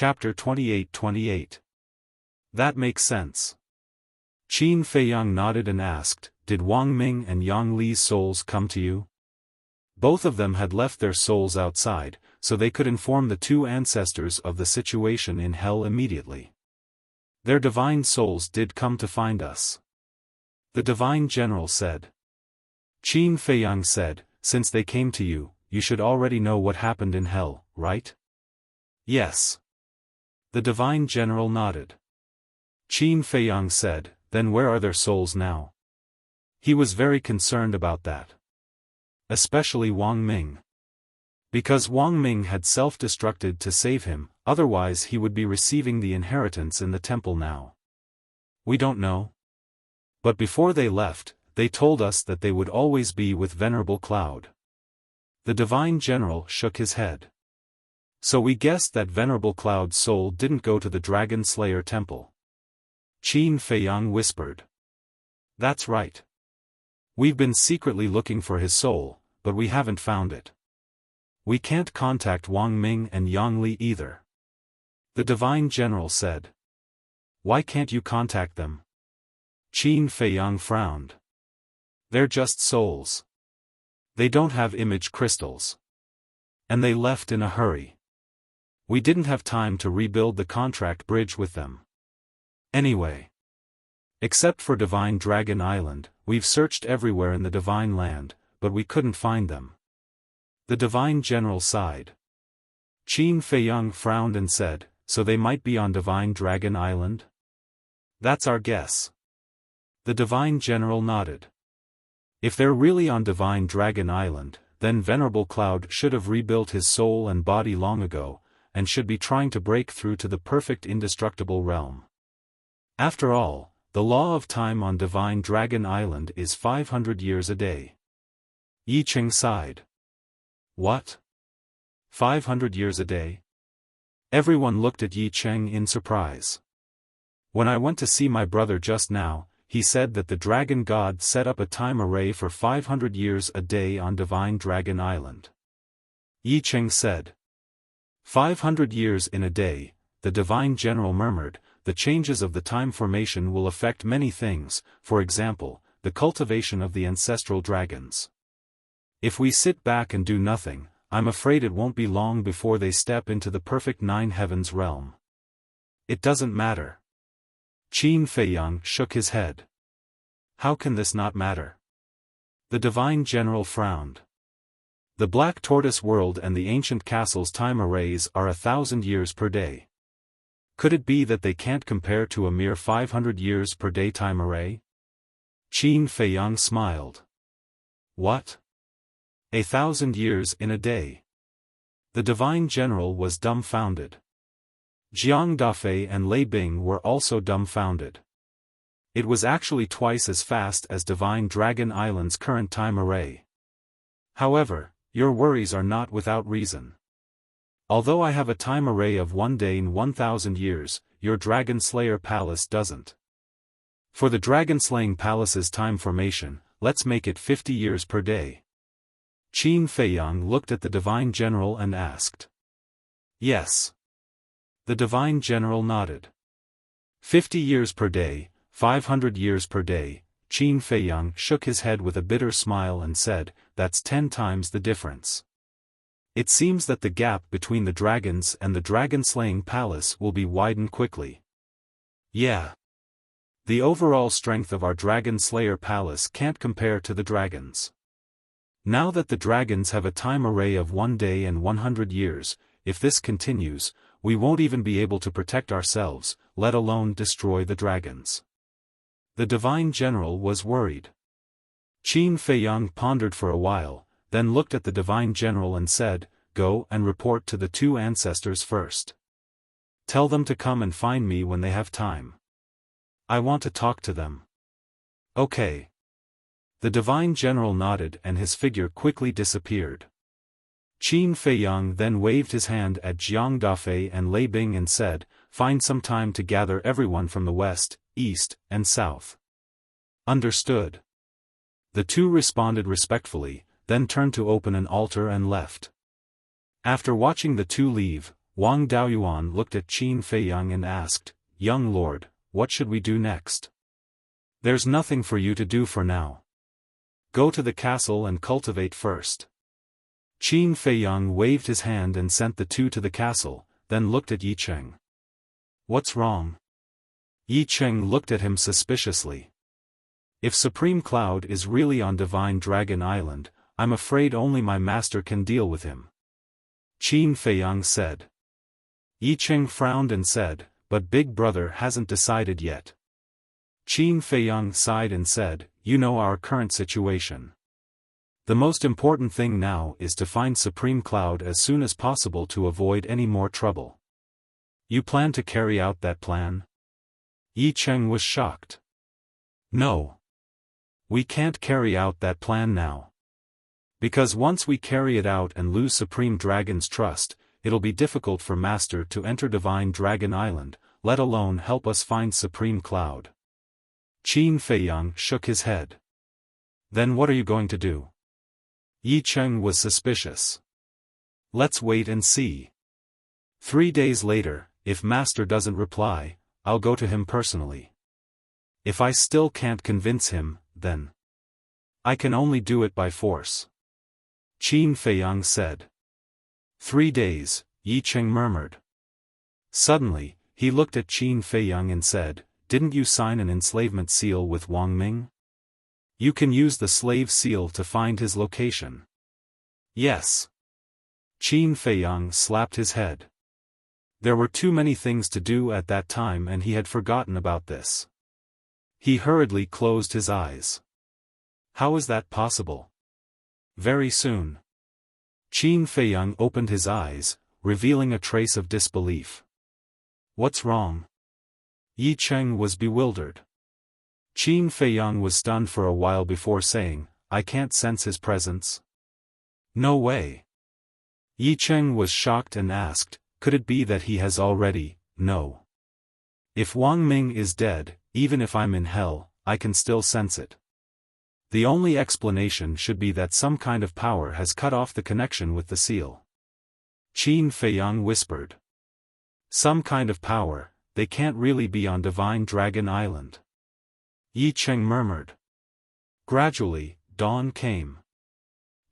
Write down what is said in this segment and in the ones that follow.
Chapter 28. That makes sense. Qin Feiyang nodded and asked, did Wang Ming and Yang Li's souls come to you? Both of them had left their souls outside, so they could inform the two ancestors of the situation in hell immediately. Their divine souls did come to find us. The divine general said. Qin Feiyang said, since they came to you, you should already know what happened in hell, right? Yes. The divine general nodded. Qin Feiyang said, then where are their souls now? He was very concerned about that. Especially Wang Ming. Because Wang Ming had self-destructed to save him, otherwise he would be receiving the inheritance in the temple now. We don't know. But before they left, they told us that they would always be with Venerable Cloud. The divine general shook his head. So we guessed that Venerable Cloud's soul didn't go to the Dragon Slayer temple. Qin Feiyang whispered. That's right. We've been secretly looking for his soul, but we haven't found it. We can't contact Wang Ming and Yang Li either. The divine general said. Why can't you contact them? Qin Feiyang frowned. They're just souls. They don't have image crystals. And they left in a hurry. We didn't have time to rebuild the contract bridge with them. Anyway. Except for Divine Dragon Island, we've searched everywhere in the Divine Land, but we couldn't find them. The divine general sighed. Qin Feiyang frowned and said, so they might be on Divine Dragon Island? That's our guess. The divine general nodded. If they're really on Divine Dragon Island, then Venerable Cloud should have rebuilt his soul and body long ago, and should be trying to break through to the perfect indestructible realm. After all, the law of time on Divine Dragon Island is 500 years a day. Yi Cheng sighed. What? 500 years a day? Everyone looked at Yi Cheng in surprise. When I went to see my brother just now, he said that the dragon god set up a time array for 500 years a day on Divine Dragon Island. Yi Cheng said. 500 years in a day, the divine general murmured, the changes of the time formation will affect many things, for example, the cultivation of the ancestral dragons. If we sit back and do nothing, I'm afraid it won't be long before they step into the perfect nine heavens realm. It doesn't matter. Qin Feiyang shook his head. How can this not matter? The divine general frowned. The Black Tortoise world and the ancient castle's time arrays are 1,000 years per day. Could it be that they can't compare to a mere 500 years per day time array? Qin Feiyang smiled. What? 1,000 years in a day. The divine general was dumbfounded. Jiang Dafei and Lei Bing were also dumbfounded. It was actually twice as fast as Divine Dragon Island's current time array. However, your worries are not without reason. Although I have a time array of 1 day in 1,000 years, your Dragon Slayer Palace doesn't. For the Dragon Slaying Palace's time formation, let's make it 50 years per day. Qin Feiyang looked at the divine general and asked. Yes. The divine general nodded. 50 years per day, 500 years per day. Qin Feiyang shook his head with a bitter smile and said, that's 10 times the difference. It seems that the gap between the dragons and the dragon-slaying palace will be widened quickly. Yeah. The overall strength of our Dragon Slayer Palace can't compare to the dragons. Now that the dragons have a time array of 1 day and 100 years, if this continues, we won't even be able to protect ourselves, let alone destroy the dragons. The divine general was worried. Qin Feiyang pondered for a while, then looked at the divine general and said, go and report to the two ancestors first. Tell them to come and find me when they have time. I want to talk to them. Okay. The divine general nodded and his figure quickly disappeared. Qin Feiyang then waved his hand at Jiang Dafei and Lei Bing and said, find some time to gather everyone from the west, east, and south. Understood. The two responded respectfully, then turned to open an altar and left. After watching the two leave, Wang Daoyuan looked at Qin Feiyang and asked, "Young lord, what should we do next?" "There's nothing for you to do for now. Go to the castle and cultivate first." Qin Feiyang waved his hand and sent the two to the castle, then looked at Yi Cheng. "What's wrong?" Yi Cheng looked at him suspiciously. "If Supreme Cloud is really on Divine Dragon Island, I'm afraid only my master can deal with him," Qin Feiyang said. Yi Cheng frowned and said, "But Big Brother hasn't decided yet." Qin Feiyang sighed and said, "You know our current situation. The most important thing now is to find Supreme Cloud as soon as possible to avoid any more trouble. You plan to carry out that plan?" Yi Cheng was shocked. "No. We can't carry out that plan now. Because once we carry it out and lose Supreme Dragon's trust, it'll be difficult for Master to enter Divine Dragon Island, let alone help us find Supreme Cloud." Qin Feiyang shook his head. "Then what are you going to do?" Yi Cheng was suspicious. "Let's wait and see. 3 days later, if Master doesn't reply, I'll go to him personally. If I still can't convince him, then I can only do it by force," Qin Feiyang said. 3 days, Yi Cheng murmured. Suddenly, he looked at Qin Feiyang and said, "Didn't you sign an enslavement seal with Wang Ming? You can use the slave seal to find his location." "Yes." Qin Feiyang slapped his head. There were too many things to do at that time and he had forgotten about this. He hurriedly closed his eyes. How is that possible? Very soon. Qin Feiyang opened his eyes, revealing a trace of disbelief. "What's wrong?" Yi Cheng was bewildered. Qin Feiyang was stunned for a while before saying, "I can't sense his presence." "No way." Yi Cheng was shocked and asked, "Could it be that he has already?" "No. If Wang Ming is dead, even if I'm in hell, I can still sense it. The only explanation should be that some kind of power has cut off the connection with the seal." Qin Feiyang whispered. "Some kind of power, they can't really be on Divine Dragon Island," Yi Cheng murmured. Gradually, dawn came.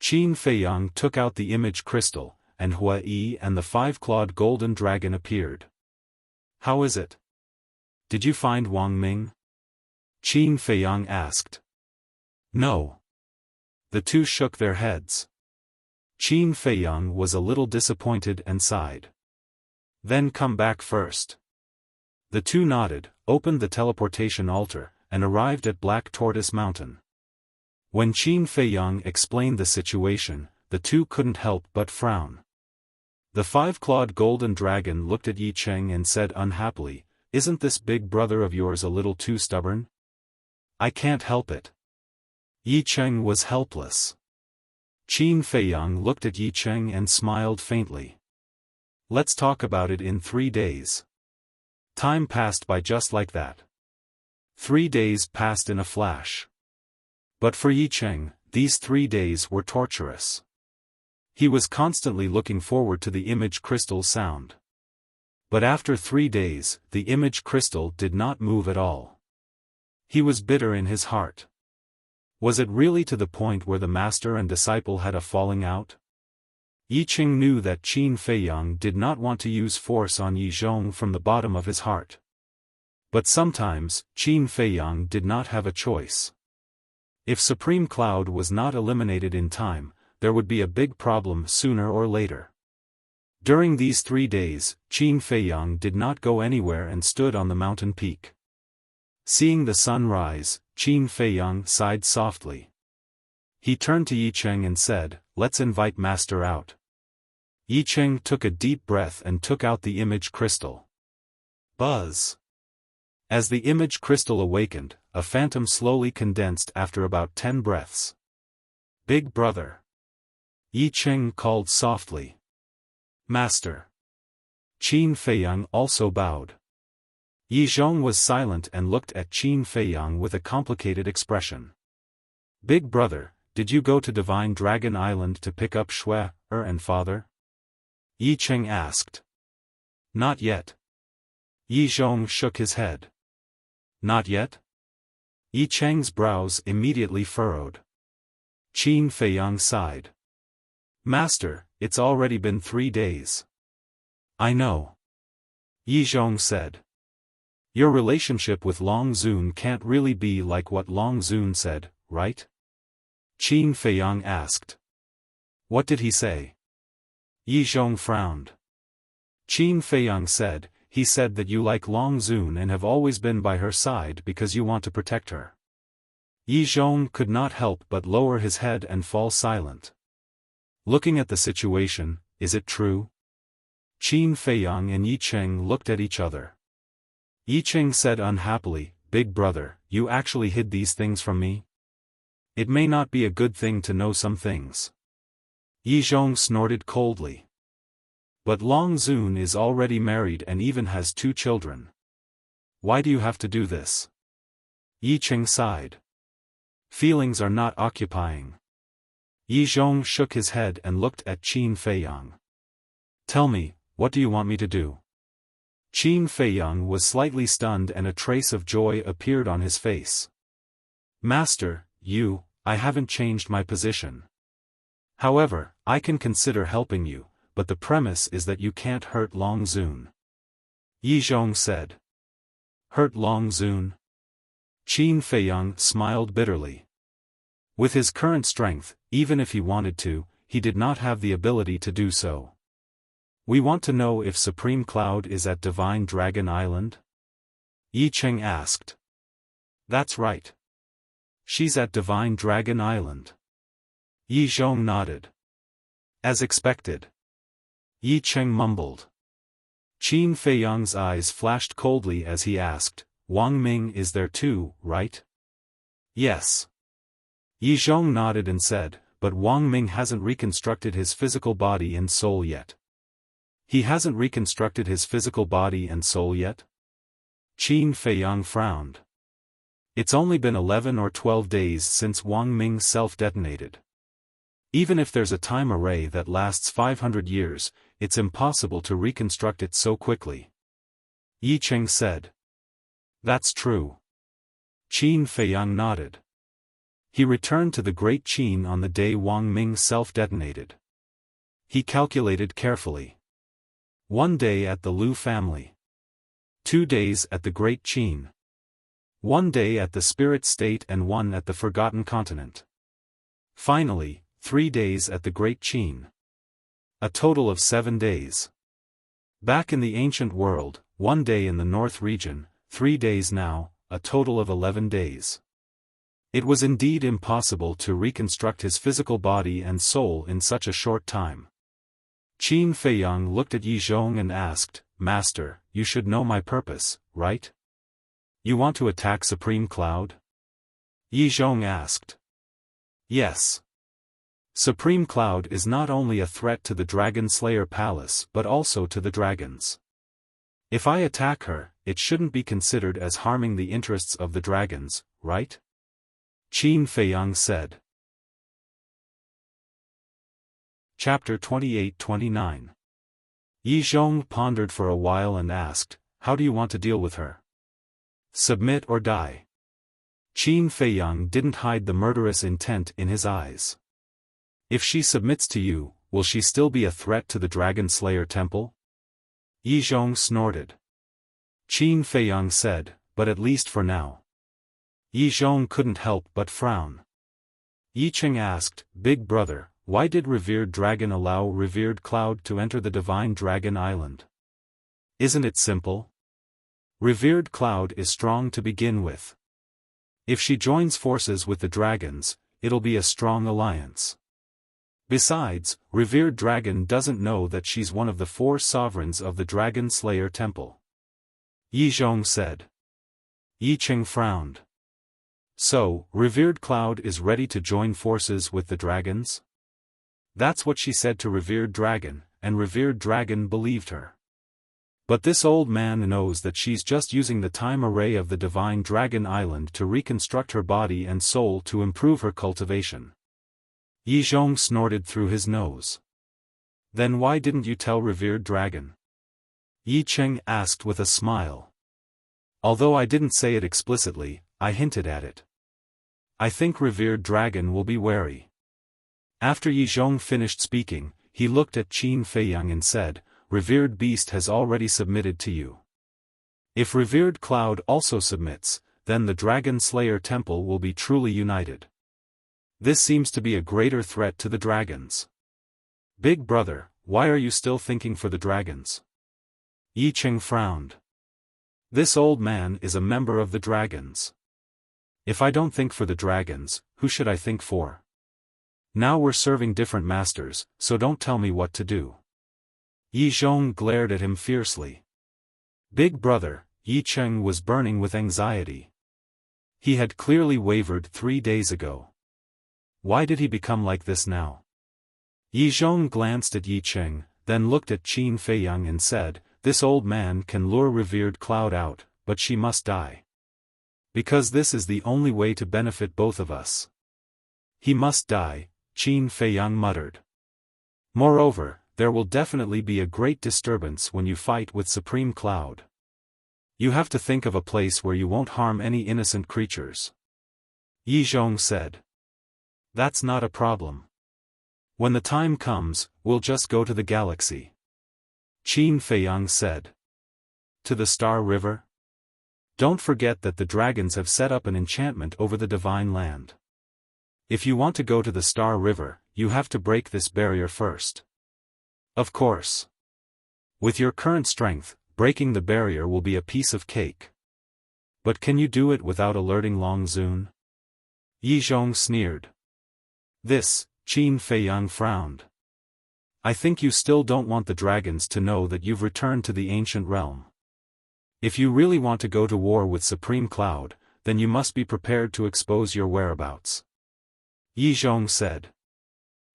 Qin Feiyang took out the image crystal, and Hua Yi and the 5-clawed golden dragon appeared. "How is it? Did you find Wang Ming?" Qin Feiyang asked. "No." The two shook their heads. Qin Feiyang was a little disappointed and sighed. "Then come back first." The two nodded, opened the teleportation altar, and arrived at Black Tortoise Mountain. When Qin Feiyang explained the situation, the two couldn't help but frown. The 5-clawed golden dragon looked at Yi Cheng and said unhappily, "Isn't this big brother of yours a little too stubborn?" "I can't help it." Yi Cheng was helpless. Qin Feiyang looked at Yi Cheng and smiled faintly. "Let's talk about it in 3 days." Time passed by just like that. 3 days passed in a flash. But for Yi Cheng, these 3 days were torturous. He was constantly looking forward to the image crystal sound. But after 3 days, the image crystal did not move at all. He was bitter in his heart. Was it really to the point where the master and disciple had a falling out? Yi Cheng knew that Qin Feiyang did not want to use force on Yi Zhong from the bottom of his heart. But sometimes, Qin Feiyang did not have a choice. If Supreme Cloud was not eliminated in time, there would be a big problem sooner or later. During these 3 days, Qin Feiyang did not go anywhere and stood on the mountain peak. Seeing the sun rise, Qin Feiyang sighed softly. He turned to Yi Cheng and said, "Let's invite Master out." Yi Cheng took a deep breath and took out the image crystal. Buzz! As the image crystal awakened, a phantom slowly condensed after about 10 breaths. "Big brother!" Yi Cheng called softly. "Master!" Qin Feiyang also bowed. Yi Zhong was silent and looked at Qin Feiyang with a complicated expression. "Big brother, did you go to Divine Dragon Island to pick up Shui and father?" Yi Cheng asked. Not yet. Yi Zhong shook his head. Not yet? Yi Cheng's brows immediately furrowed. Qin Feiyang sighed. Master, it's already been 3 days. I know. Yi Zhong said. Your relationship with Long Zun can't really be like what Long Zun said, right? Qin Feiyang asked. What did he say? Yi Zhong frowned. Qin Feiyang said, he said that you like Long Zun and have always been by her side because you want to protect her. Yi Zhong could not help but lower his head and fall silent. Looking at the situation, is it true? Qin Feiyang and Yi Cheng looked at each other. Yi Cheng said unhappily, Big brother, you actually hid these things from me? It may not be a good thing to know some things. Yi Zhong snorted coldly. But Long Zun is already married and even has 2 children. Why do you have to do this? Yi Cheng sighed. Feelings are not occupying. Yi Zhong shook his head and looked at Qin Feiyang. Tell me, what do you want me to do? Qin Feiyang was slightly stunned and a trace of joy appeared on his face. Master, I haven't changed my position. However, I can consider helping you, but the premise is that you can't hurt Long Zun. Yi Zhong said. Hurt Long Zun? Qin Feiyang smiled bitterly. With his current strength, even if he wanted to, he did not have the ability to do so. We want to know if Supreme Cloud is at Divine Dragon Island? Yi Cheng asked. That's right. She's at Divine Dragon Island. Yi Zhong nodded. As expected. Yi Cheng mumbled. Qin Feiyang's eyes flashed coldly as he asked, Wang Ming is there too, right? Yes. Yi Zhong nodded and said, but Wang Ming hasn't reconstructed his physical body and soul yet. He hasn't reconstructed his physical body and soul yet? Qin Feiyang frowned. It's only been 11 or 12 days since Wang Ming self-detonated. Even if there's a time array that lasts 500 years, it's impossible to reconstruct it so quickly. Yi Cheng said. That's true. Qin Feiyang nodded. He returned to the Great Qin on the day Wang Ming self-detonated. He calculated carefully. 1 day at the Lu family. 2 days at the Great Qin. 1 day at the Spirit State and 1 at the Forgotten Continent. Finally, 3 days at the Great Qin. A total of 7 days. Back in the ancient world, 1 day in the North region, 3 days now, a total of 11 days. It was indeed impossible to reconstruct his physical body and soul in such a short time. Qin Feiyang looked at Yi Zhong and asked, Master, you should know my purpose, right? You want to attack Supreme Cloud? Yi Zhong asked. Yes. Supreme Cloud is not only a threat to the Dragon Slayer Palace but also to the dragons. If I attack her, it shouldn't be considered as harming the interests of the dragons, right? Qin Feiyang said. Chapter 28-29. Yi Zhong pondered for a while and asked, How do you want to deal with her? Submit or die? Qin Feiyang didn't hide the murderous intent in his eyes. If she submits to you, will she still be a threat to the Dragon Slayer Temple? Yi Zhong snorted. Qin Feiyang said, but at least for now. Yi Zhong couldn't help but frown. Yi Cheng asked, Big brother, why did Revered Dragon allow Revered Cloud to enter the Divine Dragon Island? Isn't it simple? Revered Cloud is strong to begin with. If she joins forces with the dragons, it'll be a strong alliance. Besides, Revered Dragon doesn't know that she's one of the 4 sovereigns of the Dragon Slayer Temple. Yi Zhong said. Yi Cheng frowned. So, Revered Cloud is ready to join forces with the dragons? That's what she said to Revered Dragon, and Revered Dragon believed her. But this old man knows that she's just using the time array of the Divine Dragon Island to reconstruct her body and soul to improve her cultivation. Yi Zhong snorted through his nose. Then why didn't you tell Revered Dragon? Yi Cheng asked with a smile. Although I didn't say it explicitly, I hinted at it. I think revered dragon will be wary. After Yi Zhong finished speaking, he looked at Qin Feiyang and said, revered beast has already submitted to you. If revered cloud also submits, then the Dragon Slayer Temple will be truly united. This seems to be a greater threat to the dragons. Big brother, why are you still thinking for the dragons? Yi Cheng frowned. This old man is a member of the dragons. If I don't think for the dragons, who should I think for? Now we're serving different masters, so don't tell me what to do. Yi Zhong glared at him fiercely. Big brother, Yi Cheng was burning with anxiety. He had clearly wavered 3 days ago. Why did he become like this now? Yi Zhong glanced at Yi Cheng, then looked at Qin Feiyang and said, this old man can lure revered cloud out, but she must die. Because this is the only way to benefit both of us. He must die, Qin Feiyang muttered. Moreover, there will definitely be a great disturbance when you fight with Supreme Cloud. You have to think of a place where you won't harm any innocent creatures. Yi Zhong said. That's not a problem. When the time comes, we'll just go to the galaxy. Qin Feiyang said. To the Star River? Don't forget that the dragons have set up an enchantment over the Divine Land. If you want to go to the Star River, you have to break this barrier first. Of course. With your current strength, breaking the barrier will be a piece of cake. But can you do it without alerting Long Zun? Yi Zhong sneered. This, Qin Feiyang frowned. I think you still don't want the dragons to know that you've returned to the ancient realm. If you really want to go to war with Supreme Cloud, then you must be prepared to expose your whereabouts. Yi Zhong said.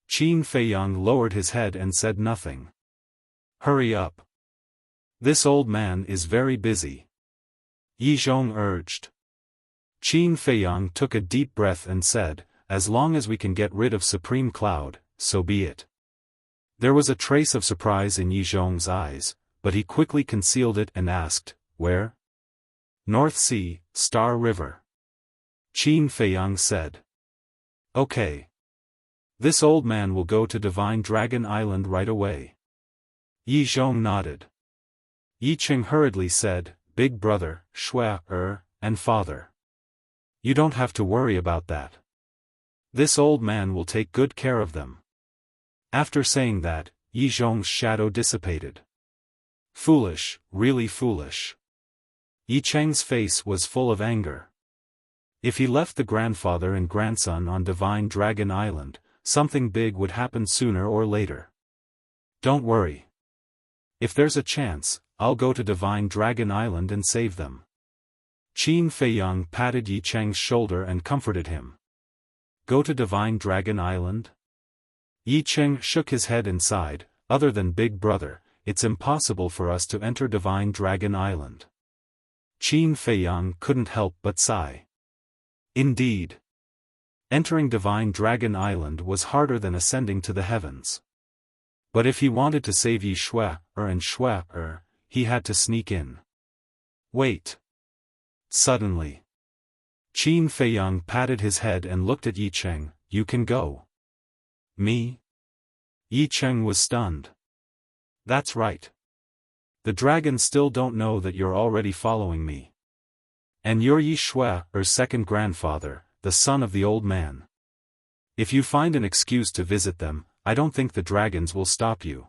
Qin Feiyang lowered his head and said nothing. Hurry up. This old man is very busy. Yi Zhong urged. Qin Feiyang took a deep breath and said, as long as we can get rid of Supreme Cloud, so be it. There was a trace of surprise in Yi Zhong's eyes, but he quickly concealed it and asked, where? North Sea, Star River. Qin Feiyang said. Okay. This old man will go to Divine Dragon Island right away. Yi Zhong nodded. Yi Cheng hurriedly said, Big brother, Shui, and father. You don't have to worry about that. This old man will take good care of them. After saying that, Yi Zhong's shadow dissipated. Foolish, really foolish. Yi Cheng's face was full of anger. If he left the grandfather and grandson on Divine Dragon Island, something big would happen sooner or later. Don't worry. If there's a chance, I'll go to Divine Dragon Island and save them. Qin Feiyang patted Yi Cheng's shoulder and comforted him. Go to Divine Dragon Island? Yi Cheng shook his head and sighed, other than Big Brother, it's impossible for us to enter Divine Dragon Island. Qin Feiyang couldn't help but sigh. Indeed. Entering Divine Dragon Island was harder than ascending to the heavens. But if he wanted to save Yi Shui, and Shui, he had to sneak in. Wait. Suddenly. Qin Feiyang patted his head and looked at Yi Cheng, you can go. Me? Yi Cheng was stunned. That's right. The dragons still don't know that you're already following me. And you're Yi Shui, second grandfather, the son of the old man. If you find an excuse to visit them, I don't think the dragons will stop you.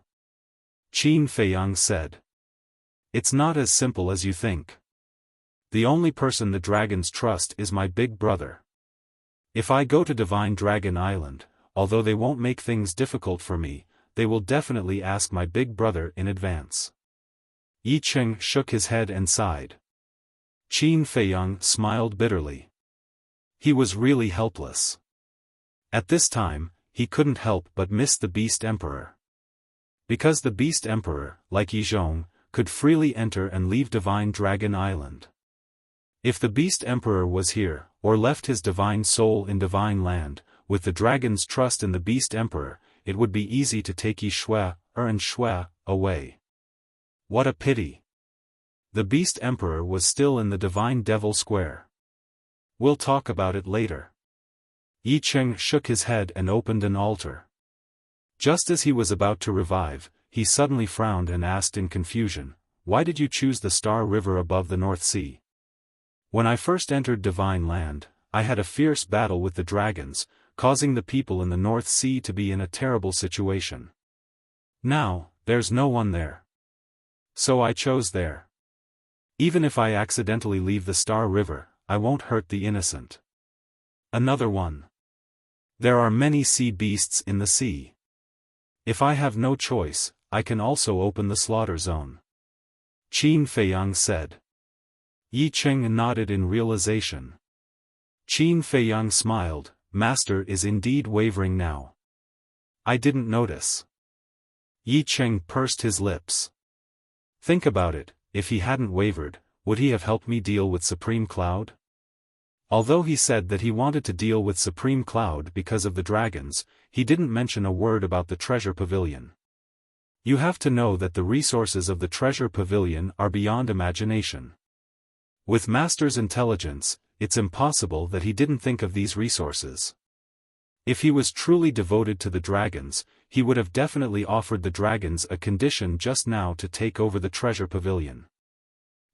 Qin Feiyang said. It's not as simple as you think. The only person the dragons trust is my big brother. If I go to Divine Dragon Island, although they won't make things difficult for me, they will definitely ask my big brother in advance. Yi Cheng shook his head and sighed. Qin Feiyang smiled bitterly. He was really helpless. At this time, he couldn't help but miss the Beast Emperor. Because the Beast Emperor, like Yi Zhong, could freely enter and leave Divine Dragon Island. If the Beast Emperor was here, or left his divine soul in Divine Land, with the dragon's trust in the Beast Emperor, it would be easy to take Yi Shui, and Shui, away. What a pity. The Beast Emperor was still in the Divine Devil Square. We'll talk about it later. Yi Cheng shook his head and opened an altar. Just as he was about to revive, he suddenly frowned and asked in confusion, "Why did you choose the Star River above the North Sea? When I first entered Divine Land, I had a fierce battle with the dragons, causing the people in the North Sea to be in a terrible situation. Now, there's no one there. So I chose there. Even if I accidentally leave the Star River, I won't hurt the innocent." Another one. "There are many sea beasts in the sea. If I have no choice, I can also open the slaughter zone," Qin Feiyang said. Yi Cheng nodded in realization. Qin Feiyang smiled, "Master is indeed wavering now. I didn't notice." Yi Cheng pursed his lips. "Think about it, if he hadn't wavered, would he have helped me deal with Supreme Cloud?" Although he said that he wanted to deal with Supreme Cloud because of the dragons, he didn't mention a word about the treasure pavilion. You have to know that the resources of the treasure pavilion are beyond imagination. With Master's intelligence, it's impossible that he didn't think of these resources. If he was truly devoted to the dragons, he would have definitely offered the dragons a condition just now to take over the treasure pavilion.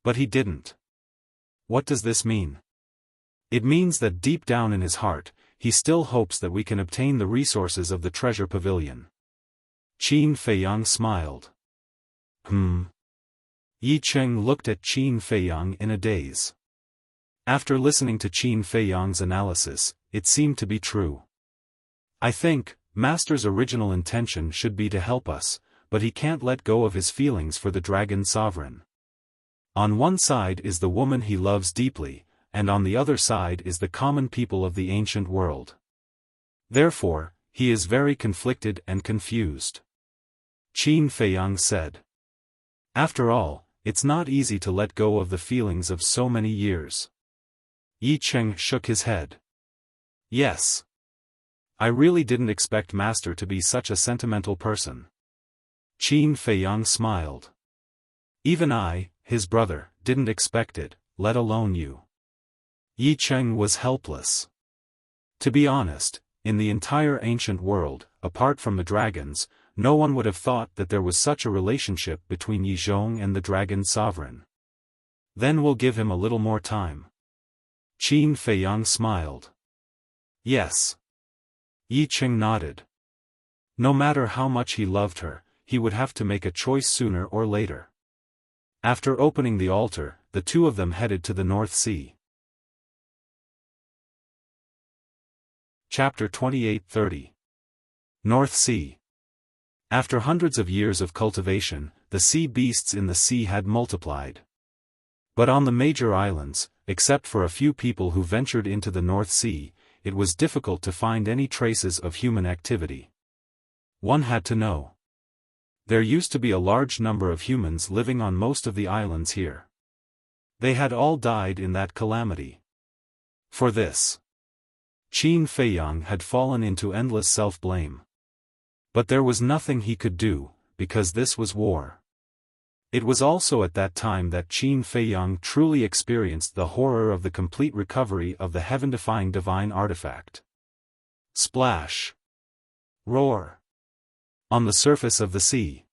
But he didn't. What does this mean? It means that deep down in his heart, he still hopes that we can obtain the resources of the treasure pavilion. Qin Feiyang smiled. Yi Cheng looked at Qin Feiyang in a daze. After listening to Qin Feiyang's analysis, it seemed to be true. "I think, Master's original intention should be to help us, but he can't let go of his feelings for the dragon sovereign. On one side is the woman he loves deeply, and on the other side is the common people of the ancient world. Therefore, he is very conflicted and confused," Qin Feiyang said. "After all, it's not easy to let go of the feelings of so many years." Yi Cheng shook his head. "Yes. I really didn't expect Master to be such a sentimental person." Qin Feiyang smiled. "Even I, his brother, didn't expect it, let alone you." Yi Cheng was helpless. To be honest, in the entire ancient world, apart from the dragons, no one would have thought that there was such a relationship between Yi Zhong and the dragon sovereign. "Then we'll give him a little more time." Qin Feiyang smiled. "Yes." Yi Cheng nodded. No matter how much he loved her, he would have to make a choice sooner or later. After opening the altar, the two of them headed to the North Sea. Chapter 28-30. North Sea. After hundreds of years of cultivation, the sea beasts in the sea had multiplied. But on the major islands, except for a few people who ventured into the North Sea, it was difficult to find any traces of human activity. One had to know. There used to be a large number of humans living on most of the islands here. They had all died in that calamity. For this, Qin Feiyang had fallen into endless self-blame. But there was nothing he could do, because this was war. It was also at that time that Qin Feiyang truly experienced the horror of the complete recovery of the heaven-defying divine artifact. Splash! Roar! On the surface of the sea,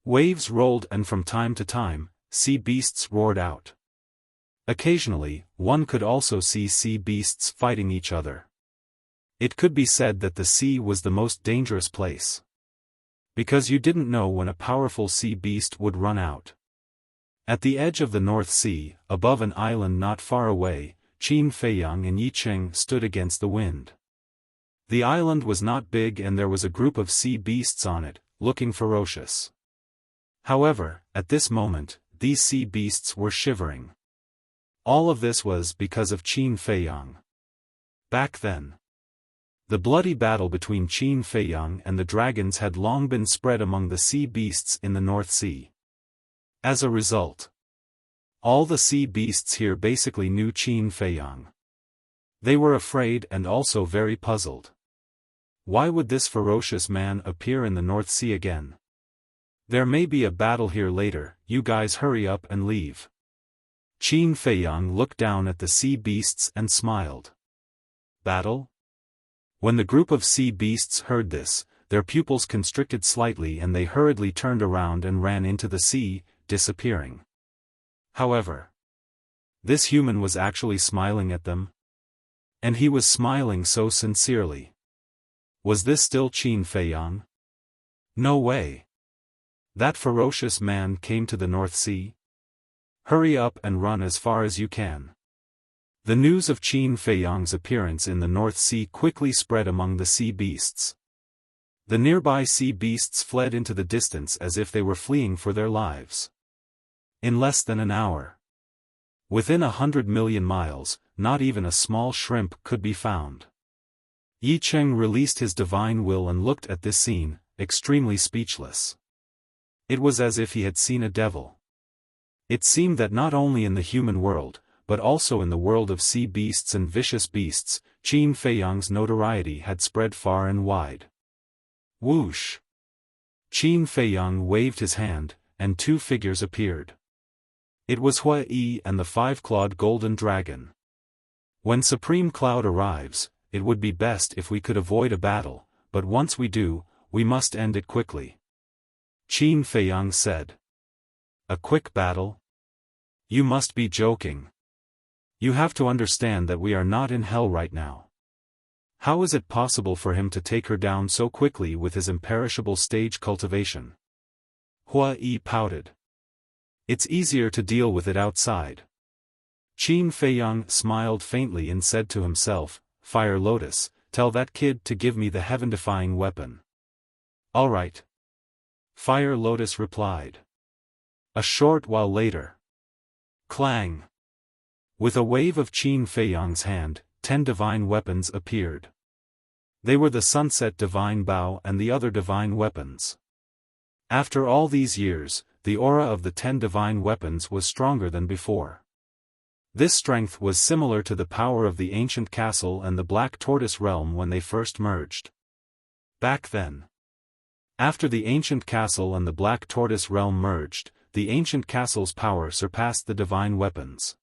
waves rolled, and from time to time, sea beasts roared out. Occasionally, one could also see sea beasts fighting each other. It could be said that the sea was the most dangerous place. Because you didn't know when a powerful sea beast would run out. At the edge of the North Sea, above an island not far away, Qin Feiyang and Yi Cheng stood against the wind. The island was not big and there was a group of sea beasts on it, looking ferocious. However, at this moment, these sea beasts were shivering. All of this was because of Qin Feiyang. Back then, the bloody battle between Qin Feiyang and the dragons had long been spread among the sea beasts in the North Sea. As a result, all the sea beasts here basically knew Qin Feiyang. They were afraid and also very puzzled. Why would this ferocious man appear in the North Sea again? There may be a battle here later, you guys hurry up and leave. Qin Feiyang looked down at the sea beasts and smiled. Battle? When the group of sea beasts heard this, their pupils constricted slightly and they hurriedly turned around and ran into the sea, disappearing. However, this human was actually smiling at them. And he was smiling so sincerely. Was this still Qin Feiyang? No way. That ferocious man came to the North Sea? Hurry up and run as far as you can. The news of Qin Feiyang's appearance in the North Sea quickly spread among the sea beasts. The nearby sea beasts fled into the distance as if they were fleeing for their lives. In less than an hour, within 100 million miles, not even a small shrimp could be found. Yi Cheng released his divine will and looked at this scene, extremely speechless. It was as if he had seen a devil. It seemed that not only in the human world, but also in the world of sea beasts and vicious beasts, Qin Feiyang's notoriety had spread far and wide. Whoosh! Qin Feiyang waved his hand, and two figures appeared. It was Hua Yi and the five-clawed golden dragon. When Supreme Cloud arrives, it would be best if we could avoid a battle, but once we do, we must end it quickly. Qin Feiyang said. A quick battle? You must be joking. You have to understand that we are not in hell right now. How is it possible for him to take her down so quickly with his imperishable stage cultivation? Hua Yi pouted. It's easier to deal with it outside. Qin Feiyang smiled faintly and said to himself, Fire Lotus, tell that kid to give me the heaven-defying weapon. All right. Fire Lotus replied. A short while later. Clang! With a wave of Qin Feiyang's hand, 10 divine weapons appeared. They were the Sunset Divine Bow and the other divine weapons. After all these years, the aura of the 10 divine weapons was stronger than before. This strength was similar to the power of the ancient castle and the Black Tortoise realm when they first merged. Back then. After the ancient castle and the Black Tortoise realm merged, the ancient castle's power surpassed the divine weapons.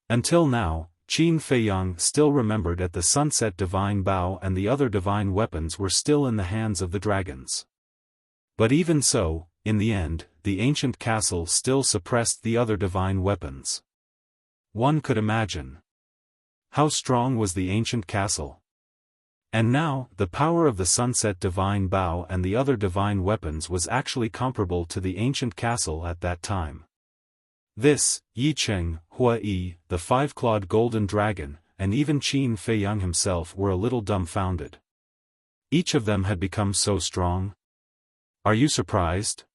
Until now, Qin Feiyang still remembered that the Sunset Divine Bow and the other divine weapons were still in the hands of the dragons. But even so, in the end, the ancient castle still suppressed the other divine weapons. One could imagine. How strong was the ancient castle? And now, the power of the Sunset Divine Bow and the other divine weapons was actually comparable to the ancient castle at that time. This, Yi Cheng, Hua Yi, the five-clawed golden dragon, and even Qin Feiyang himself were a little dumbfounded. Each of them had become so strong. Are you surprised?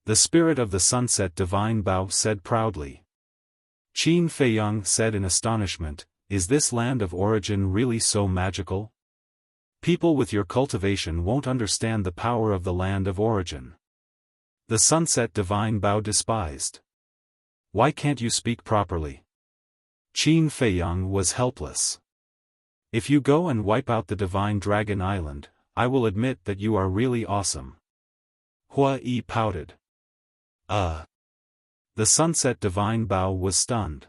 The spirit of the Sunset Divine Bow said proudly. Qin Feiyang said in astonishment, Is this land of origin really so magical? People with your cultivation won't understand the power of the land of origin. The Sunset Divine Bow despised. Why can't you speak properly? Qin Feiyang was helpless. If you go and wipe out the Divine Dragon Island, I will admit that you are really awesome. Hua Yi pouted. The Sunset Divine Bow was stunned.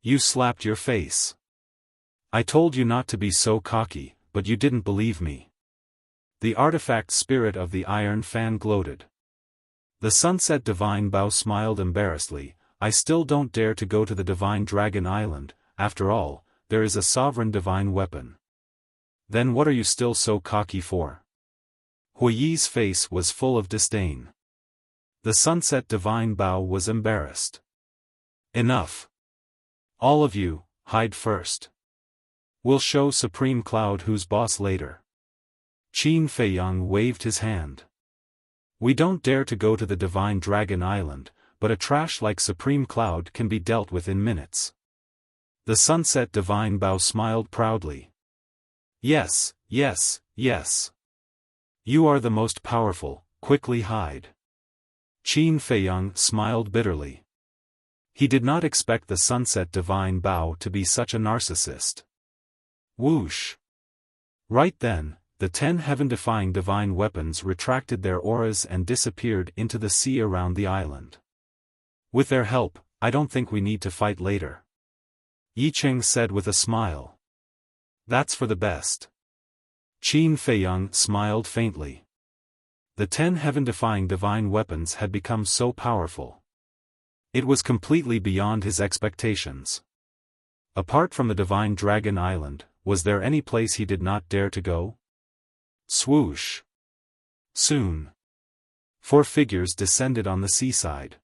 You slapped your face. I told you not to be so cocky, but you didn't believe me. The artifact spirit of the Iron Fan gloated. The Sunset Divine Bow smiled embarrassedly. I still don't dare to go to the Divine Dragon Island, after all, there is a sovereign divine weapon. Then what are you still so cocky for? Hua Yi's face was full of disdain. The Sunset Divine Bow was embarrassed. Enough. All of you, hide first. We'll show Supreme Cloud who's boss later. Qin Feiyang waved his hand. We don't dare to go to the Divine Dragon Island, but a trash like Supreme Cloud can be dealt with in minutes. The Sunset Divine Bow smiled proudly. Yes, yes, yes. You are the most powerful, quickly hide. Qin Feiyang smiled bitterly. He did not expect the Sunset Divine Bow to be such a narcissist. Whoosh! Right then, the 10 heaven-defying divine weapons retracted their auras and disappeared into the sea around the island. With their help, I don't think we need to fight later. Yi Cheng said with a smile. That's for the best. Qin Feiyang smiled faintly. The 10 heaven-defying divine weapons had become so powerful. It was completely beyond his expectations. Apart from the divine dragon island, was there any place he did not dare to go? Swoosh! Soon. 4 figures descended on the seaside.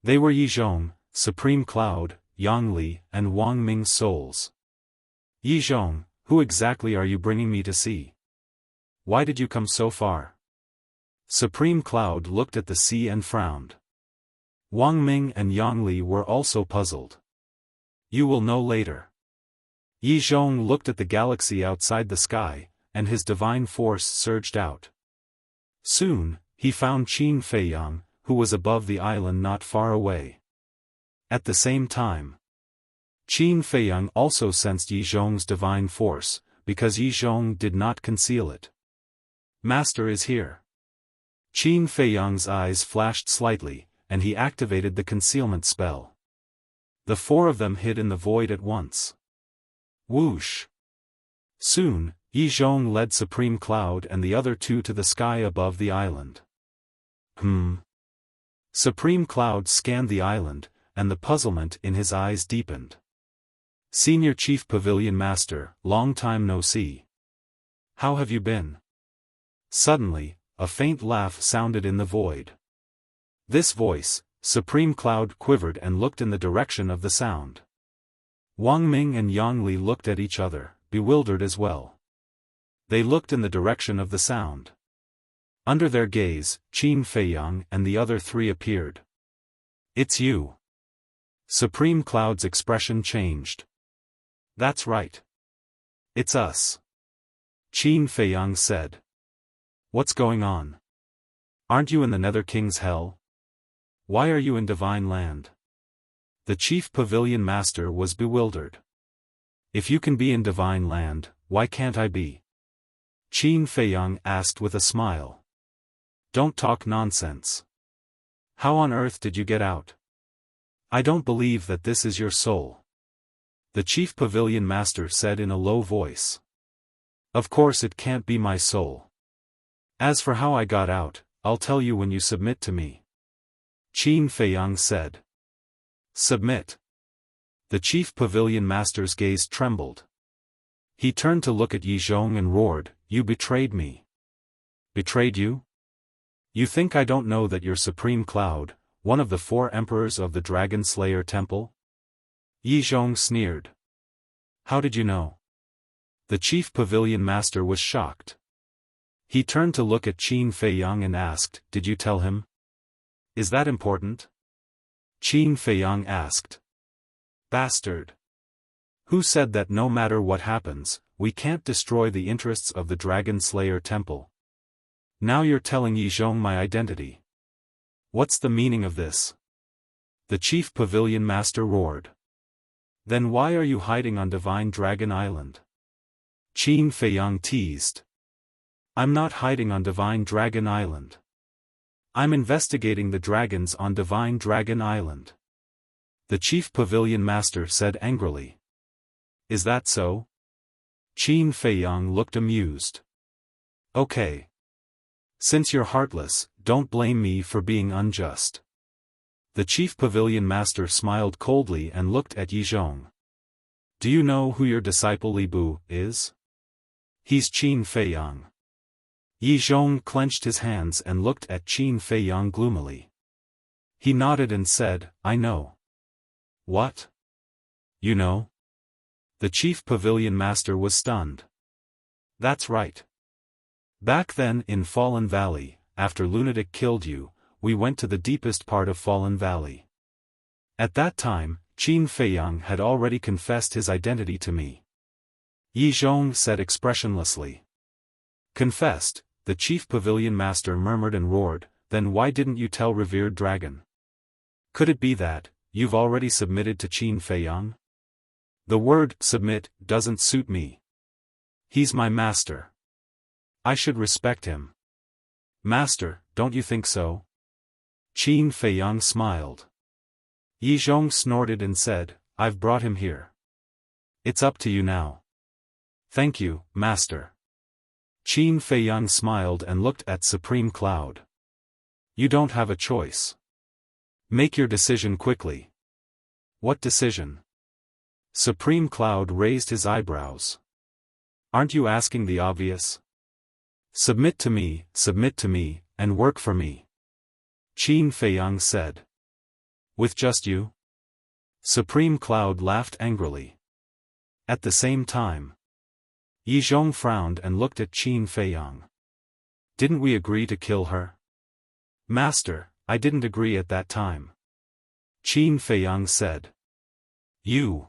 They were Yi Zhong, Supreme Cloud, Yang Li, and Wang Ming's souls. Yi Zhong, who exactly are you bringing me to see? Why did you come so far? Supreme Cloud looked at the sea and frowned. Wang Ming and Yang Li were also puzzled. You will know later. Yi Zhong looked at the galaxy outside the sky, and his divine force surged out. Soon, he found Qin Feiyang, who was above the island not far away. At the same time, Qin Feiyang also sensed Yi Zhong's divine force, because Yi Zhong did not conceal it. Master is here. Qin Feiyang's eyes flashed slightly, and he activated the concealment spell. The 4 of them hid in the void at once. Whoosh! Soon, Yi Zhong led Supreme Cloud and the other 2 to the sky above the island. Supreme Cloud scanned the island, and the puzzlement in his eyes deepened. Senior Chief Pavilion Master, long time no see. How have you been? Suddenly, a faint laugh sounded in the void. This voice, Supreme Cloud quivered and looked in the direction of the sound. Wang Ming and Yang Li looked at each other, bewildered as well. They looked in the direction of the sound. Under their gaze, Qin Feiyang and the other 3 appeared. It's you. Supreme Cloud's expression changed. That's right. It's us. Qin Feiyang said. What's going on? Aren't you in the Nether King's hell? Why are you in Divine Land? The Chief Pavilion Master was bewildered. If you can be in Divine Land, why can't I be? Qin Feiyang asked with a smile. Don't talk nonsense. How on earth did you get out? I don't believe that this is your soul. The Chief Pavilion Master said in a low voice. Of course it can't be my soul. As for how I got out, I'll tell you when you submit to me. Qin Feiyang said. Submit. The Chief Pavilion Master's gaze trembled. He turned to look at Yi Zhong and roared, You betrayed me. Betrayed you? You think I don't know that you're Supreme Cloud, one of the 4 emperors of the Dragon Slayer Temple? Yi Zhong sneered. How did you know? The Chief Pavilion Master was shocked. He turned to look at Qin Feiyang and asked, Did you tell him? Is that important? Qin Feiyang asked. Bastard. Who said that no matter what happens, we can't destroy the interests of the Dragon Slayer Temple? Now you're telling Yi Zhong my identity. What's the meaning of this? The Chief Pavilion Master roared. Then why are you hiding on Divine Dragon Island? Qin Feiyang teased. I'm not hiding on Divine Dragon Island. I'm investigating the dragons on Divine Dragon Island. The Chief Pavilion Master said angrily. Is that so? Qin Feiyang looked amused. Okay. Since you're heartless, don't blame me for being unjust. The Chief Pavilion Master smiled coldly and looked at Yi Zhong. Do you know who your disciple Li Bu is? He's Qin Feiyang. Yi Zhong clenched his hands and looked at Qin Feiyang gloomily. He nodded and said, I know. What? You know? The Chief Pavilion Master was stunned. That's right. Back then in Fallen Valley, after Lunatic killed you, we went to the deepest part of Fallen Valley. At that time, Qin Feiyang had already confessed his identity to me. Yi Zhong said expressionlessly. Confessed, the Chief Pavilion Master murmured and roared, then why didn't you tell Revered Dragon? Could it be that, you've already submitted to Qin Feiyang? The word, submit, doesn't suit me. He's my master. I should respect him. Master, don't you think so? Qin Feiyang smiled. Yi Zhong snorted and said, I've brought him here. It's up to you now. Thank you, Master. Qin Feiyang smiled and looked at Supreme Cloud. You don't have a choice. Make your decision quickly. What decision? Supreme Cloud raised his eyebrows. Aren't you asking the obvious? Submit to me, and work for me. Qin Feiyang said. With just you? Supreme Cloud laughed angrily. At the same time, Yi Zhong frowned and looked at Qin Feiyang. Didn't we agree to kill her? Master, I didn't agree at that time. Qin Feiyang said. You.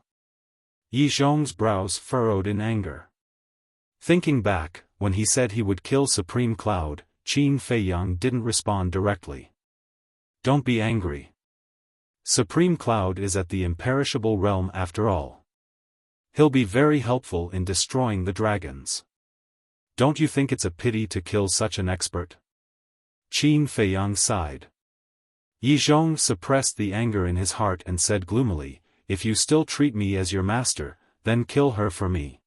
Yi Zhong's brows furrowed in anger. Thinking back, when he said he would kill Supreme Cloud, Qin Feiyang didn't respond directly. Don't be angry. Supreme Cloud is at the imperishable realm after all. He'll be very helpful in destroying the dragons. Don't you think it's a pity to kill such an expert? Qin Feiyang sighed. Yi Zhong suppressed the anger in his heart and said gloomily, If you still treat me as your master, then kill her for me.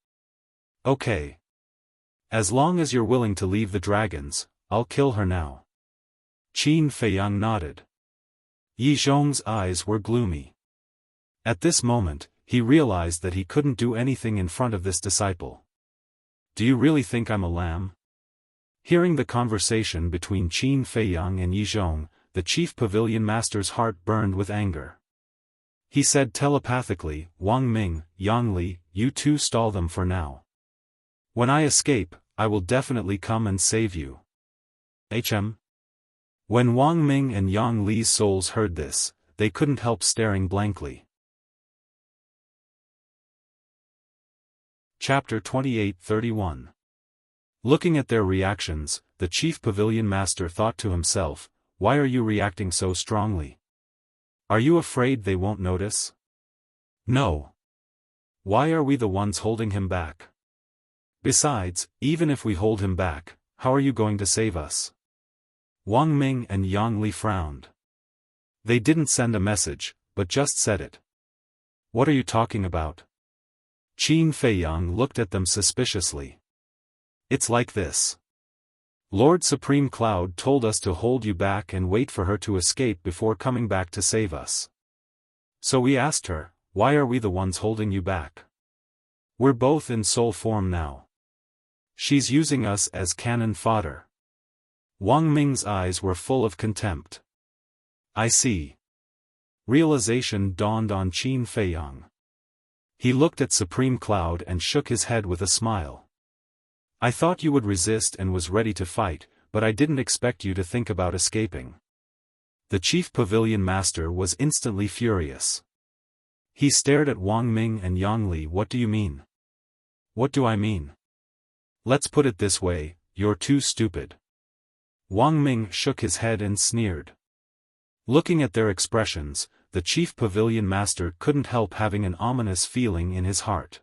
Okay. As long as you're willing to leave the dragons, I'll kill her now. Qin Feiyang nodded. Yi Zhong's eyes were gloomy. At this moment, he realized that he couldn't do anything in front of this disciple. Do you really think I'm a lamb? Hearing the conversation between Qin Feiyang and Yi Zhong, the chief pavilion master's heart burned with anger. He said telepathically, Wang Ming, Yang Li, you two stall them for now. When I escape, I will definitely come and save you. When Wang Ming and Yang Li's souls heard this, they couldn't help staring blankly. Chapter 28-31. Looking at their reactions, the chief pavilion master thought to himself, Why are you reacting so strongly? Are you afraid they won't notice? No. Why are we the ones holding him back? Besides, even if we hold him back, how are you going to save us? Wang Ming and Yang Li frowned. They didn't send a message, but just said it. What are you talking about? Qin Feiyang looked at them suspiciously. It's like this. Lord Supreme Cloud told us to hold you back and wait for her to escape before coming back to save us. So we asked her, why are we the ones holding you back? We're both in soul form now. She's using us as cannon fodder. Wang Ming's eyes were full of contempt. I see. Realization dawned on Qin Feiyang. He looked at Supreme Cloud and shook his head with a smile. I thought you would resist and was ready to fight, but I didn't expect you to think about escaping. The chief pavilion master was instantly furious. He stared at Wang Ming and Yang Li. What do you mean? What do I mean? Let's put it this way, you're too stupid. Wang Ming shook his head and sneered. Looking at their expressions, the chief pavilion master couldn't help having an ominous feeling in his heart.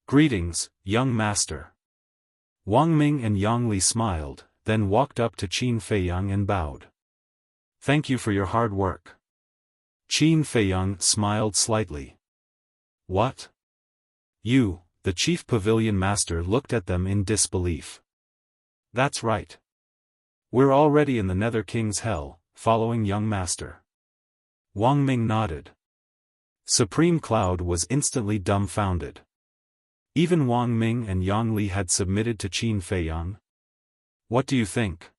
Greetings, young master. Wang Ming and Yang Li smiled, then walked up to Qin Feiyang and bowed. Thank you for your hard work. Qin Feiyang smiled slightly. What? You, the chief pavilion master looked at them in disbelief. That's right. We're already in the Nether King's hell, following young master. Wang Ming nodded. Supreme Cloud was instantly dumbfounded. Even Wang Ming and Yang Li had submitted to Qin Feiyang. What do you think?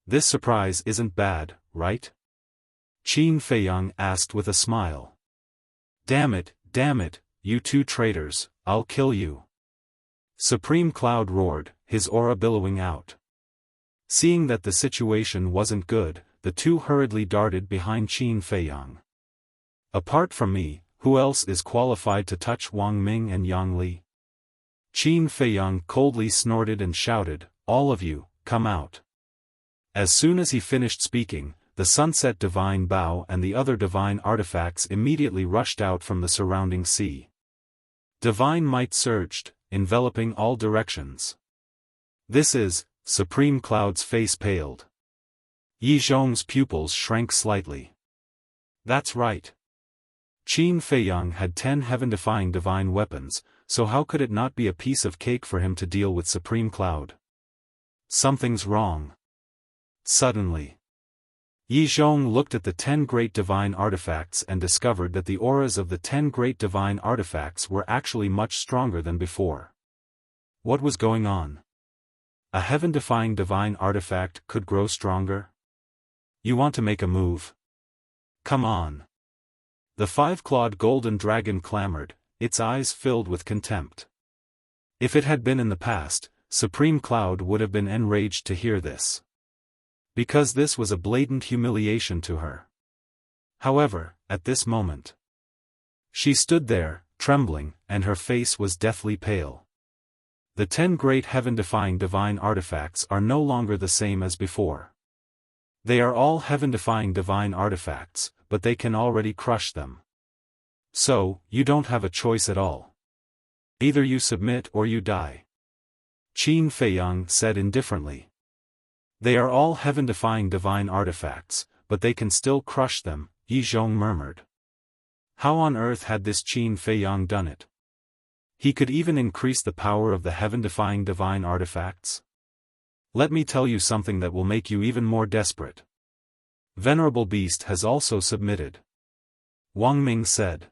This surprise isn't bad, right? Qin Feiyang asked with a smile. Damn it, you two traitors, I'll kill you. Supreme Cloud roared, his aura billowing out. Seeing that the situation wasn't good, the two hurriedly darted behind Qin Feiyang. Apart from me, who else is qualified to touch Wang Ming and Yang Li? Qin Feiyang coldly snorted and shouted, all of you, come out. As soon as he finished speaking, the Sunset Divine Bow and the other divine artifacts immediately rushed out from the surrounding sea. Divine might surged, enveloping all directions. This is, Supreme Cloud's face paled. Yi Zhong's pupils shrank slightly. That's right. Qin Feiyang had 10 heaven-defying divine weapons, so how could it not be a piece of cake for him to deal with Supreme Cloud? Something's wrong. Suddenly, Yi Zhong looked at the 10 great divine artifacts and discovered that the auras of the 10 great divine artifacts were actually much stronger than before. What was going on? A heaven-defying divine artifact could grow stronger? You want to make a move? Come on. The five-clawed golden dragon clamored, its eyes filled with contempt. If it had been in the past, Supreme Cloud would have been enraged to hear this. Because this was a blatant humiliation to her. However, at this moment, she stood there, trembling, and her face was deathly pale. The 10 great heaven-defying divine artifacts are no longer the same as before. They are all heaven-defying divine artifacts, but they can already crush them. So, you don't have a choice at all. Either you submit or you die. Qin Feiyang said indifferently. They are all heaven-defying divine artifacts, but they can still crush them, Yi Zhong murmured. How on earth had this Qin Feiyang done it? He could even increase the power of the heaven-defying divine artifacts? Let me tell you something that will make you even more desperate. Venerable Beast has also submitted. Wang Ming said.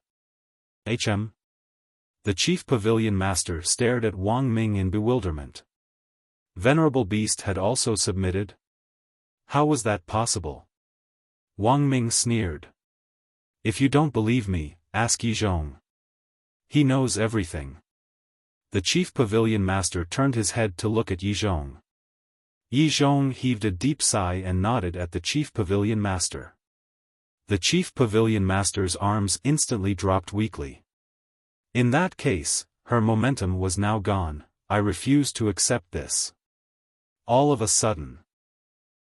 The chief pavilion master stared at Wang Ming in bewilderment. Venerable Beast had also submitted? How was that possible? Wang Ming sneered. If you don't believe me, ask Yi Zhong. He knows everything. The chief pavilion master turned his head to look at Yi Zhong. Yi Zhong heaved a deep sigh and nodded at the chief pavilion master. The chief pavilion master's arms instantly dropped weakly. In that case, her momentum was now gone. I refuse to accept this. All of a sudden,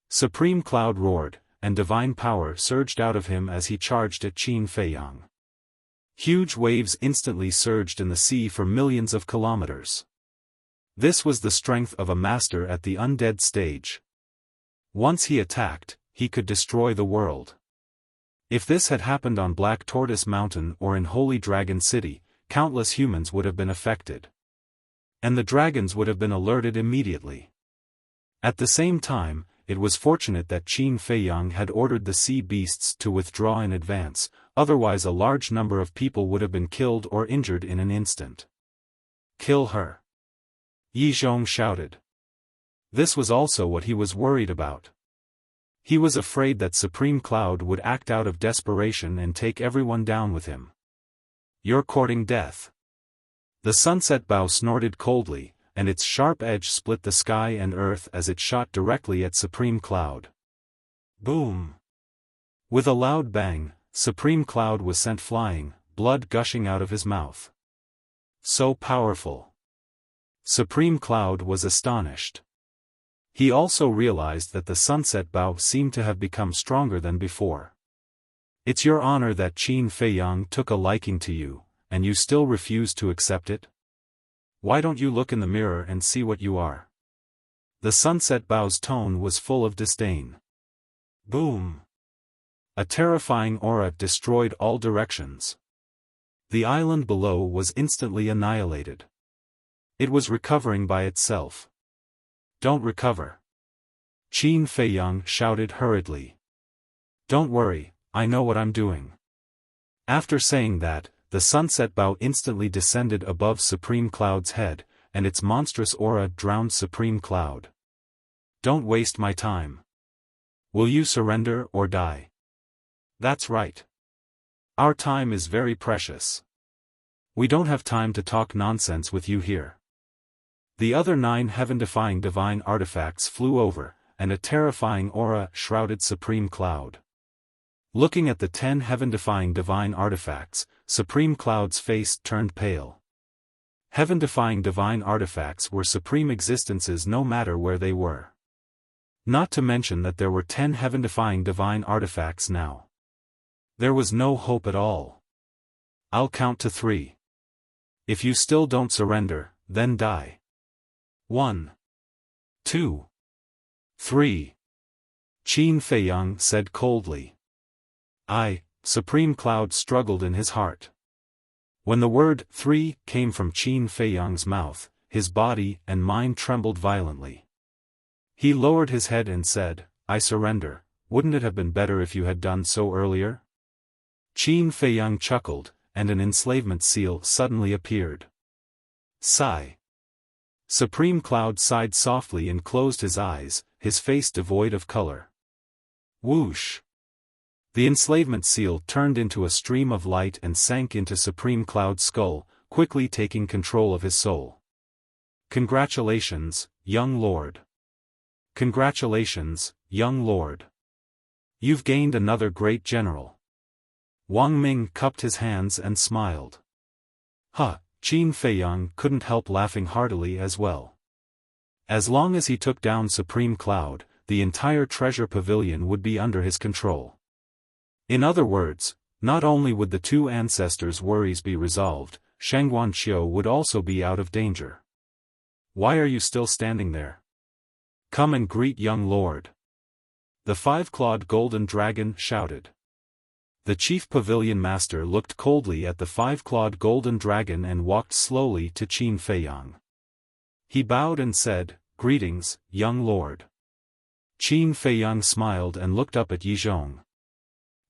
Supreme Cloud roared, and divine power surged out of him as he charged at Qin Feiyang. Huge waves instantly surged in the sea for millions of kilometers. This was the strength of a master at the undead stage. Once he attacked, he could destroy the world. If this had happened on Black Tortoise Mountain or in Holy Dragon City, countless humans would have been affected. And the dragons would have been alerted immediately. At the same time, it was fortunate that Qin Feiyang had ordered the sea beasts to withdraw in advance, otherwise a large number of people would have been killed or injured in an instant. Kill her! Yi Zhong shouted. This was also what he was worried about. He was afraid that Supreme Cloud would act out of desperation and take everyone down with him. You're courting death. The sunset bow snorted coldly, and its sharp edge split the sky and earth as it shot directly at Supreme Cloud. Boom! With a loud bang, Supreme Cloud was sent flying, blood gushing out of his mouth. So powerful. Supreme Cloud was astonished. He also realized that the sunset bow seemed to have become stronger than before. It's your honor that Qin Feiyang took a liking to you, and you still refuse to accept it? Why don't you look in the mirror and see what you are? The sunset bow's tone was full of disdain. Boom! A terrifying aura destroyed all directions. The island below was instantly annihilated. It was recovering by itself. Don't recover. Qin Feiyang shouted hurriedly. Don't worry, I know what I'm doing. After saying that, the sunset bow instantly descended above Supreme Cloud's head, and its monstrous aura drowned Supreme Cloud. Don't waste my time. Will you surrender or die? That's right. Our time is very precious. We don't have time to talk nonsense with you here. The other 9 heaven-defying divine artifacts flew over, and a terrifying aura shrouded Supreme Cloud. Looking at the 10 heaven-defying divine artifacts, Supreme Cloud's face turned pale. Heaven-defying divine artifacts were supreme existences no matter where they were. Not to mention that there were 10 heaven-defying divine artifacts now. There was no hope at all. I'll count to 3. If you still don't surrender, then die. 1. 2. 3. Qin Feiyang said coldly. Supreme Cloud struggled in his heart. When the word 3 came from Qin Feiyang's mouth, his body and mind trembled violently. He lowered his head and said, I surrender. Wouldn't it have been better if you had done so earlier? Qin Feiyang chuckled, and an enslavement seal suddenly appeared. Sigh. Supreme Cloud sighed softly and closed his eyes, his face devoid of color. Whoosh! The enslavement seal turned into a stream of light and sank into Supreme Cloud's skull, quickly taking control of his soul. Congratulations, young lord. Congratulations, young lord. You've gained another great general. Wang Ming cupped his hands and smiled. Qin Feiyang couldn't help laughing heartily as well. As long as he took down Supreme Cloud, the entire treasure pavilion would be under his control. In other words, not only would the two ancestors' worries be resolved, Shangguanqiu would also be out of danger. Why are you still standing there? Come and greet young lord. The five-clawed golden dragon shouted. The chief pavilion master looked coldly at the five-clawed golden dragon and walked slowly to Qin Feiyang. He bowed and said, Greetings, young lord. Qin Feiyang smiled and looked up at Yizhong.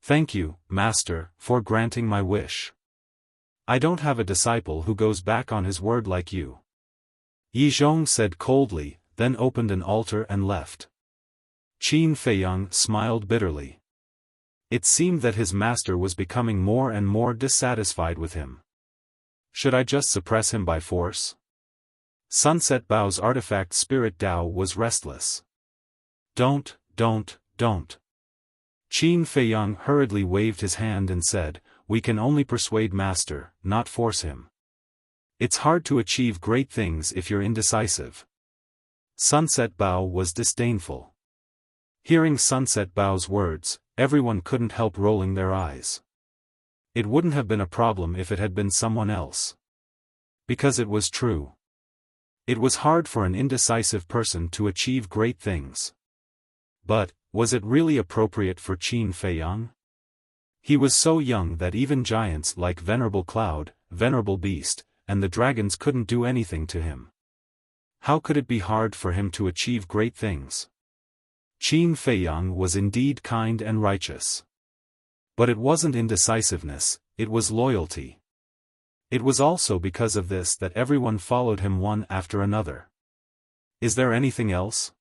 Thank you, master, for granting my wish. I don't have a disciple who goes back on his word like you. Yizhong said coldly, then opened an altar and left. Qin Feiyang smiled bitterly. It seemed that his master was becoming more and more dissatisfied with him. Should I just suppress him by force? Sunset Bao's artifact Spirit Dao was restless. Don't. Qin Feiyang hurriedly waved his hand and said, We can only persuade master, not force him. It's hard to achieve great things if you're indecisive. Sunset Bao was disdainful. Hearing Sunset Bao's words, everyone couldn't help rolling their eyes. It wouldn't have been a problem if it had been someone else. Because it was true. It was hard for an indecisive person to achieve great things. But, was it really appropriate for Qin Feiyang? He was so young that even giants like Venerable Cloud, Venerable Beast, and the dragons couldn't do anything to him. How could it be hard for him to achieve great things? Qin Feiyang was indeed kind and righteous. But it wasn't indecisiveness, it was loyalty. It was also because of this that everyone followed him one after another. Is there anything else?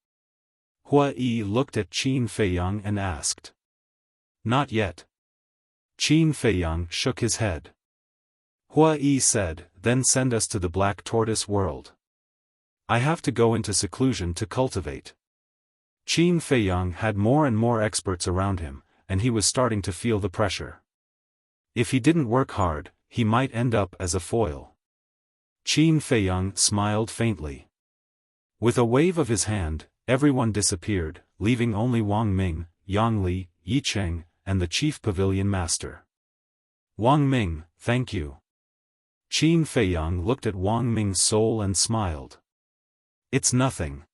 Hua Yi looked at Qin Feiyang and asked. Not yet. Qin Feiyang shook his head. Hua Yi said, Then send us to the Black Tortoise world. I have to go into seclusion to cultivate. Qin Feiyang had more and more experts around him, and he was starting to feel the pressure. If he didn't work hard, he might end up as a foil. Qin Feiyang smiled faintly. With a wave of his hand, everyone disappeared, leaving only Wang Ming, Yang Li, Yi Cheng, and the chief pavilion master. Wang Ming, thank you. Qin Feiyang looked at Wang Ming's soul and smiled. It's nothing.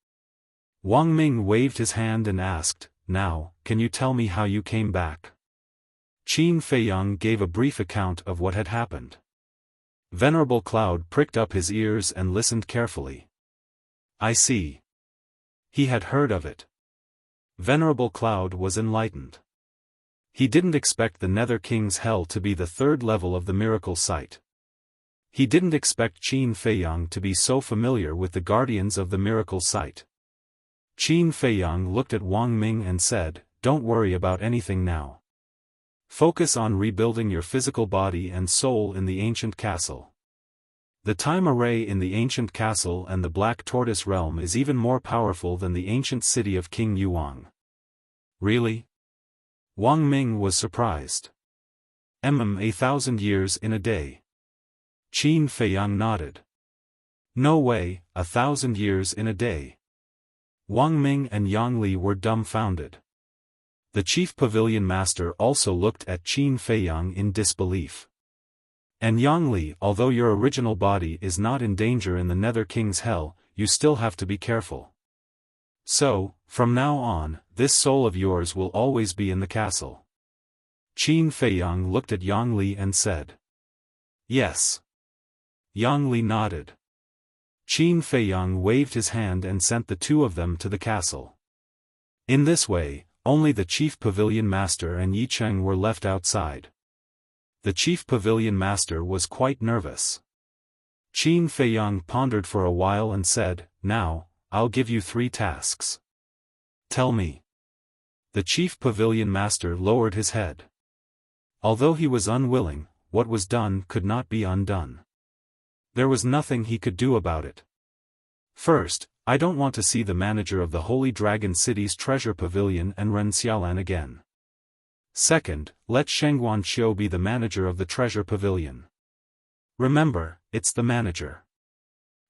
Wang Ming waved his hand and asked, Now, can you tell me how you came back? Qin Feiyang gave a brief account of what had happened. Venerable Cloud pricked up his ears and listened carefully. I see. He had heard of it. Venerable Cloud was enlightened. He didn't expect the Nether King's Hell to be the third level of the miracle site. He didn't expect Qin Feiyang to be so familiar with the guardians of the miracle site. Qin Feiyang looked at Wang Ming and said, Don't worry about anything now. Focus on rebuilding your physical body and soul in the ancient castle. The time array in the ancient castle and the Black Tortoise realm is even more powerful than the ancient city of King Yuang. Really? Wang Ming was surprised. 1,000 years in a day. Qin Feiyang nodded. No way, 1,000 years in a day. Wang Ming and Yang Li were dumbfounded. The chief pavilion master also looked at Qin Feiyang in disbelief. And Yang Li, although your original body is not in danger in the Nether King's Hell, you still have to be careful. So, from now on, this soul of yours will always be in the castle. Qin Feiyang looked at Yang Li and said. Yes. Yang Li nodded. Qin Feiyang waved his hand and sent the two of them to the castle. In this way, only the chief pavilion master and Yi Cheng were left outside. The chief pavilion master was quite nervous. Qin Feiyang pondered for a while and said, "Now, I'll give you 3 tasks. Tell me." The chief pavilion master lowered his head. Although he was unwilling, what was done could not be undone. There was nothing he could do about it. First, I don't want to see the manager of the Holy Dragon City's treasure pavilion and Ren Xiaolan again. Second, let Shengguan Qiu be the manager of the treasure pavilion. Remember, it's the manager.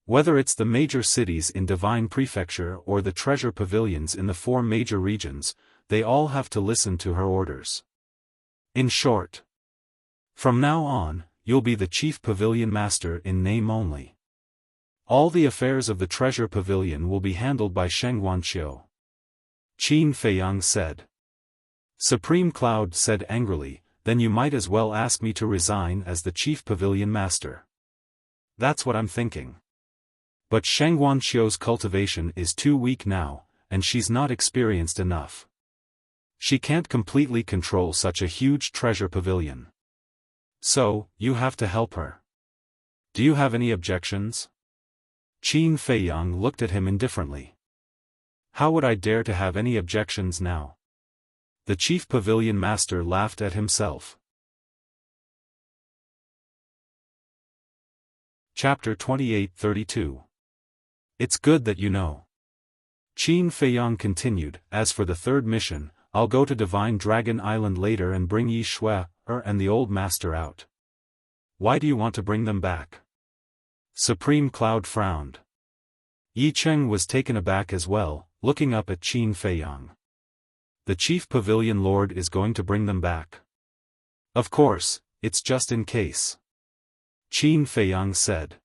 Whether it's the major cities in Divine Prefecture or the treasure pavilions in the 4 major regions, they all have to listen to her orders. In short, from now on, you'll be the chief pavilion master in name only. All the affairs of the treasure pavilion will be handled by Shengguan Qiu. Qin Feiyang said. Supreme Cloud said angrily, "Then you might as well ask me to resign as the chief pavilion master." That's what I'm thinking. But Shengguan Qiu's cultivation is too weak now, and she's not experienced enough. She can't completely control such a huge treasure pavilion. So, you have to help her. Do you have any objections? Qin Feiyang looked at him indifferently. How would I dare to have any objections now? The chief pavilion master laughed at himself. Chapter 28-32. It's good that you know. Qin Feiyang continued, as for the 3rd mission, I'll go to Divine Dragon Island later and bring Yi Shui and the old master out. Why do you want to bring them back? Supreme Cloud frowned. Yi Cheng was taken aback as well, looking up at Qin Feiyang. The chief pavilion lord is going to bring them back. Of course, it's just in case. Qin Feiyang said.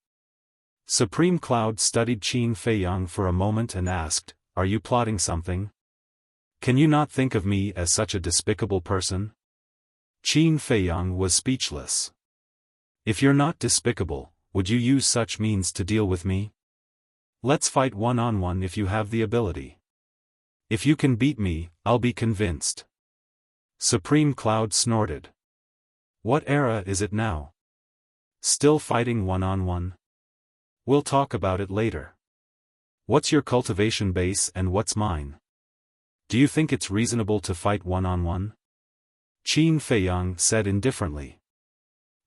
Supreme Cloud studied Qin Feiyang for a moment and asked, "Are you plotting something? Can you not think of me as such a despicable person?" Qin Feiyang was speechless. If you're not despicable, would you use such means to deal with me? Let's fight one-on-one if you have the ability. If you can beat me, I'll be convinced. Supreme Cloud snorted. What era is it now? Still fighting one-on-one? We'll talk about it later. What's your cultivation base and what's mine? Do you think it's reasonable to fight one-on-one? Qin Feiyang said indifferently.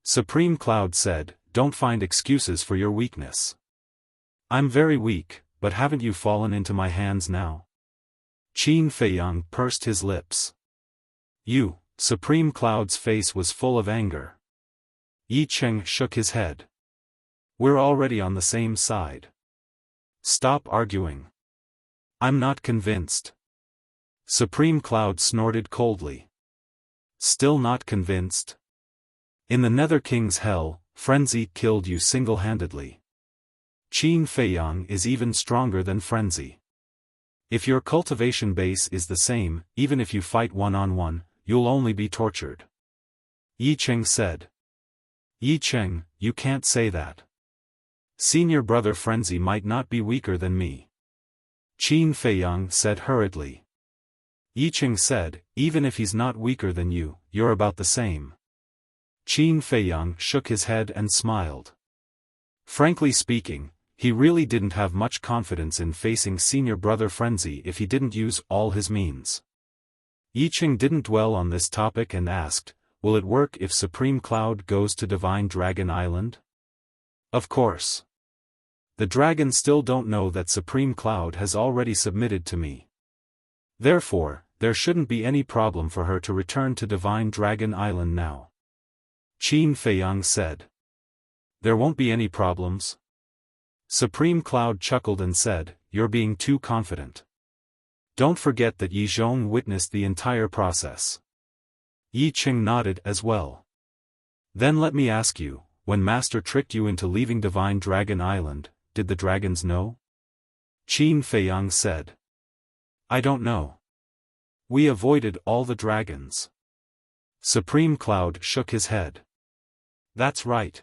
Supreme Cloud said, "Don't find excuses for your weakness. I'm very weak, but haven't you fallen into my hands now?" Qin Feiyang pursed his lips. "You," Supreme Cloud's face was full of anger. Yi Cheng shook his head. "We're already on the same side. Stop arguing." "I'm not convinced." Supreme Cloud snorted coldly. "Still not convinced? In the Nether King's hell, Frenzy killed you single-handedly. Qin Feiyang is even stronger than Frenzy. If your cultivation base is the same, even if you fight one-on-one, you'll only be tortured." Yi Cheng said. "Yi Cheng, you can't say that. Senior brother Frenzy might not be weaker than me." Qin Feiyang said hurriedly. Yi Cheng said, "Even if he's not weaker than you, you're about the same." Qin Feiyang shook his head and smiled. Frankly speaking, he really didn't have much confidence in facing senior brother Frenzy if he didn't use all his means. Yi Cheng didn't dwell on this topic and asked, "Will it work if Supreme Cloud goes to Divine Dragon Island?" "Of course. The dragons still don't know that Supreme Cloud has already submitted to me. Therefore, there shouldn't be any problem for her to return to Divine Dragon Island now." Qin Feiyang said. "There won't be any problems." Supreme Cloud chuckled and said, "You're being too confident. Don't forget that Yi Zhong witnessed the entire process." Yi Cheng nodded as well. "Then let me ask you, when Master tricked you into leaving Divine Dragon Island, did the dragons know?" Qin Feiyang said. I don't know. We avoided all the dragons. Supreme Cloud shook his head. That's right.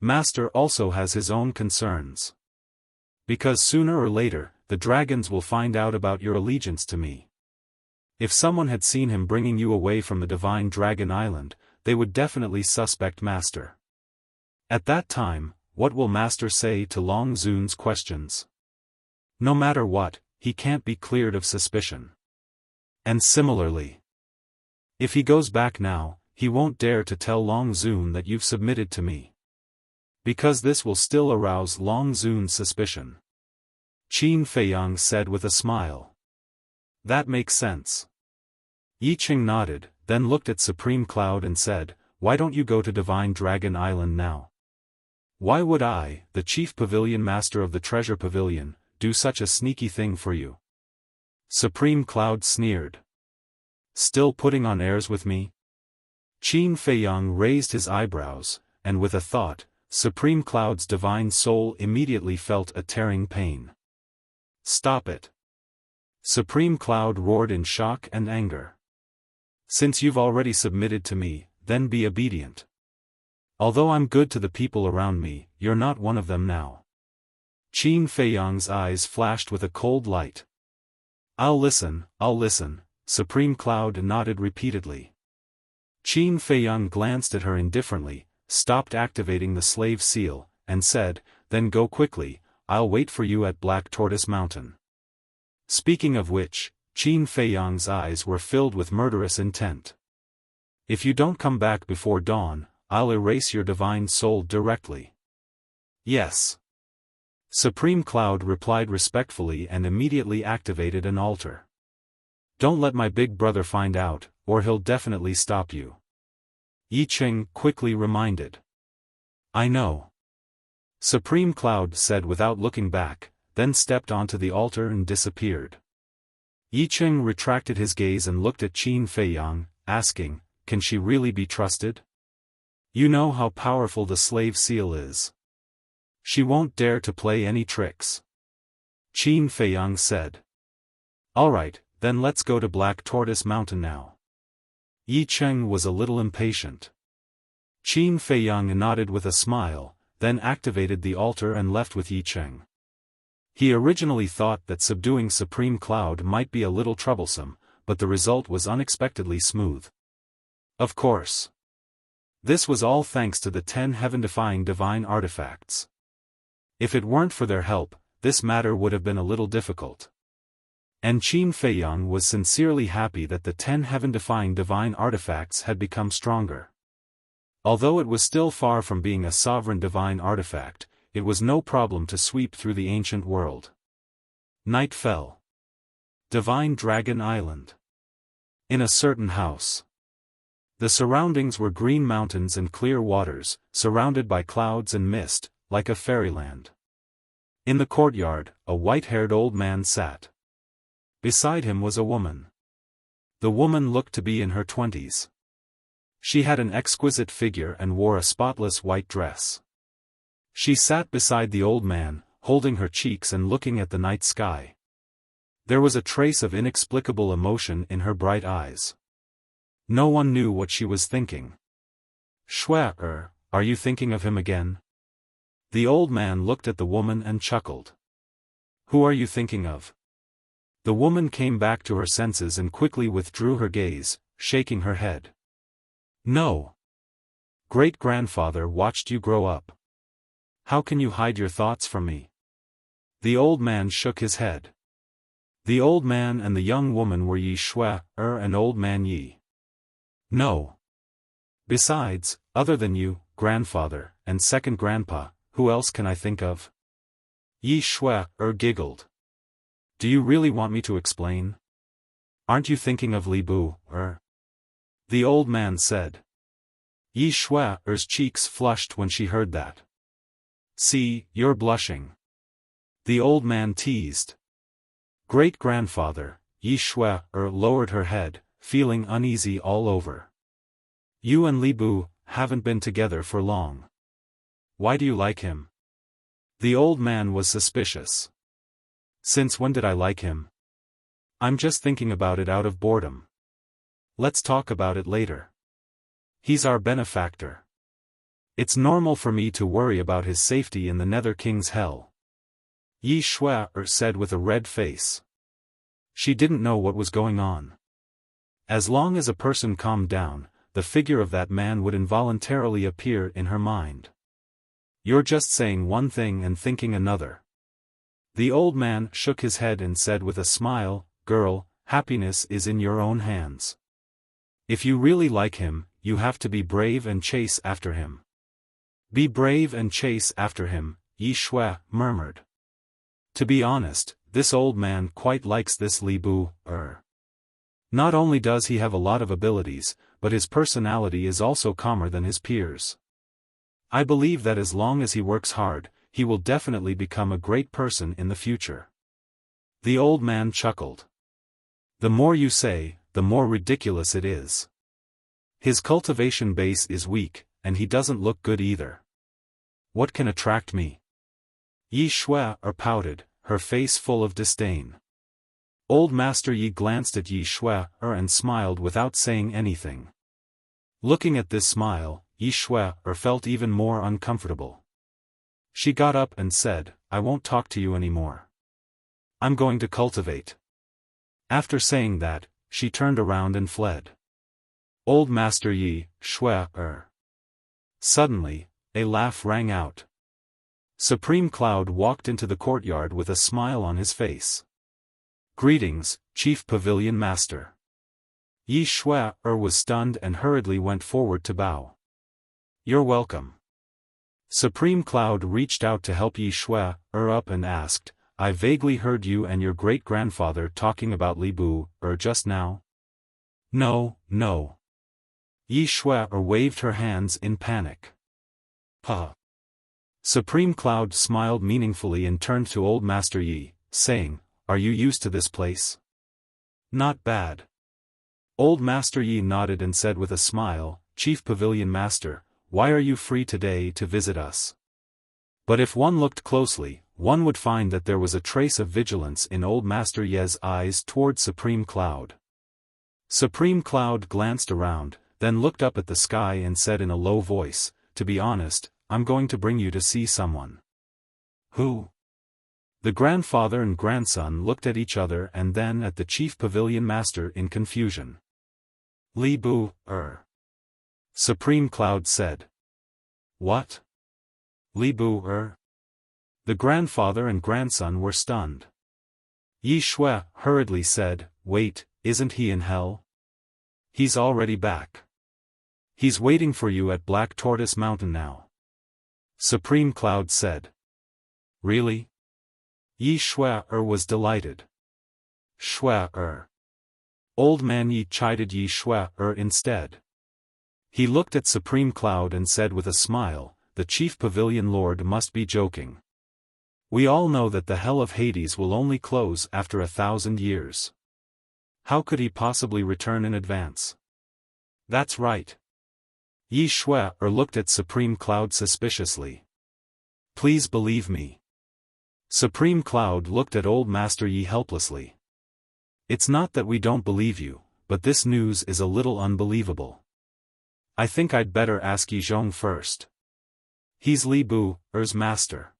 Master also has his own concerns. Because sooner or later, the dragons will find out about your allegiance to me. If someone had seen him bringing you away from the Divine Dragon Island, they would definitely suspect Master. At that time, what will Master say to Long Zun's questions? No matter what, he can't be cleared of suspicion. And similarly, if he goes back now, he won't dare to tell Long Zun that you've submitted to me. Because this will still arouse Long Zun's suspicion. Qin Feiyang said with a smile. That makes sense. Yi Qing nodded, then looked at Supreme Cloud and said, why don't you go to Divine Dragon Island now? Why would I, the Chief Pavilion Master of the Treasure Pavilion, do such a sneaky thing for you? Supreme Cloud sneered. Still putting on airs with me? Qin Feiyang raised his eyebrows, and with a thought, Supreme Cloud's divine soul immediately felt a tearing pain. Stop it! Supreme Cloud roared in shock and anger. Since you've already submitted to me, then be obedient. Although I'm good to the people around me, you're not one of them now. Qin Feiyang's eyes flashed with a cold light. I'll listen, Supreme Cloud nodded repeatedly. Qin Feiyang glanced at her indifferently, stopped activating the slave seal, and said, then go quickly, I'll wait for you at Black Tortoise Mountain. Speaking of which, Qin Feiyang's eyes were filled with murderous intent. If you don't come back before dawn, I'll erase your divine soul directly. Yes. Supreme Cloud replied respectfully and immediately activated an altar. Don't let my big brother find out, or he'll definitely stop you. Yi Qing quickly reminded. I know. Supreme Cloud said without looking back, then stepped onto the altar and disappeared. Yi Qing retracted his gaze and looked at Qin Feiyang, asking, can she really be trusted? You know how powerful the slave seal is. She won't dare to play any tricks. Qin Feiyang said. Alright, then let's go to Black Tortoise Mountain now. Yi Qing was a little impatient. Qin Feiyang nodded with a smile, then activated the altar and left with Yi Qing. He originally thought that subduing Supreme Cloud might be a little troublesome, but the result was unexpectedly smooth. Of course. This was all thanks to the 10 heaven-defying divine artifacts. If it weren't for their help, this matter would have been a little difficult. And Qin Feiyang was sincerely happy that the 10 heaven-defying divine artifacts had become stronger. Although it was still far from being a sovereign divine artifact, it was no problem to sweep through the ancient world. Night fell. Divine Dragon Island. In a certain house. The surroundings were green mountains and clear waters, surrounded by clouds and mist, like a fairyland. In the courtyard, a white-haired old man sat. Beside him was a woman. The woman looked to be in her 20s. She had an exquisite figure and wore a spotless white dress. She sat beside the old man, holding her cheeks and looking at the night sky. There was a trace of inexplicable emotion in her bright eyes. No one knew what she was thinking. Shui, are you thinking of him again? The old man looked at the woman and chuckled. Who are you thinking of? The woman came back to her senses and quickly withdrew her gaze, shaking her head. No. Great-grandfather watched you grow up. How can you hide your thoughts from me? The old man shook his head. The old man and the young woman were Yi Shui, and Old Man Yi. No. Besides, other than you, grandfather, and second grandpa, who else can I think of? Yi Shui, giggled. Do you really want me to explain? Aren't you thinking of Li Bu, The old man said. Yi Shui's cheeks flushed when she heard that. See, you're blushing. The old man teased. Great-grandfather, Yi Shui lowered her head, feeling uneasy all over. You and Li Bu haven't been together for long. Why do you like him? The old man was suspicious. Since when did I like him? I'm just thinking about it out of boredom. Let's talk about it later. He's our benefactor. It's normal for me to worry about his safety in the Nether King's hell. Yi Shui said with a red face. She didn't know what was going on. As long as a person calmed down, the figure of that man would involuntarily appear in her mind. You're just saying one thing and thinking another. The old man shook his head and said with a smile, "Girl, happiness is in your own hands. If you really like him, you have to be brave and chase after him." Be brave and chase after him, Yi Shui murmured. To be honest, this old man quite likes this Li Bu. Not only does he have a lot of abilities, but his personality is also calmer than his peers. I believe that as long as he works hard, he will definitely become a great person in the future. The old man chuckled. The more you say, the more ridiculous it is. His cultivation base is weak, and he doesn't look good either. What can attract me? Yi Shui pouted, her face full of disdain. Old Master Yi glanced at Yi Shui and smiled without saying anything. Looking at this smile, Yi Shui felt even more uncomfortable. She got up and said, "I won't talk to you anymore. I'm going to cultivate." After saying that, she turned around and fled. Old Master Yi Shui. Suddenly, a laugh rang out. Supreme Cloud walked into the courtyard with a smile on his face. "Greetings, Chief Pavilion Master." Yi Shui was stunned and hurriedly went forward to bow. "You're welcome." Supreme Cloud reached out to help Yi Shui up and asked, "I vaguely heard you and your great-grandfather talking about Li Bu just now?" No. Yi Shui waved her hands in panic. "Huh." Supreme Cloud smiled meaningfully and turned to Old Master Yi, saying, "Are you used to this place?" "Not bad." Old Master Yi nodded and said with a smile, "Chief Pavilion Master, why are you free today to visit us?" But if one looked closely, one would find that there was a trace of vigilance in Old Master Yi's eyes toward Supreme Cloud. Supreme Cloud glanced around, then looked up at the sky and said in a low voice, "To be honest, I'm going to bring you to see someone." "Who?" The grandfather and grandson looked at each other and then at the Chief Pavilion Master in confusion. "Li Bu, Supreme Cloud said. "What? Li Bu, The grandfather and grandson were stunned. Yi Shui hurriedly said, "Wait, isn't he in hell? He's already back. He's waiting for you at Black Tortoise Mountain now." Supreme Cloud said. "Really?" Yi Shui was delighted. "Shui Old Man Yi chided Yi Shui instead. He looked at Supreme Cloud and said with a smile, "The Chief Pavilion Lord must be joking. We all know that the Hell of Hades will only close after 1,000 years. How could he possibly return in advance?" "That's right." Yi Shui looked at Supreme Cloud suspiciously. "Please believe me." Supreme Cloud looked at Old Master Yi helplessly. "It's not that we don't believe you, but this news is a little unbelievable. I think I'd better ask Yi Zhong first. He's Li Bu's master.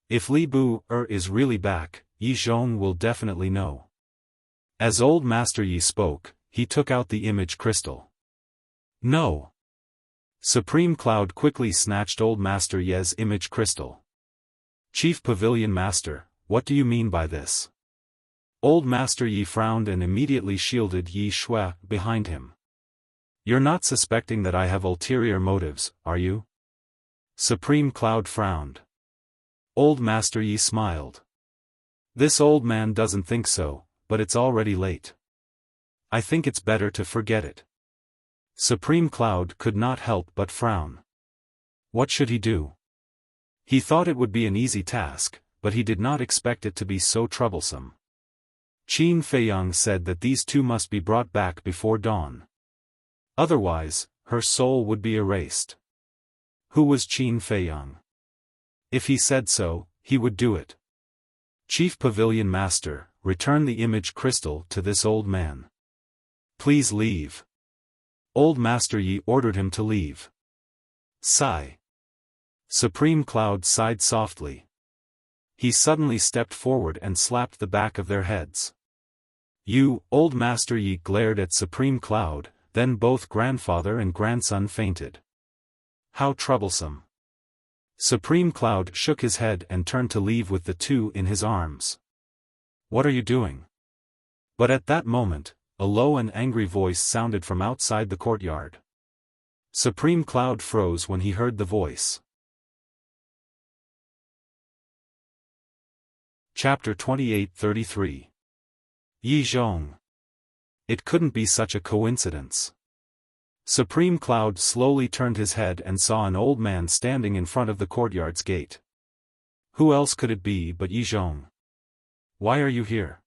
If Li Bu is really back, Yi Zhong will definitely know." As Old Master Yi spoke, he took out the image crystal. "No." Supreme Cloud quickly snatched Old Master Yi's image crystal. "Chief Pavilion Master, what do you mean by this?" Old Master Yi frowned and immediately shielded Yi Shui behind him. "You're not suspecting that I have ulterior motives, are you?" Supreme Cloud frowned. Old Master Yi smiled. "This old man doesn't think so, but it's already late. I think it's better to forget it." Supreme Cloud could not help but frown. What should he do? He thought it would be an easy task, but he did not expect it to be so troublesome. Qin Feiyang said that these two must be brought back before dawn. Otherwise, her soul would be erased. Who was Qin Feiyang? If he said so, he would do it. "Chief Pavilion Master, return the image crystal to this old man. Please leave. Old Master Yi ordered him to leave. Sigh. Supreme Cloud sighed softly. He suddenly stepped forward and slapped the back of their heads. You, Old Master Yi glared at Supreme Cloud, then both grandfather and grandson fainted. How troublesome. Supreme Cloud shook his head and turned to leave with the two in his arms. What are you doing? But at that moment, a low and angry voice sounded from outside the courtyard. Supreme Cloud froze when he heard the voice. Chapter 28-33. Yi Zhong. It couldn't be such a coincidence. Supreme Cloud slowly turned his head and saw an old man standing in front of the courtyard's gate. Who else could it be but Yi Zhong? Why are you here?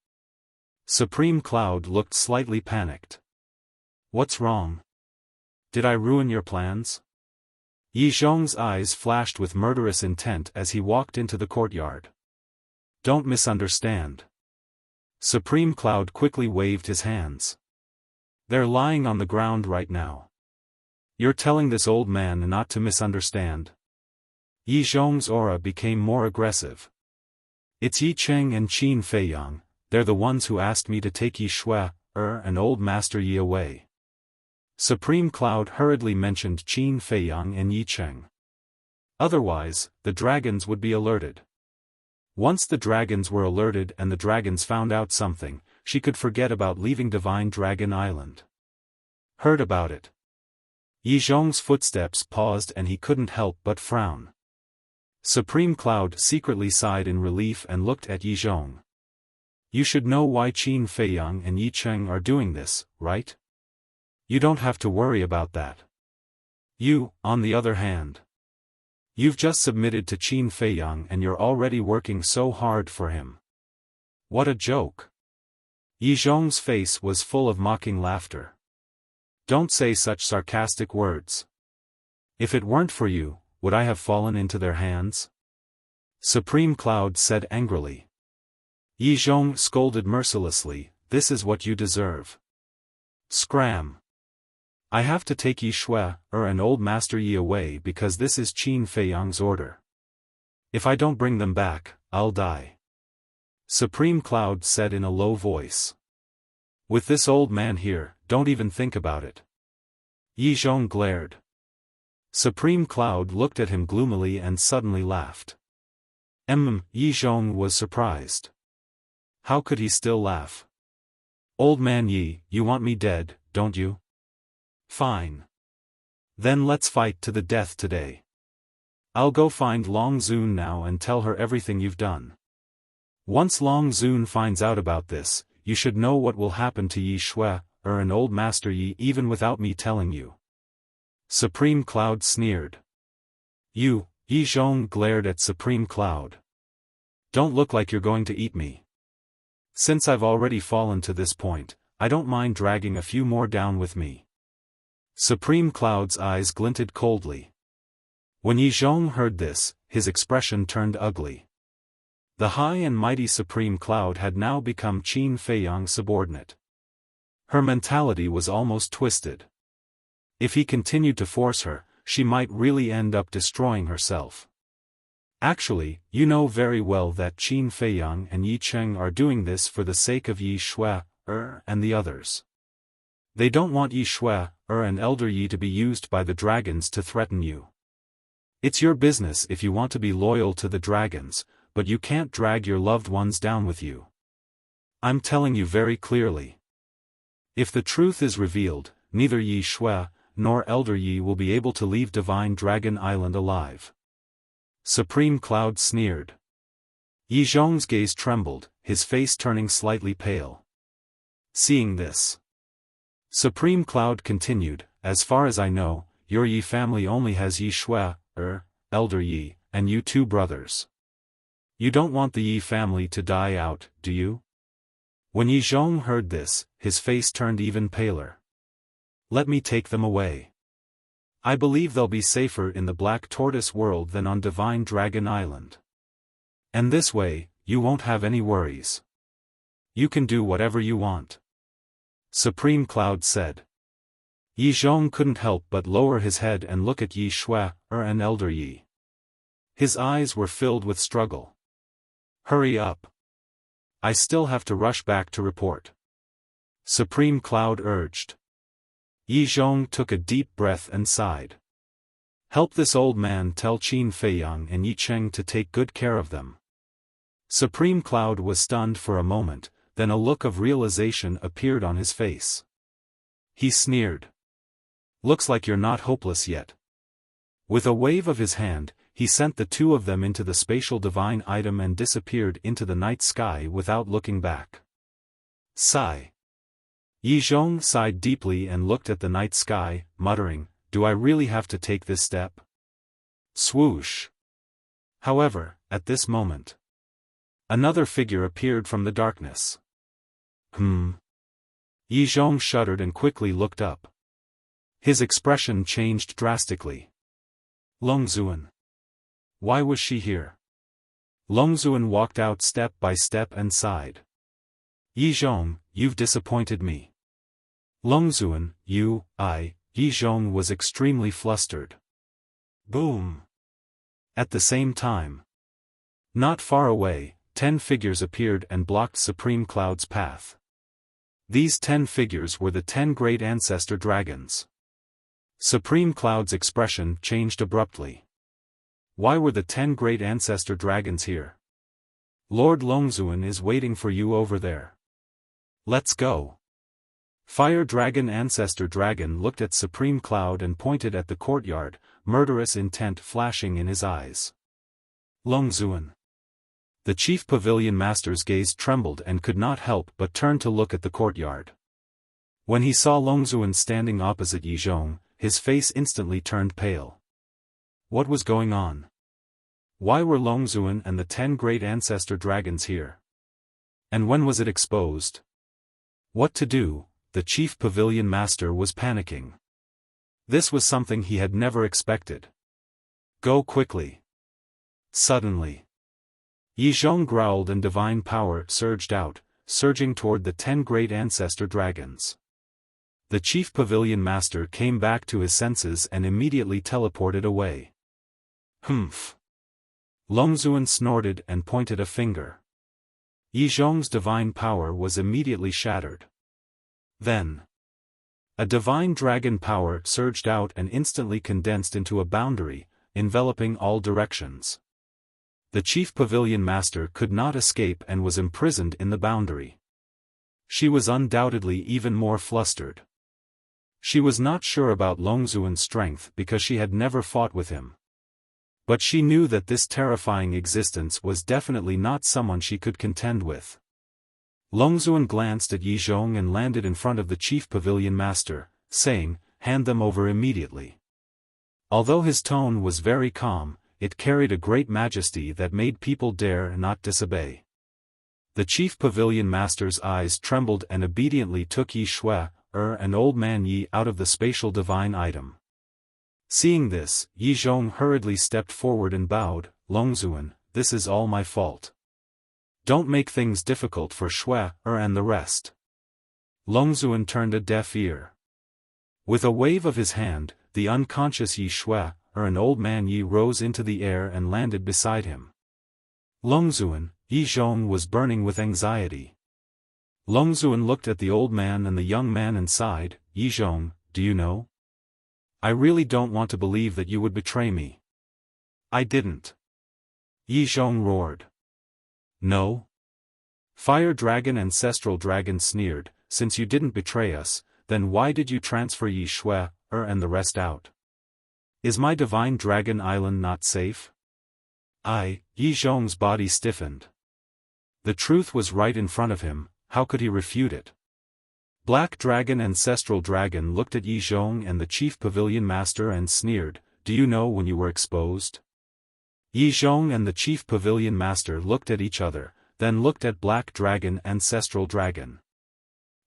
Supreme Cloud looked slightly panicked. What's wrong? Did I ruin your plans? Yi Zhong's eyes flashed with murderous intent as he walked into the courtyard. Don't misunderstand. Supreme Cloud quickly waved his hands. They're lying on the ground right now. You're telling this old man not to misunderstand. Yi Zhong's aura became more aggressive. It's Yi Cheng and Qin Feiyang, they're the ones who asked me to take Yi Xue, and Old Master Yi away. Supreme Cloud hurriedly mentioned Qin Feiyang and Yi Cheng. Otherwise, the dragons would be alerted. Once the dragons were alerted and the dragons found out something, she could forget about leaving Divine Dragon Island. Heard about it. Yi Zhong's footsteps paused and he couldn't help but frown. Supreme Cloud secretly sighed in relief and looked at Yi Zhong. You should know why Qin Feiyang and Yi Cheng are doing this, right? You don't have to worry about that. You, on the other hand. You've just submitted to Qin Feiyang and you're already working so hard for him. What a joke. Yi Zhong's face was full of mocking laughter. Don't say such sarcastic words. If it weren't for you, would I have fallen into their hands? Supreme Cloud said angrily. Yi Zhong scolded mercilessly, this is what you deserve. Scram. I have to take Yi Xue, and Old Master Yi away because this is Qin Feiyang's order. If I don't bring them back, I'll die. Supreme Cloud said in a low voice. With this old man here, don't even think about it. Yi Zhong glared. Supreme Cloud looked at him gloomily and suddenly laughed. Yi Zhong was surprised. How could he still laugh? Old man Yi, you want me dead, don't you? Fine. Then let's fight to the death today. I'll go find Long Zun now and tell her everything you've done. Once Long Zun finds out about this, you should know what will happen to Yi Xue, and Old Master Yi even without me telling you. Supreme Cloud sneered. You, Yi Zhong glared at Supreme Cloud. Don't look like you're going to eat me. Since I've already fallen to this point, I don't mind dragging a few more down with me. Supreme Cloud's eyes glinted coldly. When Yi Zhong heard this, his expression turned ugly. The high and mighty Supreme Cloud had now become Qin Feiyang's subordinate. Her mentality was almost twisted. If he continued to force her, she might really end up destroying herself. Actually, you know very well that Qin Feiyang and Yi Cheng are doing this for the sake of Yi Xue, and the others. They don't want Yi Xue, and Elder Yi to be used by the dragons to threaten you. It's your business if you want to be loyal to the dragons, but you can't drag your loved ones down with you. I'm telling you very clearly. If the truth is revealed, neither Yi Xue, nor Elder Yi will be able to leave Divine Dragon Island alive. Supreme Cloud sneered. Yi Zhong's gaze trembled, his face turning slightly pale. Seeing this, Supreme Cloud continued, as far as I know, your Yi family only has Yi Xue, Elder Yi, and you two brothers. You don't want the Yi family to die out, do you? When Yi Zhong heard this, his face turned even paler. Let me take them away. I believe they'll be safer in the Black Tortoise world than on Divine Dragon Island. And this way, you won't have any worries. You can do whatever you want. Supreme Cloud said. Yi Zhong couldn't help but lower his head and look at Yi Shui, an elder Yi. His eyes were filled with struggle. Hurry up. I still have to rush back to report. Supreme Cloud urged. Yi Zhong took a deep breath and sighed. Help this old man tell Qin Feiyang and Yi Cheng to take good care of them. Supreme Cloud was stunned for a moment, then a look of realization appeared on his face. He sneered. Looks like you're not hopeless yet. With a wave of his hand, he sent the two of them into the spatial divine item and disappeared into the night sky without looking back. Sigh. Yi Zhong sighed deeply and looked at the night sky, muttering, Do I really have to take this step? Swoosh. However, at this moment, another figure appeared from the darkness. Yi Zhong shuddered and quickly looked up. His expression changed drastically. Longzuan. Why was she here? Longzuan walked out step by step and sighed. Yi Zhong, you've disappointed me. Longzuan, Yi Zhong was extremely flustered. Boom. At the same time, not far away, 10 figures appeared and blocked Supreme Cloud's path. These 10 figures were the 10 great ancestor dragons. Supreme Cloud's expression changed abruptly. Why were the 10 great ancestor dragons here? Lord Longzuan is waiting for you over there. Let's go. Fire Dragon Ancestor Dragon looked at Supreme Cloud and pointed at the courtyard, murderous intent flashing in his eyes. Longzuan. The Chief Pavilion Master's gaze trembled and could not help but turn to look at the courtyard. When he saw Longzuan standing opposite Yi Zhong, his face instantly turned pale. What was going on? Why were Longzuan and the 10 great ancestor dragons here? And when was it exposed? What to do? The Chief Pavilion Master was panicking. This was something he had never expected. Go quickly. Suddenly, Yi Zhong growled and divine power surged out, surging toward the 10 great ancestor dragons. The Chief Pavilion Master came back to his senses and immediately teleported away. Humph. Longzuan snorted and pointed a finger. Yi Zhong's divine power was immediately shattered. Then, a divine dragon power surged out and instantly condensed into a boundary, enveloping all directions. The Chief Pavilion Master could not escape and was imprisoned in the boundary. She was undoubtedly even more flustered. She was not sure about Longzuan's strength because she had never fought with him. But she knew that this terrifying existence was definitely not someone she could contend with. Longzuan glanced at Yi Zhong and landed in front of the Chief Pavilion Master, saying, Hand them over immediately. Although his tone was very calm, it carried a great majesty that made people dare not disobey. The Chief Pavilion Master's eyes trembled and obediently took Yi Shui, an old man Yi out of the spatial divine item. Seeing this, Yi Zhong hurriedly stepped forward and bowed, Longzuan, this is all my fault. Don't make things difficult for Shui, and the rest. Longzuan turned a deaf ear. With a wave of his hand, the unconscious Yi Shui, an old man Yi rose into the air and landed beside him. Longzuan, Yi Zhong was burning with anxiety. Longzuan looked at the old man and the young man and sighed, Yi Zhong, do you know? I really don't want to believe that you would betray me. I didn't. Yi Zhong roared. No? Fire Dragon Ancestral Dragon sneered, since you didn't betray us, then why did you transfer Yi Shui, and the rest out? Is my divine dragon island not safe? Yi Zhong's body stiffened. The truth was right in front of him, how could he refute it? Black Dragon Ancestral Dragon looked at Yi Zhong and the Chief Pavilion Master and sneered, do you know when you were exposed? Yi Zhong and the Chief Pavilion Master looked at each other, then looked at Black Dragon Ancestral Dragon.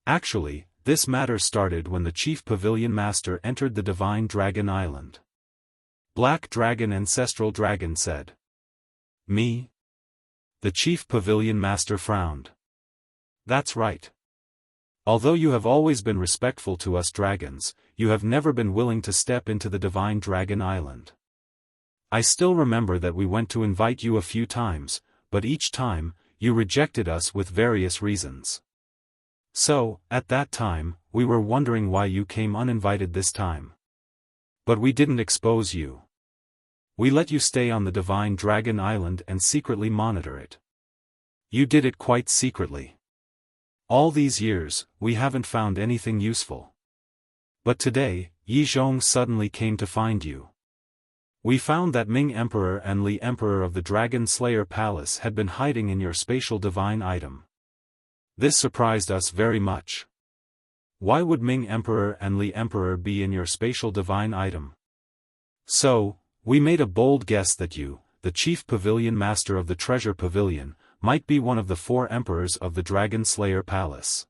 Actually, this matter started when the Chief Pavilion Master entered the Divine Dragon Island. Black Dragon Ancestral Dragon said. Me? The Chief Pavilion Master frowned. That's right. Although you have always been respectful to us dragons, you have never been willing to step into the Divine Dragon Island. I still remember that we went to invite you a few times, but each time, you rejected us with various reasons. So, at that time, we were wondering why you came uninvited this time. But we didn't expose you. We let you stay on the Divine Dragon Island and secretly monitor it. You did it quite secretly. All these years, we haven't found anything useful. But today, Yi Zhong suddenly came to find you. We found that Ming Emperor and Li Emperor of the Dragon Slayer Palace had been hiding in your spatial divine item. This surprised us very much. Why would Ming Emperor and Li Emperor be in your spatial divine item? So, we made a bold guess that you, the chief pavilion master of the treasure pavilion, might be one of the 4 emperors of the Dragon Slayer Palace.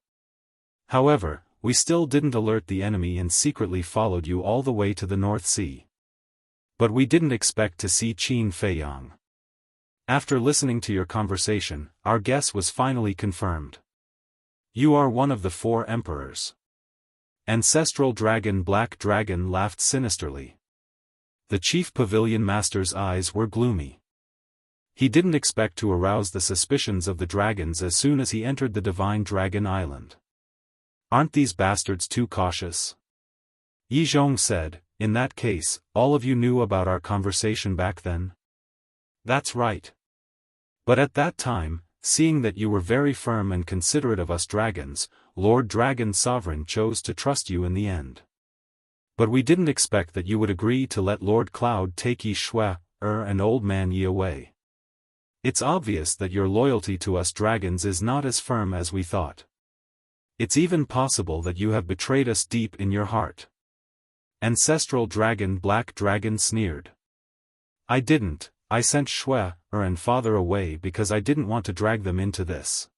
However, we still didn't alert the enemy and secretly followed you all the way to the North Sea. But we didn't expect to see Qin Feiyang. After listening to your conversation, our guess was finally confirmed. You are one of the 4 emperors. Ancestral Dragon Black Dragon laughed sinisterly. The chief pavilion master's eyes were gloomy. He didn't expect to arouse the suspicions of the dragons as soon as he entered the Divine Dragon Island. Aren't these bastards too cautious? Yi Zhong said, in that case, all of you knew about our conversation back then? That's right. But at that time, seeing that you were very firm and considerate of us dragons, Lord Dragon Sovereign chose to trust you in the end. But we didn't expect that you would agree to let Lord Cloud take Yi Shui, and Old Man Yi away. It's obvious that your loyalty to us dragons is not as firm as we thought. It's even possible that you have betrayed us deep in your heart. Ancestral Dragon Black Dragon sneered. I didn't, I sent Shui, and father away because I didn't want to drag them into this.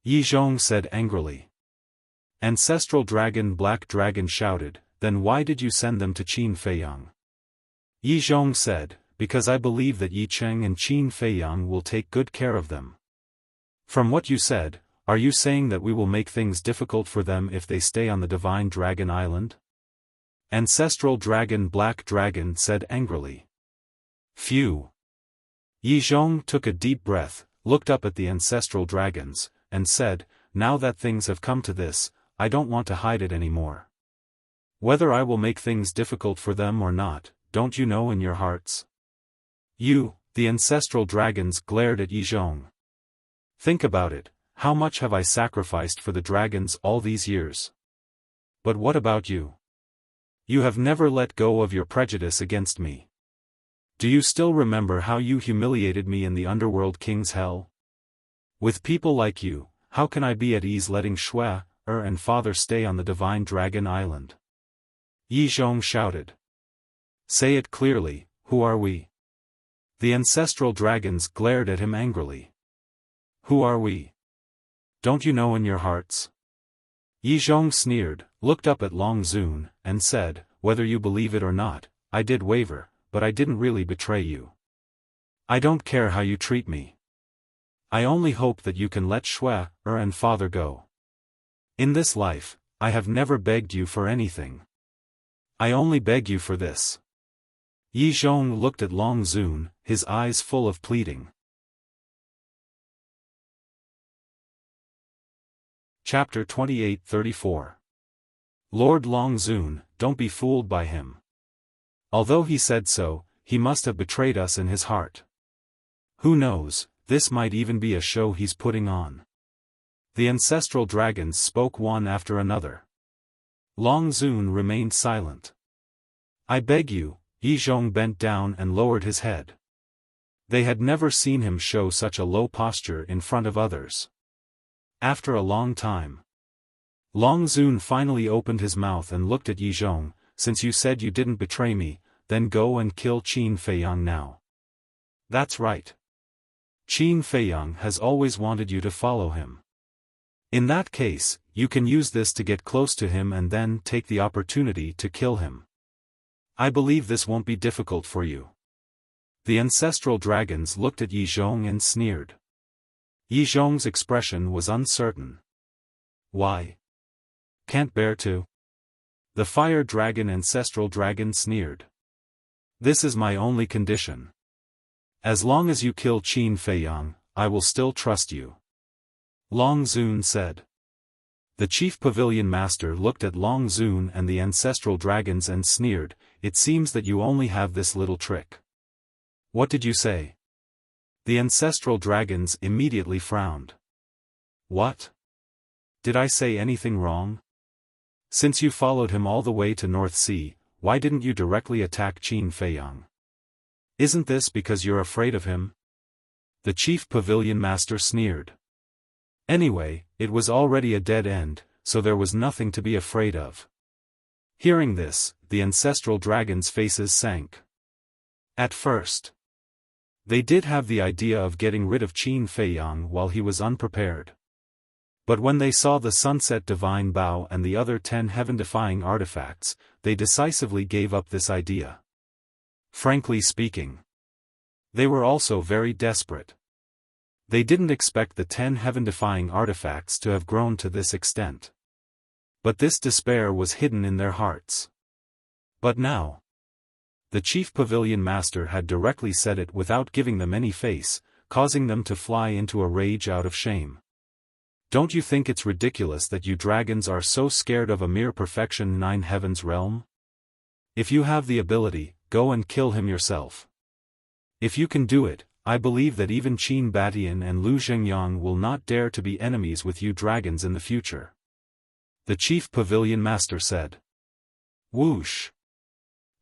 Yi Zhong said angrily. Ancestral Dragon Black Dragon shouted, then why did you send them to Qin Feiyang? Yi Zhong said, because I believe that Yi Cheng and Qin Feiyang will take good care of them. From what you said, are you saying that we will make things difficult for them if they stay on the Divine Dragon Island? Ancestral Dragon Black Dragon said angrily. Phew. Yi Zhong took a deep breath, looked up at the ancestral dragons, and said, now that things have come to this, I don't want to hide it anymore. Whether I will make things difficult for them or not, don't you know in your hearts? You, the ancestral dragons glared at Yi Zhong. Think about it, how much have I sacrificed for the dragons all these years? But what about you? You have never let go of your prejudice against me. Do you still remember how you humiliated me in the Underworld King's Hell? With people like you, how can I be at ease letting Shui, and father stay on the Divine Dragon Island? Yi Zhong shouted. Say it clearly, who are we? The ancestral dragons glared at him angrily. Who are we? Don't you know in your hearts? Yi Zhong sneered, looked up at Long Zun, and said, whether you believe it or not, I did waver, but I didn't really betray you. I don't care how you treat me. I only hope that you can let Shui, and father go. In this life, I have never begged you for anything. I only beg you for this. Yi Zhong looked at Long Zun, his eyes full of pleading. Chapter 28-34. Lord Long Zun, don't be fooled by him. Although he said so, he must have betrayed us in his heart. Who knows, this might even be a show he's putting on. The ancestral dragons spoke one after another. Long Zun remained silent. I beg you, Yi Zhong bent down and lowered his head. They had never seen him show such a low posture in front of others. After a long time, Long Zun finally opened his mouth and looked at Yi Zhong. Since you said you didn't betray me, then go and kill Qin Feiyang now. That's right. Qin Feiyang has always wanted you to follow him. In that case, you can use this to get close to him and then take the opportunity to kill him. I believe this won't be difficult for you. The ancestral dragons looked at Yi Zhong and sneered. Yi Zhong's expression was uncertain. Why? Can't bear to? The fire dragon ancestral dragon sneered. This is my only condition. As long as you kill Qin Feiyang, I will still trust you. Long Zun said. The chief pavilion master looked at Long Zun and the ancestral dragons and sneered, it seems that you only have this little trick. What did you say? The ancestral dragons immediately frowned. What? Did I say anything wrong? Since you followed him all the way to North Sea, why didn't you directly attack Qin Feiyang? Isn't this because you're afraid of him? The chief pavilion master sneered. Anyway, it was already a dead end, so there was nothing to be afraid of. Hearing this, the ancestral dragons' faces sank. At first, they did have the idea of getting rid of Qin Feiyang while he was unprepared. But when they saw the Sunset Divine Bow and the other 10 heaven-defying artifacts, they decisively gave up this idea. Frankly speaking, they were also very desperate. They didn't expect the 10 heaven-defying artifacts to have grown to this extent. But this despair was hidden in their hearts. But now, the chief pavilion master had directly said it without giving them any face, causing them to fly into a rage out of shame. Don't you think it's ridiculous that you dragons are so scared of a mere perfection 9 heavens realm? If you have the ability, go and kill him yourself. If you can do it, I believe that even Qin Batian and Lu Zhengyang will not dare to be enemies with you dragons in the future. The chief pavilion master said. Whoosh!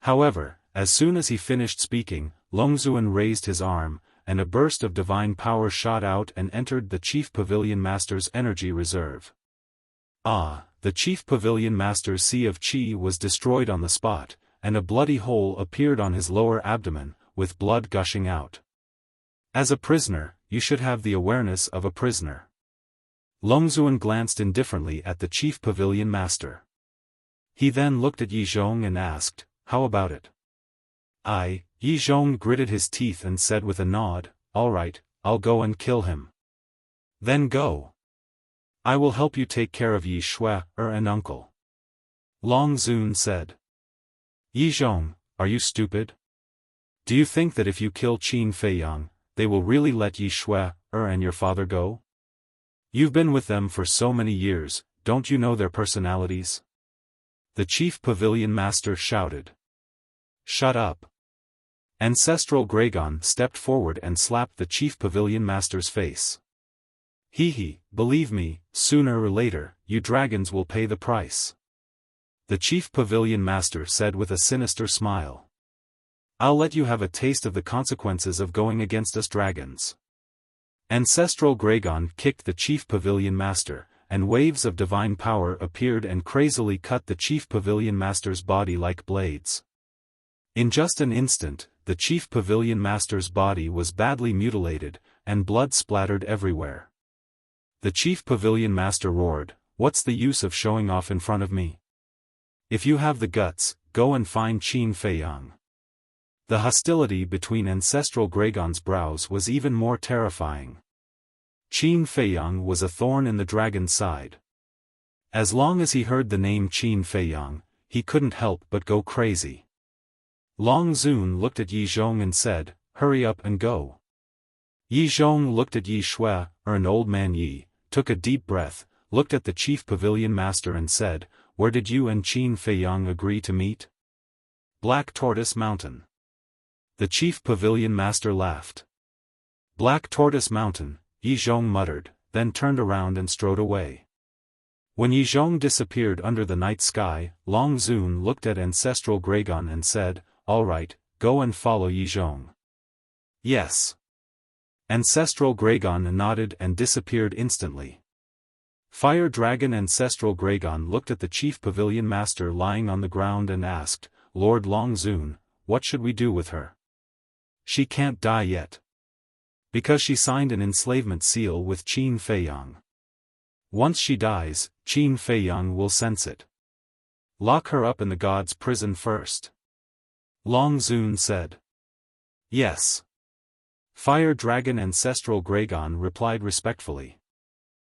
However, as soon as he finished speaking, Longzuan raised his arm, and a burst of divine power shot out and entered the chief pavilion master's energy reserve. The chief pavilion master's sea of qi was destroyed on the spot, and a bloody hole appeared on his lower abdomen, with blood gushing out. As a prisoner, you should have the awareness of a prisoner. Longzuan glanced indifferently at the chief pavilion master. He then looked at Yi Zhong and asked, how about it? Yi Zhong gritted his teeth and said with a nod, all right, I'll go and kill him. Then go. I will help you take care of Yi Shui, and uncle. Long Zun said. Yi Zhong, are you stupid? Do you think that if you kill Qin Feiyang, they will really let Yi Shui, and your father go? You've been with them for so many years, don't you know their personalities? The chief pavilion master shouted. Shut up. Ancestral Gragon stepped forward and slapped the chief pavilion master's face. Believe me, sooner or later, you dragons will pay the price. The chief pavilion master said with a sinister smile. I'll let you have a taste of the consequences of going against us dragons. Ancestral Gragon kicked the chief pavilion master, and waves of divine power appeared and crazily cut the chief pavilion master's body like blades. In just an instant, the chief pavilion master's body was badly mutilated, and blood splattered everywhere. The chief pavilion master roared, what's the use of showing off in front of me? If you have the guts, go and find Qin Feiyang. The hostility between Ancestral Gragon's brows was even more terrifying. Qin Feiyang was a thorn in the dragon's side. As long as he heard the name Qin Feiyang, he couldn't help but go crazy. Long Zun looked at Yi Zhong and said, hurry up and go. Yi Zhong looked at Yi Shui, an old man Yi, took a deep breath, looked at the chief pavilion master and said, where did you and Qin Feiyang agree to meet? Black Tortoise Mountain. The chief pavilion master laughed. Black Tortoise Mountain, Yi Zhong muttered, then turned around and strode away. When Yi Zhong disappeared under the night sky, Long Zun looked at Ancestral Gragon and said, all right, go and follow Yi Zhong. Yes. Ancestral Gragon nodded and disappeared instantly. Fire Dragon Ancestral Gragon looked at the chief pavilion master lying on the ground and asked, Lord Long Zun, what should we do with her? She can't die yet. Because she signed an enslavement seal with Qin Feiyang. Once she dies, Qin Feiyang will sense it. Lock her up in the god's prison first. Long Zun said. Yes. Fire Dragon Ancestral Gragon replied respectfully.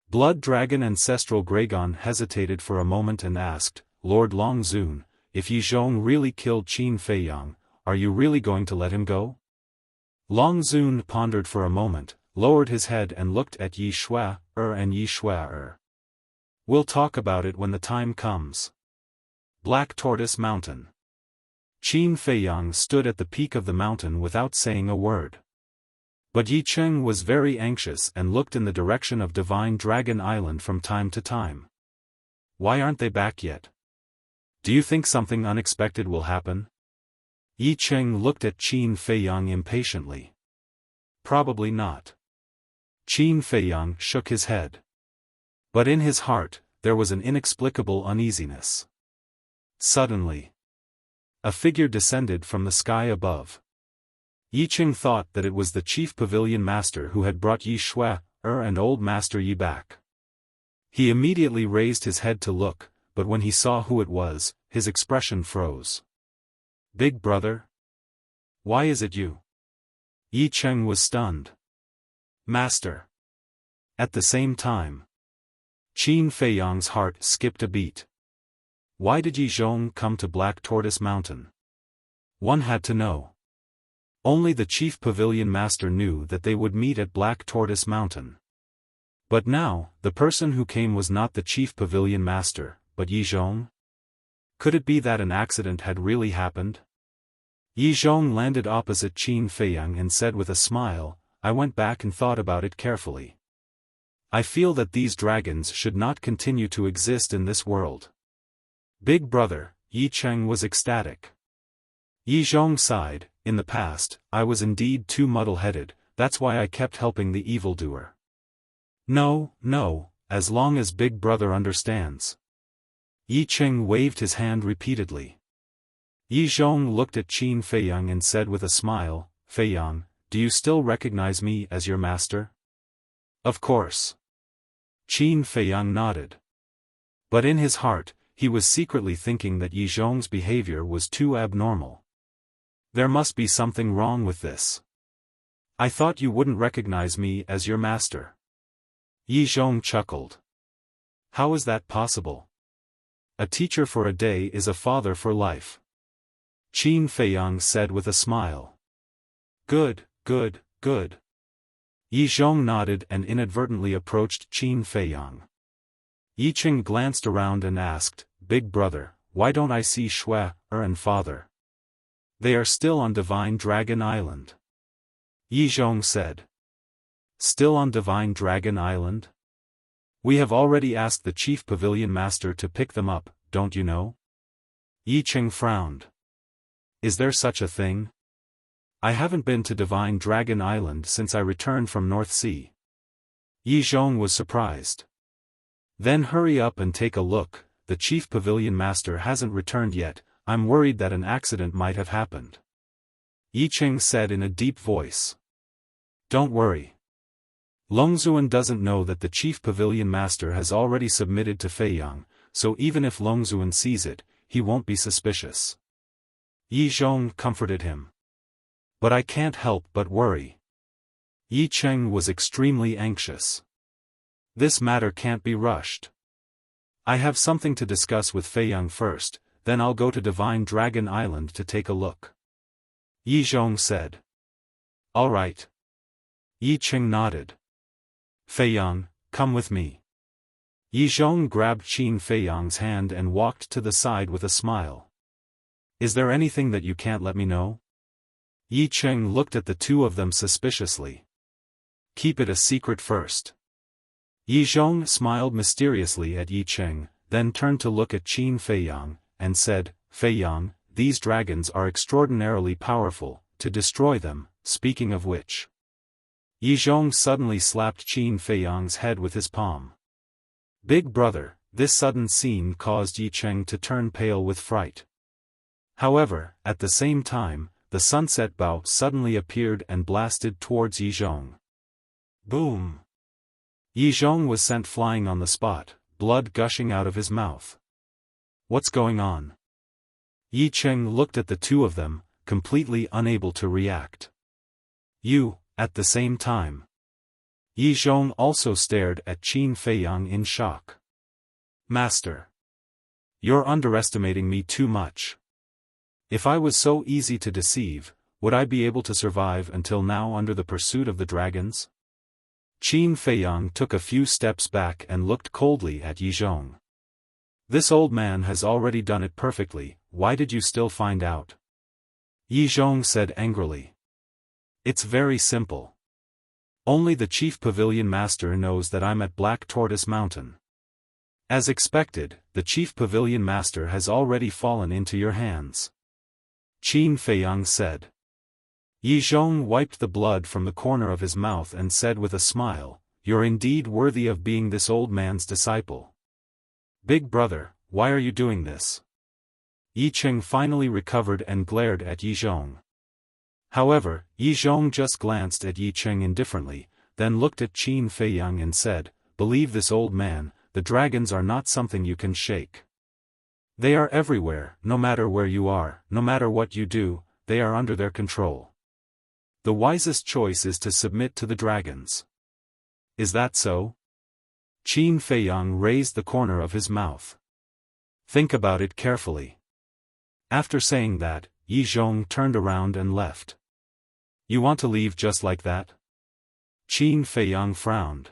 Blood Dragon Ancestral Gragon hesitated for a moment and asked, Lord Longzun, if Yi Zhong really killed Qin Feiyang, are you really going to let him go? Longzun pondered for a moment, lowered his head and looked at Yi Shua and Yi Shua. We'll talk about it when the time comes. Black Tortoise Mountain. Qin Feiyang stood at the peak of the mountain without saying a word. But Yi Cheng was very anxious and looked in the direction of Divine Dragon Island from time to time. Why aren't they back yet? Do you think something unexpected will happen? Yi Cheng looked at Qin Feiyang impatiently. Probably not. Qin Feiyang shook his head. But in his heart, there was an inexplicable uneasiness. Suddenly, a figure descended from the sky above. Yi Cheng thought that it was the chief pavilion master who had brought Yi Shua and old master Yi back. He immediately raised his head to look, but when he saw who it was, his expression froze. Big brother? Why is it you? Yi Cheng was stunned. Master. At the same time, Qin Feiyang's heart skipped a beat. Why did Yi Zhong come to Black Tortoise Mountain? One had to know. Only the chief pavilion master knew that they would meet at Black Tortoise Mountain. But now, the person who came was not the chief pavilion master, but Yi Zhong? Could it be that an accident had really happened? Yi Zhong landed opposite Qin Feiyang and said with a smile, I went back and thought about it carefully. I feel that these dragons should not continue to exist in this world. Big brother, Yi Cheng was ecstatic. Yi Zhong sighed, in the past, I was indeed too muddle-headed, that's why I kept helping the evildoer. No, as long as Big Brother understands. Yi Cheng waved his hand repeatedly. Yi Zhong looked at Qin Feiyang and said with a smile, Feiyang, do you still recognize me as your master? Of course. Qin Feiyang nodded. But in his heart, he was secretly thinking that Yi Zhong's behavior was too abnormal. There must be something wrong with this. I thought you wouldn't recognize me as your master. Yi Zhong chuckled. How is that possible? A teacher for a day is a father for life. Qin Feiyang said with a smile. Good. Yi Zhong nodded and inadvertently approached Qin Feiyang. Yi Cheng glanced around and asked, Big brother, why don't I see Shua and father? They are still on Divine Dragon Island. Yi Zhong said. Still on Divine Dragon Island? We have already asked the chief pavilion master to pick them up, don't you know? Yi Cheng frowned. Is there such a thing? I haven't been to Divine Dragon Island since I returned from North Sea. Yi Zhong was surprised. Then hurry up and take a look, the chief pavilion master hasn't returned yet, I'm worried that an accident might have happened. Yi Cheng said in a deep voice. Don't worry. Longzuan doesn't know that the chief pavilion master has already submitted to Feiyang, so even if Longzuan sees it, he won't be suspicious. Yi Zhong comforted him. But I can't help but worry. Yi Cheng was extremely anxious. This matter can't be rushed. I have something to discuss with Feiyang first, then I'll go to Divine Dragon Island to take a look. Yi Zhong said. All right. Yi Cheng nodded. Feiyang, come with me. Yi Zhong grabbed Qin Feiyang's hand and walked to the side with a smile. Is there anything that you can't let me know? Yi Cheng looked at the two of them suspiciously. Keep it a secret first. Yi Zhong smiled mysteriously at Yi Cheng, then turned to look at Qin Feiyang, and said, Feiyang, these dragons are extraordinarily powerful, to destroy them, speaking of which. Yi Zhong suddenly slapped Qin Feiyang's head with his palm. Big brother, this sudden scene caused Yi Cheng to turn pale with fright. However, at the same time, the sunset bow suddenly appeared and blasted towards Yi Zhong. Boom! Yi Zhong was sent flying on the spot, blood gushing out of his mouth. What's going on? Yi Cheng looked at the two of them, completely unable to react. You, At the same time, Yi Zhong also stared at Qin Feiyang in shock. Master, you're underestimating me too much. If I was so easy to deceive, would I be able to survive until now under the pursuit of the dragons? Qin Feiyang took a few steps back and looked coldly at Yi Zhong. This old man has already done it perfectly, why did you still find out? Yi Zhong said angrily. It's very simple. Only the chief pavilion master knows that I'm at Black Tortoise Mountain. As expected, the chief pavilion master has already fallen into your hands. Qin Feiyang said. Yi Zhong wiped the blood from the corner of his mouth and said with a smile, "You're indeed worthy of being this old man's disciple. Big brother, why are you doing this?" Yi Cheng finally recovered and glared at Yi Zhong. However, Yi Zhong just glanced at Yi Cheng indifferently, then looked at Qin Feiyang and said, "Believe this old man, the dragons are not something you can shake. They are everywhere, no matter where you are, no matter what you do, they are under their control. The wisest choice is to submit to the dragons. Is that so?" Qin Feiyang raised the corner of his mouth. "Think about it carefully." After saying that, Yi Zhong turned around and left. "You want to leave just like that?" Qin Feiyang frowned.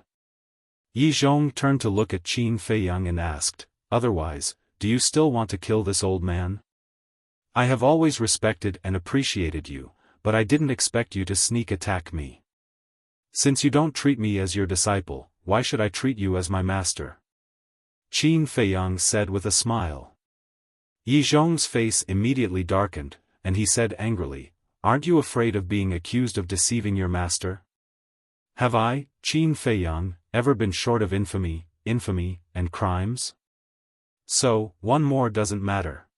Yi Zhong turned to look at Qin Feiyang and asked, "Otherwise, do you still want to kill this old man? I have always respected and appreciated you, but I didn't expect you to sneak attack me. Since you don't treat me as your disciple, why should I treat you as my master?" Qin Feiyang said with a smile. Yi Zhong's face immediately darkened, and he said angrily, "Aren't you afraid of being accused of deceiving your master? Have I, Qin Feiyang, ever been short of infamy, and crimes? So, one more doesn't matter.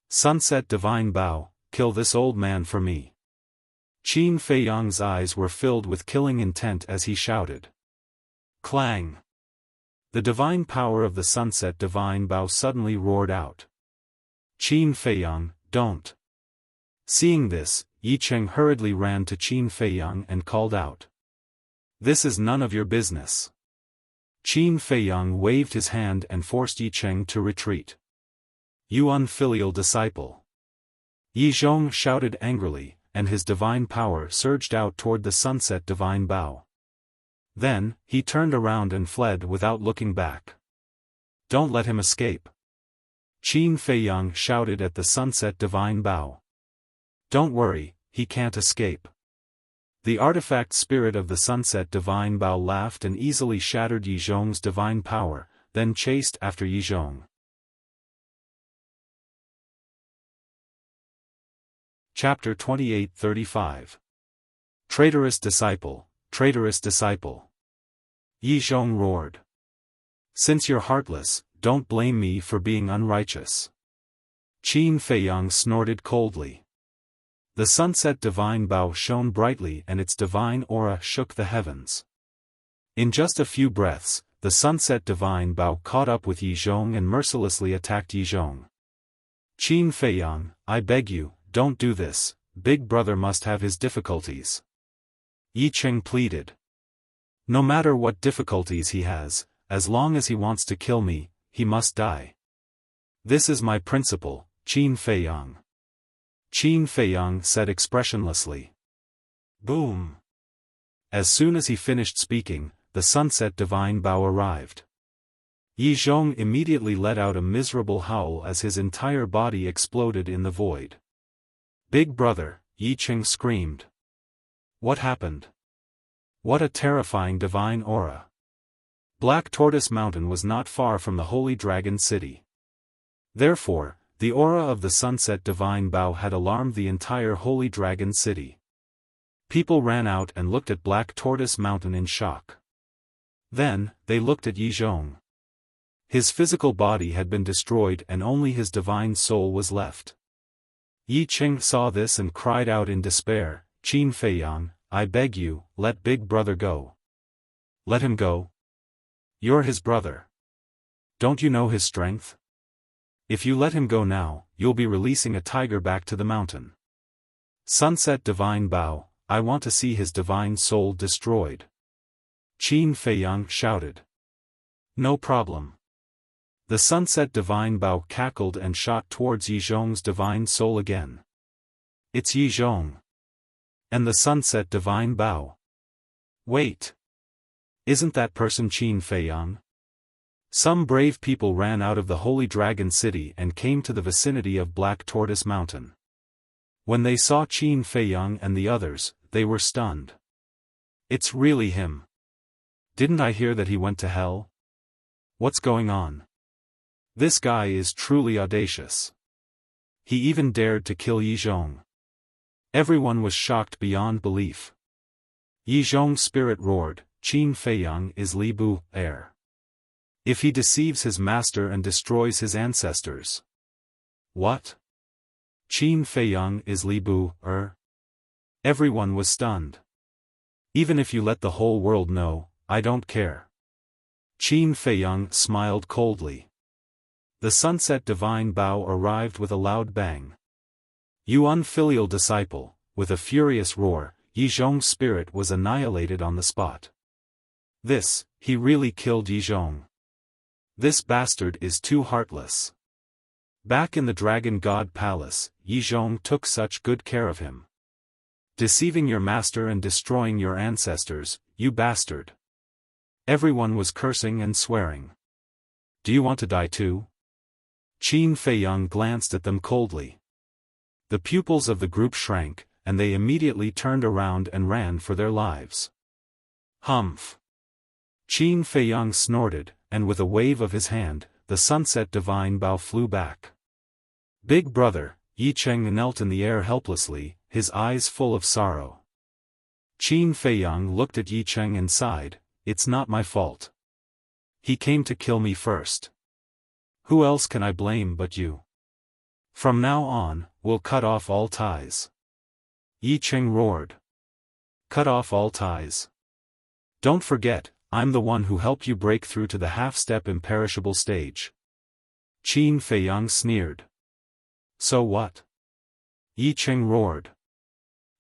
Sunset Divine Bao, kill this old man for me." Qin Feiyang's eyes were filled with killing intent as he shouted. Clang! The divine power of the Sunset Divine Bao suddenly roared out. "Qin Feiyang, don't." Seeing this, Yi Cheng hurriedly ran to Qin Feiyang and called out. "This is none of your business." Qin Feiyang waved his hand and forced Yi Cheng to retreat. "You unfilial disciple!" Yi Zhong shouted angrily, and his divine power surged out toward the Sunset Divine Bao. Then, he turned around and fled without looking back. "Don't let him escape!" Qin Feiyang shouted at the Sunset Divine Bao. "Don't worry, he can't escape." The artifact spirit of the Sunset Divine Bao laughed and easily shattered Yi Zhong's divine power, then chased after Yi Zhong. Chapter 28-35. Traitorous Disciple, Traitorous Disciple. Yi Zhong roared. "Since you're heartless, don't blame me for being unrighteous." Qin Feiyang snorted coldly. The Sunset Divine Bao shone brightly and its divine aura shook the heavens. In just a few breaths, the Sunset Divine Bao caught up with Yi Zhong and mercilessly attacked Yi Zhong. "Qin Feiyang, I beg you, don't do this, Big Brother must have his difficulties." Yi Cheng pleaded. "No matter what difficulties he has, as long as he wants to kill me, he must die. This is my principle, Qin Feiyang." Qin Feiyang said expressionlessly. Boom! As soon as he finished speaking, the Sunset Divine Bao arrived. Yi Zhong immediately let out a miserable howl as his entire body exploded in the void. "Big Brother," Yi Cheng screamed. "What happened? What a terrifying divine aura." Black Tortoise Mountain was not far from the Holy Dragon City. Therefore, the aura of the Sunset Divine Bao had alarmed the entire Holy Dragon City. People ran out and looked at Black Tortoise Mountain in shock. Then, they looked at Yi Zhong. His physical body had been destroyed and only his divine soul was left. Yi Cheng saw this and cried out in despair, "Qin Feiyang, I beg you, let Big Brother go." "Let him go? You're his brother. Don't you know his strength? If you let him go now, you'll be releasing a tiger back to the mountain." Sunset Divine Bao, I want to see his divine soul destroyed. Qin Feiyang shouted. No problem. The Sunset Divine Bao cackled and shot towards Yizhong's divine soul again. It's Yizhong. And the Sunset Divine Bao. Wait. Isn't that person Qin Feiyang? Some brave people ran out of the Holy Dragon City and came to the vicinity of Black Tortoise Mountain. When they saw Qin Feiyang and the others, they were stunned. It's really him. Didn't I hear that he went to hell? What's going on? This guy is truly audacious. He even dared to kill Yizhong. Everyone was shocked beyond belief. Yizhong's spirit roared, Qin Feiyang is Li Bu, heir. If he deceives his master and destroys his ancestors. What? Qin Feiyang is Li Bu, heir? Everyone was stunned. Even if you let the whole world know, I don't care. Qin Feiyang smiled coldly. The Sunset Divine Bao arrived with a loud bang. You unfilial disciple, with a furious roar, Yizhong's spirit was annihilated on the spot. He really killed Yizhong. This bastard is too heartless. Back in the Dragon God Palace, Yizhong took such good care of him. Deceiving your master and destroying your ancestors, you bastard. Everyone was cursing and swearing. Do you want to die too? Qin Feiyang glanced at them coldly. The pupils of the group shrank, and they immediately turned around and ran for their lives. Humph! Qin Feiyang snorted, and with a wave of his hand, the Sunset Divine Bao flew back. Big brother, Yi Cheng knelt in the air helplessly, his eyes full of sorrow. Qin Feiyang looked at Yi Cheng and sighed, it's not my fault. He came to kill me first. Who else can I blame but you? From now on, we'll cut off all ties. Yi Cheng roared. Cut off all ties. Don't forget, I'm the one who helped you break through to the half-step imperishable stage. Qin Feiyang sneered. So what? Yi Cheng roared.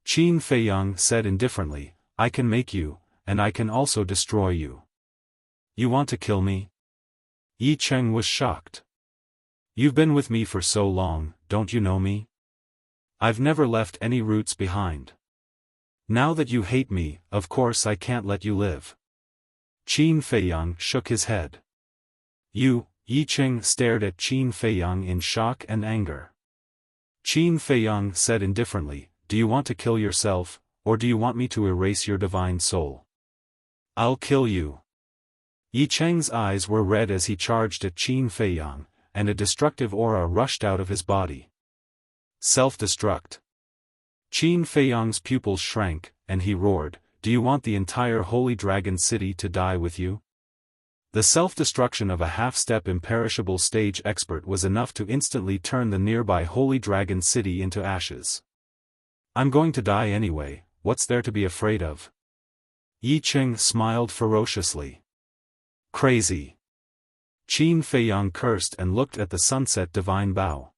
Qin Feiyang said indifferently, I can make you, and I can also destroy you. You want to kill me? Yi Cheng was shocked. You've been with me for so long, don't you know me? I've never left any roots behind. Now that you hate me, of course I can't let you live. Qin Feiyang shook his head. You, Yi Cheng stared at Qin Feiyang in shock and anger. Qin Feiyang said indifferently, do you want to kill yourself, or do you want me to erase your divine soul? I'll kill you. Yi Cheng's eyes were red as he charged at Qin Feiyang, and a destructive aura rushed out of his body. Self-destruct. Qin Feiyang's pupils shrank, and he roared, do you want the entire Holy Dragon City to die with you? The self-destruction of a half-step imperishable stage expert was enough to instantly turn the nearby Holy Dragon City into ashes. I'm going to die anyway, what's there to be afraid of? Yi Cheng smiled ferociously. Crazy. Qin Feiyang cursed and looked at the Sunset Divine Bao.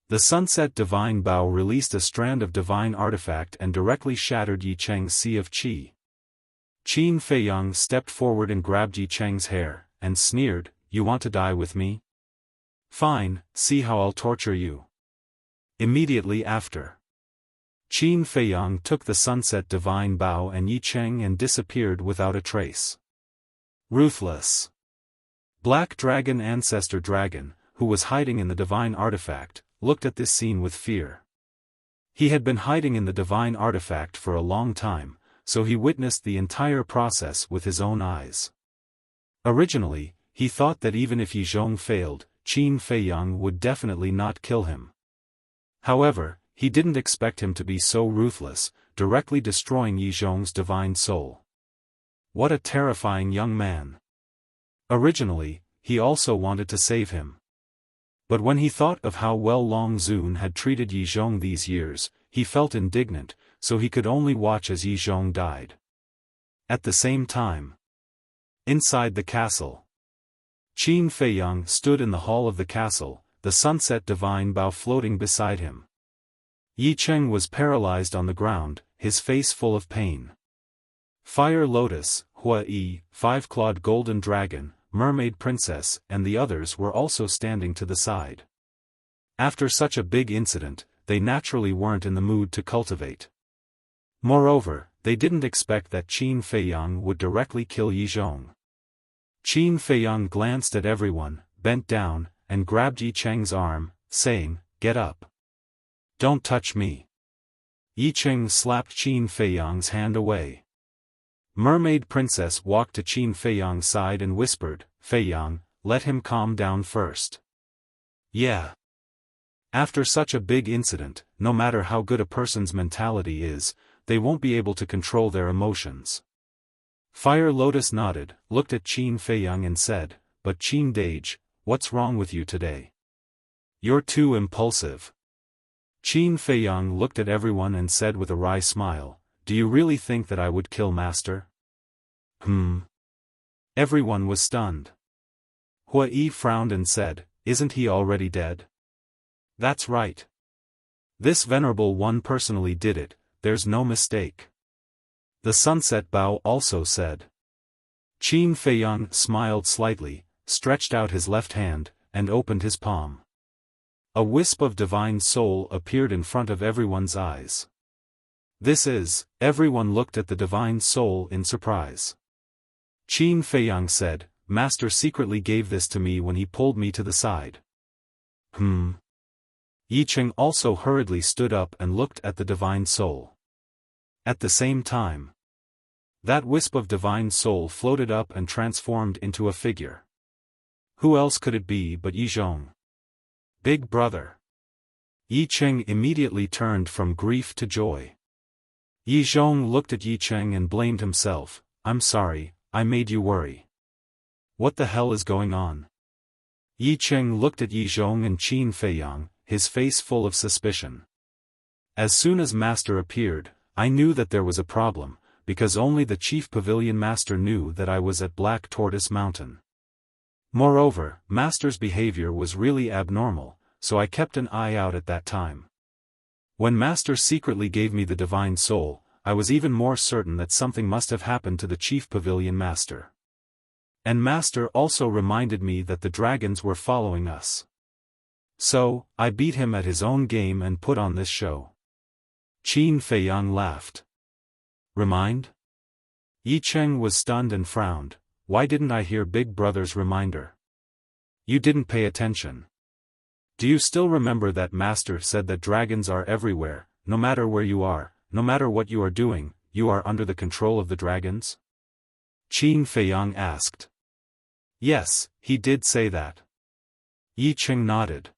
The Sunset Divine Bao released a strand of divine artifact and directly shattered Yi Cheng's sea of qi. Qin Feiyang stepped forward and grabbed Yi Cheng's hair, and sneered, you want to die with me? Fine, see how I'll torture you. Immediately after, Qin Feiyang took the Sunset Divine Bao and Yi Cheng and disappeared without a trace. Ruthless. Black Dragon Ancestor Dragon, who was hiding in the divine artifact, looked at this scene with fear. He had been hiding in the divine artifact for a long time, so he witnessed the entire process with his own eyes. Originally, he thought that even if Yizhong failed, Qin Feiyang would definitely not kill him. However, he didn't expect him to be so ruthless, directly destroying Yizhong's divine soul. What a terrifying young man. Originally, he also wanted to save him. But when he thought of how well Long Zun had treated Yizhong these years, he felt indignant, so he could only watch as Yizhong died. At the same time, inside the castle, Qin Feiyang stood in the hall of the castle, the Sunset Divine Bao floating beside him. Yi Cheng was paralyzed on the ground, his face full of pain. Fire Lotus, Hua Yi, Five-Clawed Golden Dragon, Mermaid Princess, and the others were also standing to the side. After such a big incident, they naturally weren't in the mood to cultivate. Moreover, they didn't expect that Qin Feiyang would directly kill Yi Zhong. Qin Feiyang glanced at everyone, bent down, and grabbed Yi Cheng's arm, saying, "Get up. Don't touch me." Yi Cheng slapped Qin Feiyang's hand away. Mermaid Princess walked to Qin Feiyang's side and whispered, "Feiyang, let him calm down first." Yeah. After such a big incident, no matter how good a person's mentality is, they won't be able to control their emotions. Fire Lotus nodded, looked at Qin Feiyang and said, "But Qin Dage, what's wrong with you today? You're too impulsive." Qin Feiyang looked at everyone and said with a wry smile, "Do you really think that I would kill Master?" Everyone was stunned. Hua Yi frowned and said, "Isn't he already dead?" "That's right. This venerable one personally did it, there's no mistake." The Sunset Bao also said. Qin Feiyang smiled slightly, stretched out his left hand, and opened his palm. A wisp of divine soul appeared in front of everyone's eyes. Everyone looked at the divine soul in surprise. Qin Feiyang said, "Master secretly gave this to me when he pulled me to the side." Yi Cheng also hurriedly stood up and looked at the divine soul. At the same time, that wisp of divine soul floated up and transformed into a figure. Who else could it be but Yi Zhong? Big brother. Yi Cheng immediately turned from grief to joy. Yi Zhong looked at Yi Cheng and blamed himself, "I'm sorry, I made you worry. What the hell is going on?" Yi Cheng looked at Yi Zhong and Qin Feiyang, his face full of suspicion. As soon as Master appeared, I knew that there was a problem, because only the Chief Pavilion Master knew that I was at Black Tortoise Mountain. Moreover, Master's behavior was really abnormal, so I kept an eye out at that time. When Master secretly gave me the Divine Soul, I was even more certain that something must have happened to the Chief Pavilion Master. And Master also reminded me that the dragons were following us. So, I beat him at his own game and put on this show. Qin Feiyang laughed. Remind? Yi Cheng was stunned and frowned. Why didn't I hear Big Brother's reminder? You didn't pay attention. Do you still remember that Master said that dragons are everywhere, no matter where you are, no matter what you are doing, you are under the control of the dragons? Qin Feiyang asked. Yes, he did say that. Yi Cheng nodded.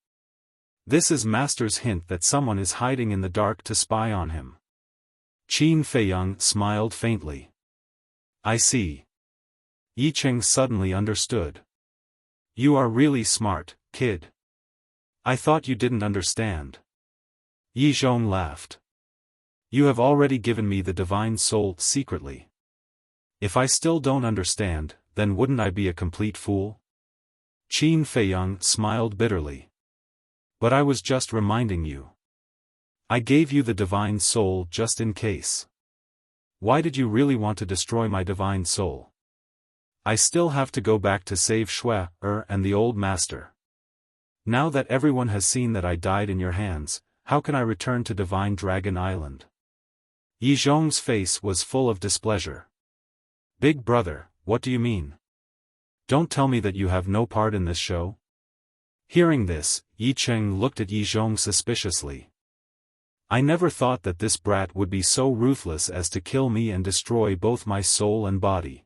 This is Master's hint that someone is hiding in the dark to spy on him. Qin Feiyang smiled faintly. I see. Yi Cheng suddenly understood. You are really smart, kid. I thought you didn't understand. Yi Zhong laughed. You have already given me the Divine Soul secretly. If I still don't understand, then wouldn't I be a complete fool? Qin Feiyang smiled bitterly. But I was just reminding you. I gave you the Divine Soul just in case. Why did you really want to destroy my Divine Soul? I still have to go back to save Shui and the old master. Now that everyone has seen that I died in your hands, how can I return to Divine Dragon Island? Yi Zhong's face was full of displeasure. Big brother, what do you mean? Don't tell me that you have no part in this show? Hearing this, Yi Cheng looked at Yi Zhong suspiciously. I never thought that this brat would be so ruthless as to kill me and destroy both my soul and body.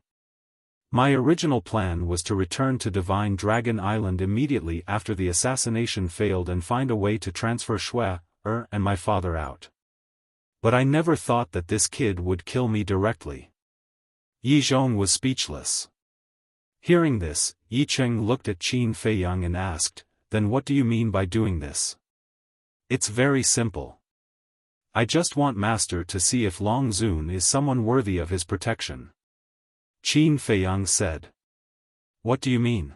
My original plan was to return to Divine Dragon Island immediately after the assassination failed and find a way to transfer Shui and my father out. But I never thought that this kid would kill me directly. Yi Zhong was speechless. Hearing this, Yi Cheng looked at Qin Feiyang and asked, Then what do you mean by doing this? It's very simple. I just want Master to see if Long Zun is someone worthy of his protection. Qin Feiyang said. What do you mean?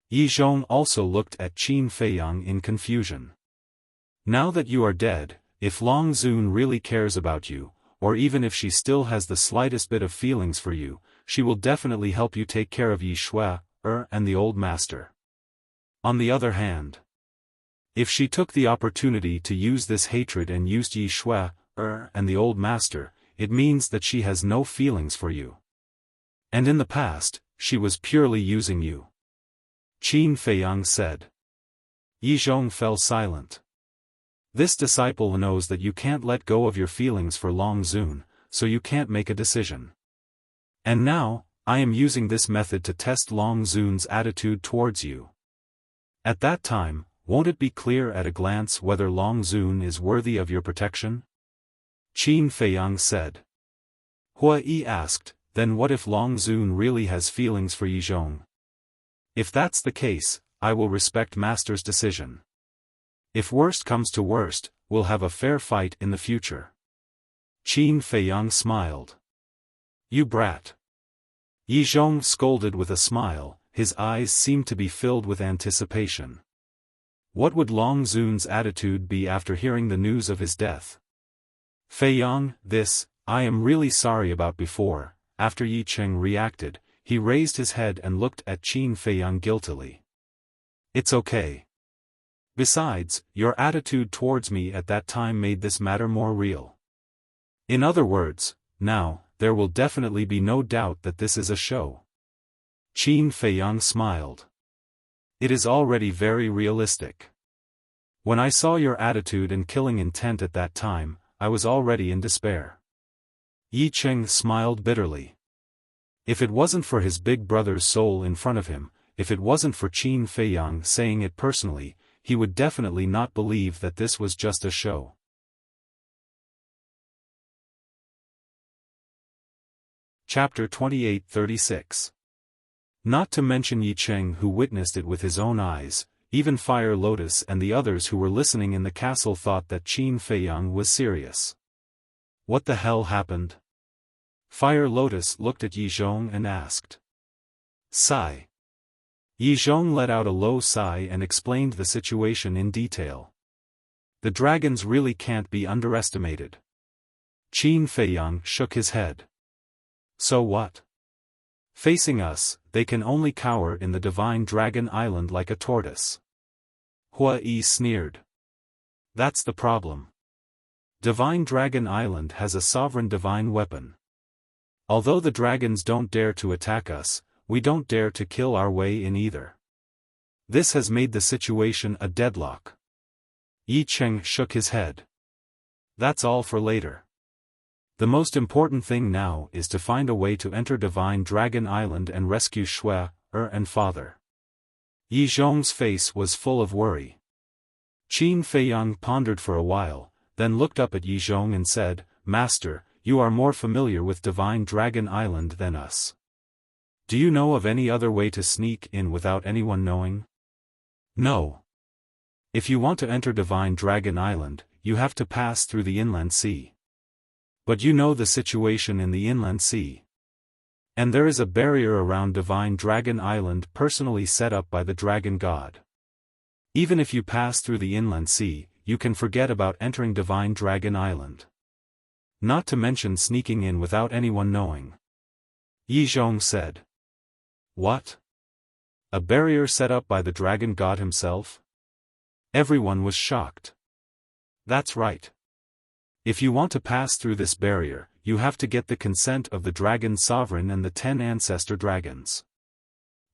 Yi Zhong also looked at Qin Feiyang in confusion. Now that you are dead, if Long Zun really cares about you, or even if she still has the slightest bit of feelings for you, she will definitely help you take care of Yi Shui, and the old master. On the other hand, if she took the opportunity to use this hatred and used Yi Shui, and the old master, it means that she has no feelings for you. And in the past, she was purely using you. Qin Feiyang said. Yi Zhong fell silent. This disciple knows that you can't let go of your feelings for Long Zun, so you can't make a decision. And now, I am using this method to test Long Zun's attitude towards you. At that time, won't it be clear at a glance whether Long Zun is worthy of your protection? Qin Feiyang said. Hua Yi asked, then what if Long Zun really has feelings for Yi Zhong? If that's the case, I will respect Master's decision. If worst comes to worst, we'll have a fair fight in the future. Qin Feiyang smiled. You brat. Yi Zhong scolded with a smile, his eyes seemed to be filled with anticipation. What would Long Zun's attitude be after hearing the news of his death? Feiyang, this, I am really sorry about before. After Yi Cheng reacted, he raised his head and looked at Qin Feiyang guiltily. It's okay. Besides, your attitude towards me at that time made this matter more real. In other words, now, there will definitely be no doubt that this is a show. Qin Feiyang smiled. It is already very realistic. When I saw your attitude and killing intent at that time, I was already in despair. Yi Cheng smiled bitterly. If it wasn't for his big brother's soul in front of him, if it wasn't for Qin Feiyang saying it personally, he would definitely not believe that this was just a show. Chapter 28-36. Not to mention Yi Cheng who witnessed it with his own eyes, even Fire Lotus and the others who were listening in the castle thought that Qin Feiyang was serious. What the hell happened? Fire Lotus looked at Yi Zhong and asked. Sigh. Yi Zhong let out a low sigh and explained the situation in detail. The dragons really can't be underestimated. Qin Feiyang shook his head. So what? Facing us, they can only cower in the Divine Dragon Island like a tortoise. Hua Yi sneered. That's the problem. Divine Dragon Island has a sovereign divine weapon. Although the dragons don't dare to attack us, we don't dare to kill our way in either. This has made the situation a deadlock. Yi Cheng shook his head. That's all for later. The most important thing now is to find a way to enter Divine Dragon Island and rescue Shui, and father. Yi Zhong's face was full of worry. Qin Feiyang pondered for a while, then looked up at Yi Zhong and said, Master, you are more familiar with Divine Dragon Island than us. Do you know of any other way to sneak in without anyone knowing? No. If you want to enter Divine Dragon Island, you have to pass through the inland sea. But you know the situation in the inland sea. And there is a barrier around Divine Dragon Island personally set up by the Dragon God. Even if you pass through the inland sea, you can forget about entering Divine Dragon Island. Not to mention sneaking in without anyone knowing. Yi Zhong said. What? A barrier set up by the Dragon God himself? Everyone was shocked. That's right. If you want to pass through this barrier, you have to get the consent of the Dragon Sovereign and the 10 ancestor dragons.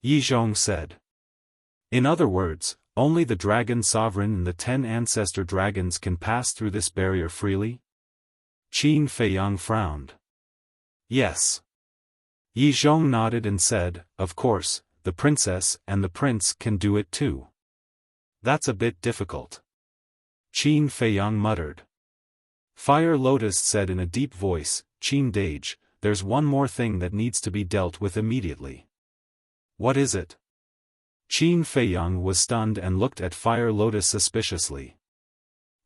Yi Zhong said. In other words, only the Dragon Sovereign and the 10 ancestor dragons can pass through this barrier freely? Qin Feiyang frowned. Yes. Yi Zhong nodded and said, of course, the princess and the prince can do it too. That's a bit difficult. Qin Feiyang muttered. Fire Lotus said in a deep voice, Qin Dage, there's one more thing that needs to be dealt with immediately. What is it? Qin Feiyang was stunned and looked at Fire Lotus suspiciously.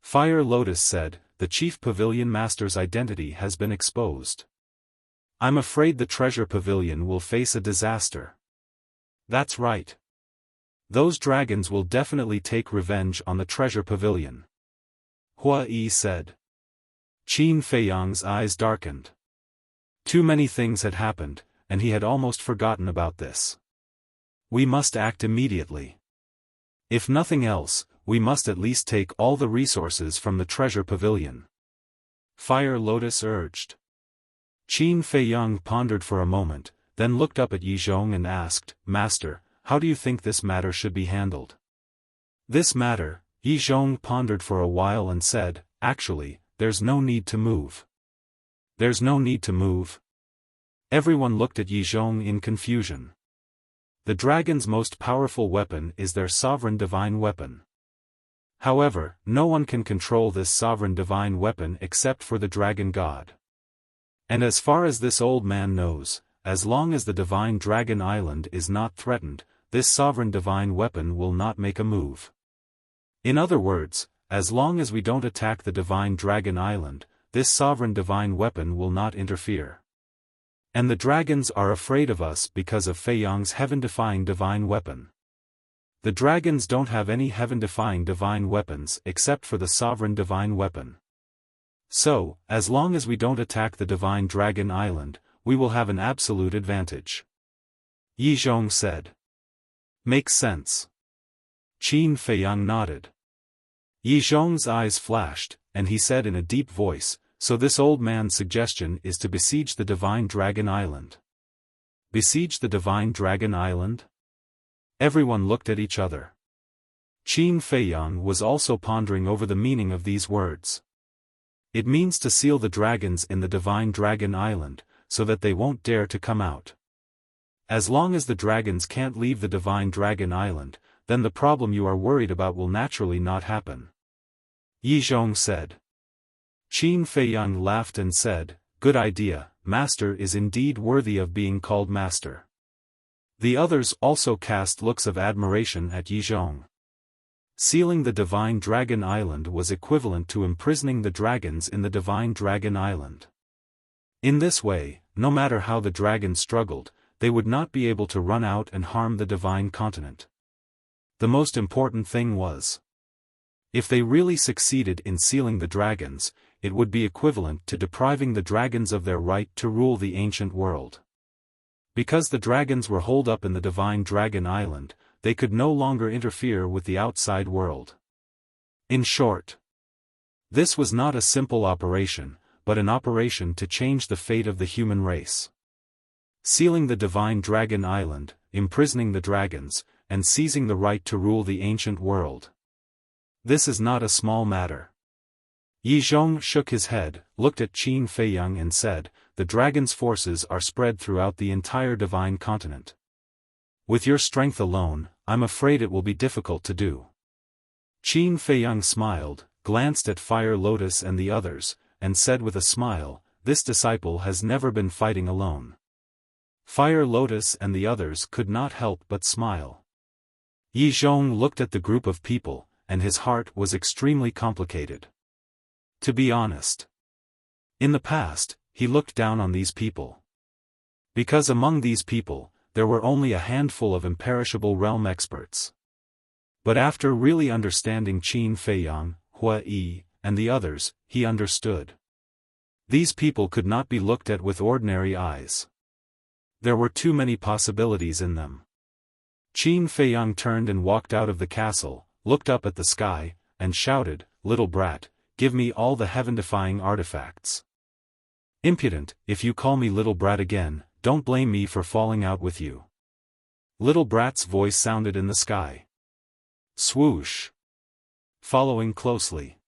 Fire Lotus said, the Chief Pavilion Master's identity has been exposed. I'm afraid the Treasure Pavilion will face a disaster. That's right. Those dragons will definitely take revenge on the Treasure Pavilion. Hua Yi said. Qin Feiyang's eyes darkened. Too many things had happened, and he had almost forgotten about this. We must act immediately. If nothing else, we must at least take all the resources from the treasure pavilion. Fire Lotus urged. Qin Feiyang pondered for a moment, then looked up at Yizhong and asked, Master, how do you think this matter should be handled? This matter, Yizhong pondered for a while and said, Actually, there's no need to move. There's no need to move? Everyone looked at Yizhong in confusion. The dragon's most powerful weapon is their sovereign divine weapon. However, no one can control this sovereign divine weapon except for the dragon god. And as far as this old man knows, as long as the divine dragon island is not threatened, this sovereign divine weapon will not make a move. In other words, as long as we don't attack the divine dragon island, this sovereign divine weapon will not interfere. And the dragons are afraid of us because of Feiyang's heaven-defying divine weapon. The dragons don't have any heaven-defying divine weapons except for the sovereign divine weapon. So, as long as we don't attack the divine dragon island, we will have an absolute advantage. Yizhong said. Makes sense. Qin Feiyang nodded. Yizhong's eyes flashed, and he said in a deep voice, So this old man's suggestion is to besiege the divine dragon island. Besiege the divine dragon island? Everyone looked at each other. Qin Feiyang was also pondering over the meaning of these words. It means to seal the dragons in the divine dragon island, so that they won't dare to come out. As long as the dragons can't leave the divine dragon island, then the problem you are worried about will naturally not happen. Yizhong said. Qin Feiyang laughed and said, Good idea, Master is indeed worthy of being called Master. The others also cast looks of admiration at Yizhong. Sealing the divine dragon island was equivalent to imprisoning the dragons in the divine dragon island. In this way, no matter how the dragons struggled, they would not be able to run out and harm the divine continent. The most important thing was, if they really succeeded in sealing the dragons, it would be equivalent to depriving the dragons of their right to rule the ancient world. Because the dragons were holed up in the divine dragon island, they could no longer interfere with the outside world. In short, this was not a simple operation, but an operation to change the fate of the human race. Sealing the divine dragon island, imprisoning the dragons, and seizing the right to rule the ancient world. This is not a small matter. Yizhong shook his head, looked at Qin Feiyang and said, The dragon's forces are spread throughout the entire divine continent. With your strength alone, I'm afraid it will be difficult to do. Qin Feiyang smiled, glanced at Fire Lotus and the others, and said with a smile, This disciple has never been fighting alone. Fire Lotus and the others could not help but smile. Yizhong looked at the group of people, and his heart was extremely complicated. To be honest, in the past, he looked down on these people. Because among these people, there were only a handful of imperishable realm experts. But after really understanding Qin Feiyang, Hua Yi, and the others, he understood. These people could not be looked at with ordinary eyes. There were too many possibilities in them. Qin Feiyang turned and walked out of the castle, looked up at the sky, and shouted, Little brat, give me all the heaven-defying artifacts. Impudent, if you call me little brat again, don't blame me for falling out with you. Little brat's voice sounded in the sky. Swoosh. Following closely.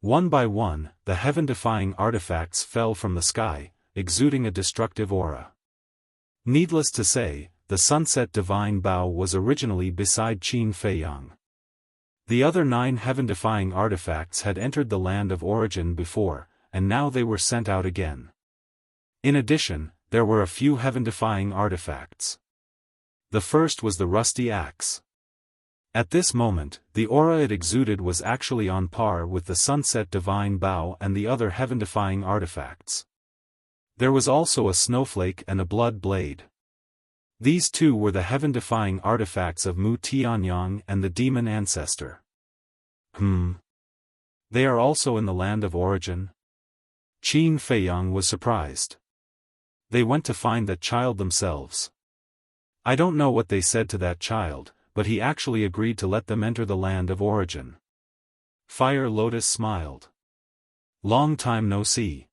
One by one, the heaven-defying artifacts fell from the sky, exuding a destructive aura. Needless to say, the sunset divine bow was originally beside Qin Feiyang. The other 9 heaven-defying artifacts had entered the land of origin before, and now they were sent out again. In addition, there were a few heaven-defying artifacts. The first was the rusty axe. At this moment, the aura it exuded was actually on par with the sunset divine bow and the other heaven-defying artifacts. There was also a snowflake and a blood blade. These two were the heaven-defying artifacts of Mu Tianyang and the demon ancestor. They are also in the land of origin? Qin Feiyang was surprised. They went to find that child themselves. I don't know what they said to that child, but he actually agreed to let them enter the land of origin. Fire Lotus smiled. Long time no see.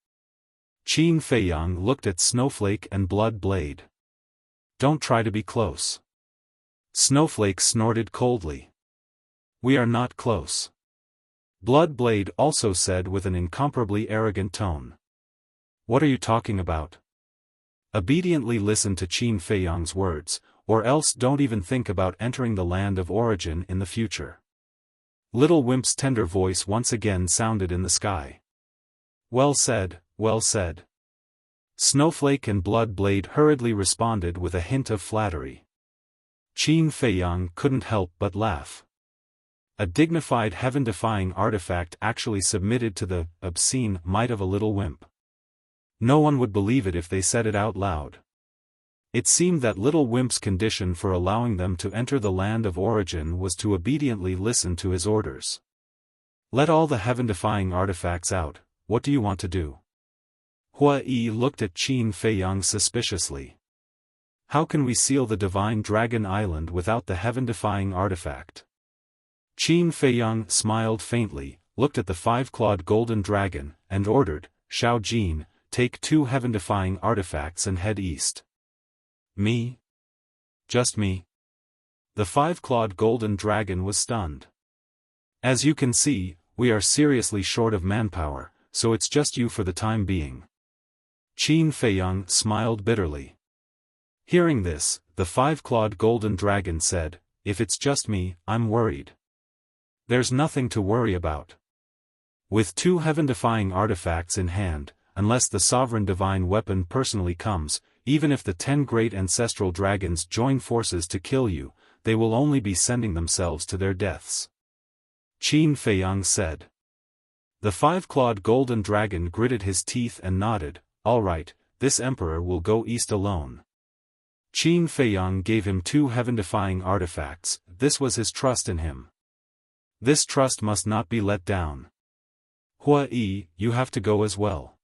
Qin Feiyang looked at Snowflake and Blood Blade. Don't try to be close. Snowflake snorted coldly. We are not close. Blood Blade also said with an incomparably arrogant tone. What are you talking about? Obediently listen to Qin Feiyang's words, or else don't even think about entering the land of origin in the future. Little Wimp's tender voice once again sounded in the sky. Well said, well said. Snowflake and Blood Blade hurriedly responded with a hint of flattery. Qin Feiyang couldn't help but laugh. A dignified heaven-defying artifact actually submitted to the obscene might of a little wimp. No one would believe it if they said it out loud. It seemed that little wimp's condition for allowing them to enter the land of origin was to obediently listen to his orders. Let all the heaven-defying artifacts out, what do you want to do? Hua Yi looked at Qin Feiyang suspiciously. How can we seal the divine dragon island without the heaven-defying artifact? Qin Feiyang smiled faintly, looked at the five-clawed golden dragon, and ordered, Xiao Jin, take 2 heaven-defying artifacts and head east. Me? Just me? The five-clawed golden dragon was stunned. As you can see, we are seriously short of manpower, so it's just you for the time being. Qin Feiyang smiled bitterly. Hearing this, the five-clawed golden dragon said, if it's just me, I'm worried. There's nothing to worry about. With 2 heaven-defying artifacts in hand, unless the sovereign divine weapon personally comes, even if the 10 great ancestral dragons join forces to kill you, they will only be sending themselves to their deaths. Qin Feiyang said. The five-clawed golden dragon gritted his teeth and nodded, all right, this emperor will go east alone. Qin Feiyang gave him 2 heaven-defying artifacts, this was his trust in him. This trust must not be let down. Hua Yi, you have to go as well.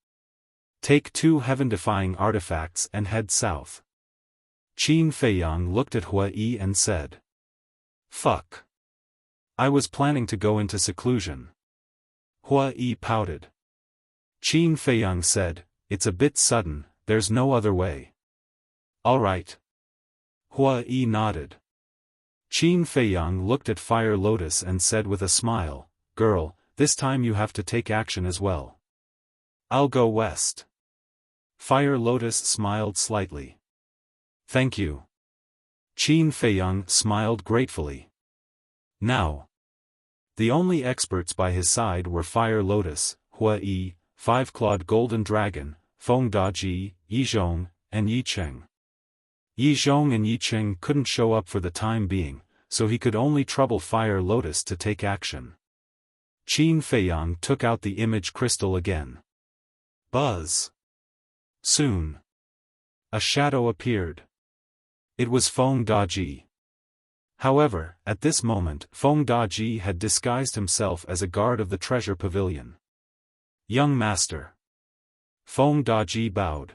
Take 2 heaven-defying artifacts and head south. Qin Feiyang looked at Hua Yi and said. Fuck. I was planning to go into seclusion. Hua Yi pouted. Qin Feiyang said, it's a bit sudden, there's no other way. All right. Hua Yi nodded. Qin Feiyang looked at Fire Lotus and said with a smile, girl, this time you have to take action as well. I'll go west. Fire Lotus smiled slightly. Thank you. Qin Feiyang smiled gratefully. Now. The only experts by his side were Fire Lotus, Hua Yi, Five-Clawed Golden Dragon, Feng Daji, Yi Zhong, and Yi Cheng. Yi Zhong and Yi Cheng couldn't show up for the time being, so he could only trouble Fire Lotus to take action. Qin Feiyang took out the image crystal again. Buzz. Soon. A shadow appeared. It was Feng Daji. However, at this moment, Feng Daji had disguised himself as a guard of the treasure pavilion. Young master. Feng Daji bowed.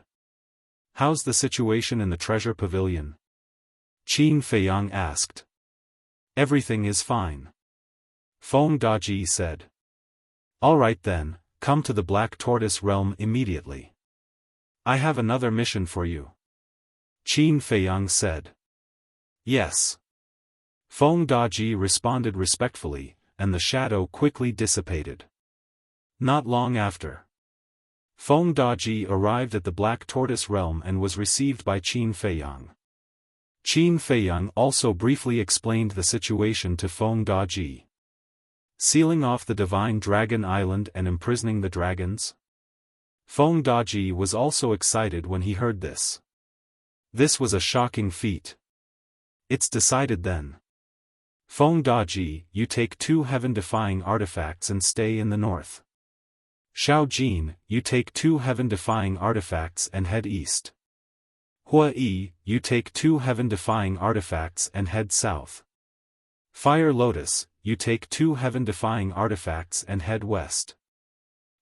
How's the situation in the treasure pavilion? Qin Feiyang asked. Everything is fine. Feng Daji said. All right then, come to the Black Tortoise realm immediately. I have another mission for you. Qin Feiyang said. Yes. Feng Daji responded respectfully, and the shadow quickly dissipated. Not long after. Feng Daji arrived at the Black Tortoise realm and was received by Qin Feiyang. Qin Feiyang also briefly explained the situation to Feng Daji. Sealing off the divine dragon island and imprisoning the dragons? Feng Daji was also excited when he heard this. This was a shocking feat. It's decided then. Feng Daji, you take 2 heaven-defying artifacts and stay in the north. Xiao Jin, you take 2 heaven-defying artifacts and head east. Hua Yi, you take 2 heaven-defying artifacts and head south. Fire Lotus, you take 2 heaven-defying artifacts and head west.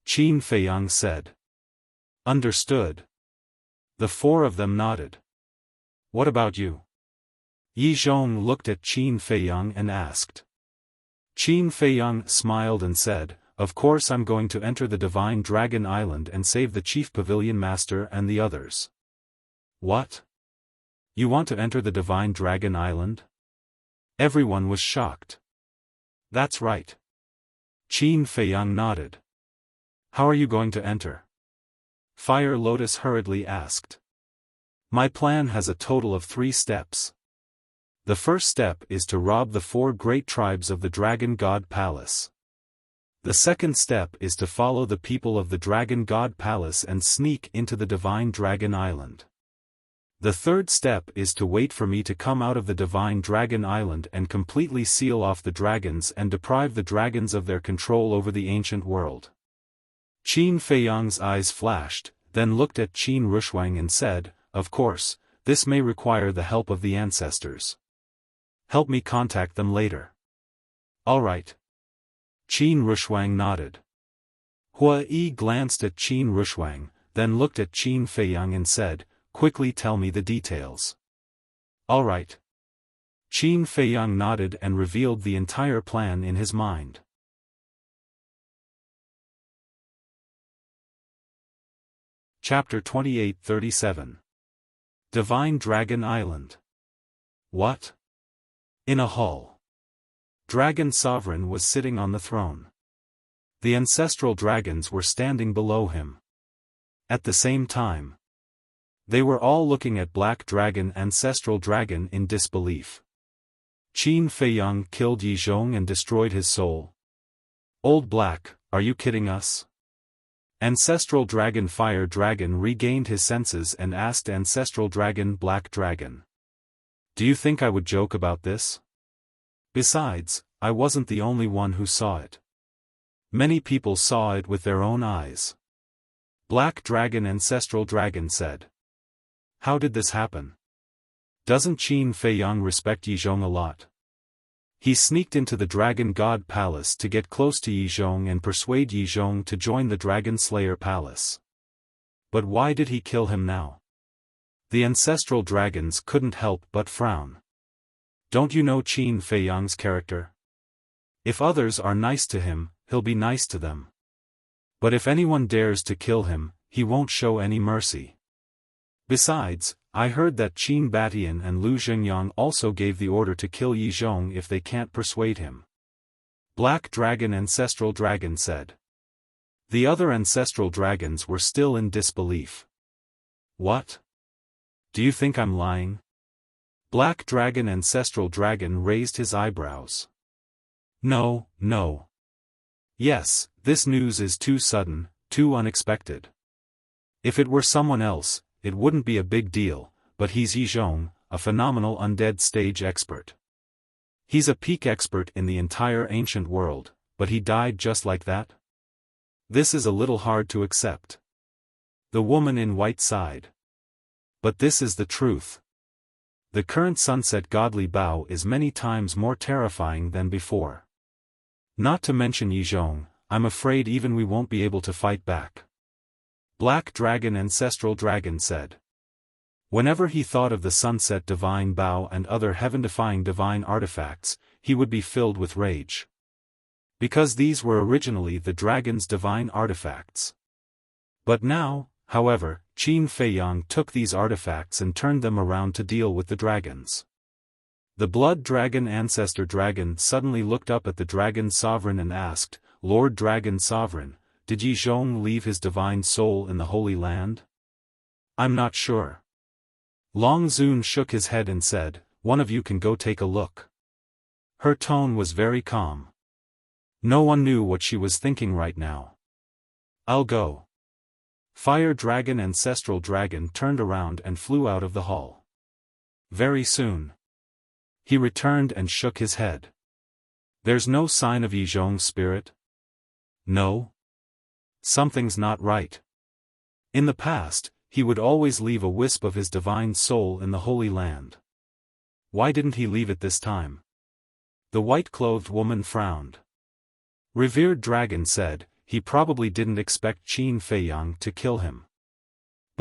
Qin Feiyang said. Understood. The four of them nodded. What about you? Yi Zhong looked at Qin Feiyang and asked. Qin Feiyang smiled and said, of course I'm going to enter the Divine Dragon Island and save the Chief Pavilion Master and the others. What? You want to enter the Divine Dragon Island? Everyone was shocked. That's right. Qin Feiyang nodded. How are you going to enter? Fire Lotus hurriedly asked. My plan has a total of 3 steps. The first step is to rob the 4 great tribes of the Dragon God Palace. The second step is to follow the people of the Dragon God Palace and sneak into the Divine Dragon Island. The third step is to wait for me to come out of the Divine Dragon Island and completely seal off the dragons and deprive the dragons of their control over the ancient world. Qin Feiyang's eyes flashed, then looked at Qin Rushwang and said, of course, this may require the help of the ancestors. Help me contact them later. All right. Qin Rushwang nodded. Hua Yi glanced at Qin Rushwang, then looked at Qin Feiyang and said, quickly tell me the details. All right. Qin Feiyang nodded and revealed the entire plan in his mind. Chapter 28-37. Divine Dragon Island. What? In a hall. Dragon Sovereign was sitting on the throne. The ancestral dragons were standing below him. At the same time, they were all looking at Black Dragon Ancestral Dragon in disbelief. Qin Feiyang killed Yi Zhong and destroyed his soul. Old Black, are you kidding us? Ancestral Dragon Fire Dragon regained his senses and asked Ancestral Dragon Black Dragon. Do you think I would joke about this? Besides, I wasn't the only one who saw it. Many people saw it with their own eyes. Black Dragon Ancestral Dragon said. How did this happen? Doesn't Qin Feiyang respect Yi Zhong a lot? He sneaked into the Dragon God Palace to get close to Yi Zhong and persuade Yi Zhong to join the Dragon Slayer Palace. But why did he kill him now? The ancestral dragons couldn't help but frown. Don't you know Qin Feiyang's character? If others are nice to him, he'll be nice to them. But if anyone dares to kill him, he won't show any mercy. Besides, I heard that Qin Batian and Lu Zhengyang also gave the order to kill Yi Zhong if they can't persuade him. Black Dragon Ancestral Dragon said. The other ancestral dragons were still in disbelief. What? Do you think I'm lying? Black Dragon Ancestral Dragon raised his eyebrows. No, no. Yes, this news is too sudden, too unexpected. If it were someone else, it wouldn't be a big deal, but he's Yi Zhong, a phenomenal undead stage expert. He's a peak expert in the entire ancient world, but he died just like that? This is a little hard to accept. The woman in white sighed. But this is the truth. The current Sunset Godly Bao is many times more terrifying than before. Not to mention Yi Zhong, I'm afraid even we won't be able to fight back. Black Dragon Ancestral Dragon said. Whenever he thought of the Sunset Divine Bao and other heaven-defying divine artifacts, he would be filled with rage. Because these were originally the dragon's divine artifacts. But now, however, Qin Feiyang took these artifacts and turned them around to deal with the dragons. The Blood Dragon Ancestor Dragon suddenly looked up at the Dragon Sovereign and asked, Lord Dragon Sovereign, did Yi Zhong leave his divine soul in the Holy Land? I'm not sure. Long Zun shook his head and said, one of you can go take a look. Her tone was very calm. No one knew what she was thinking right now. I'll go. Fire Dragon Ancestral Dragon turned around and flew out of the hall. Very soon. He returned and shook his head. There's no sign of Yi Zhong's spirit? No? Something's not right. In the past, he would always leave a wisp of his divine soul in the Holy Land. Why didn't he leave it this time? The white-clothed woman frowned. Revered Dragon said, he probably didn't expect Qin Feiyang to kill him.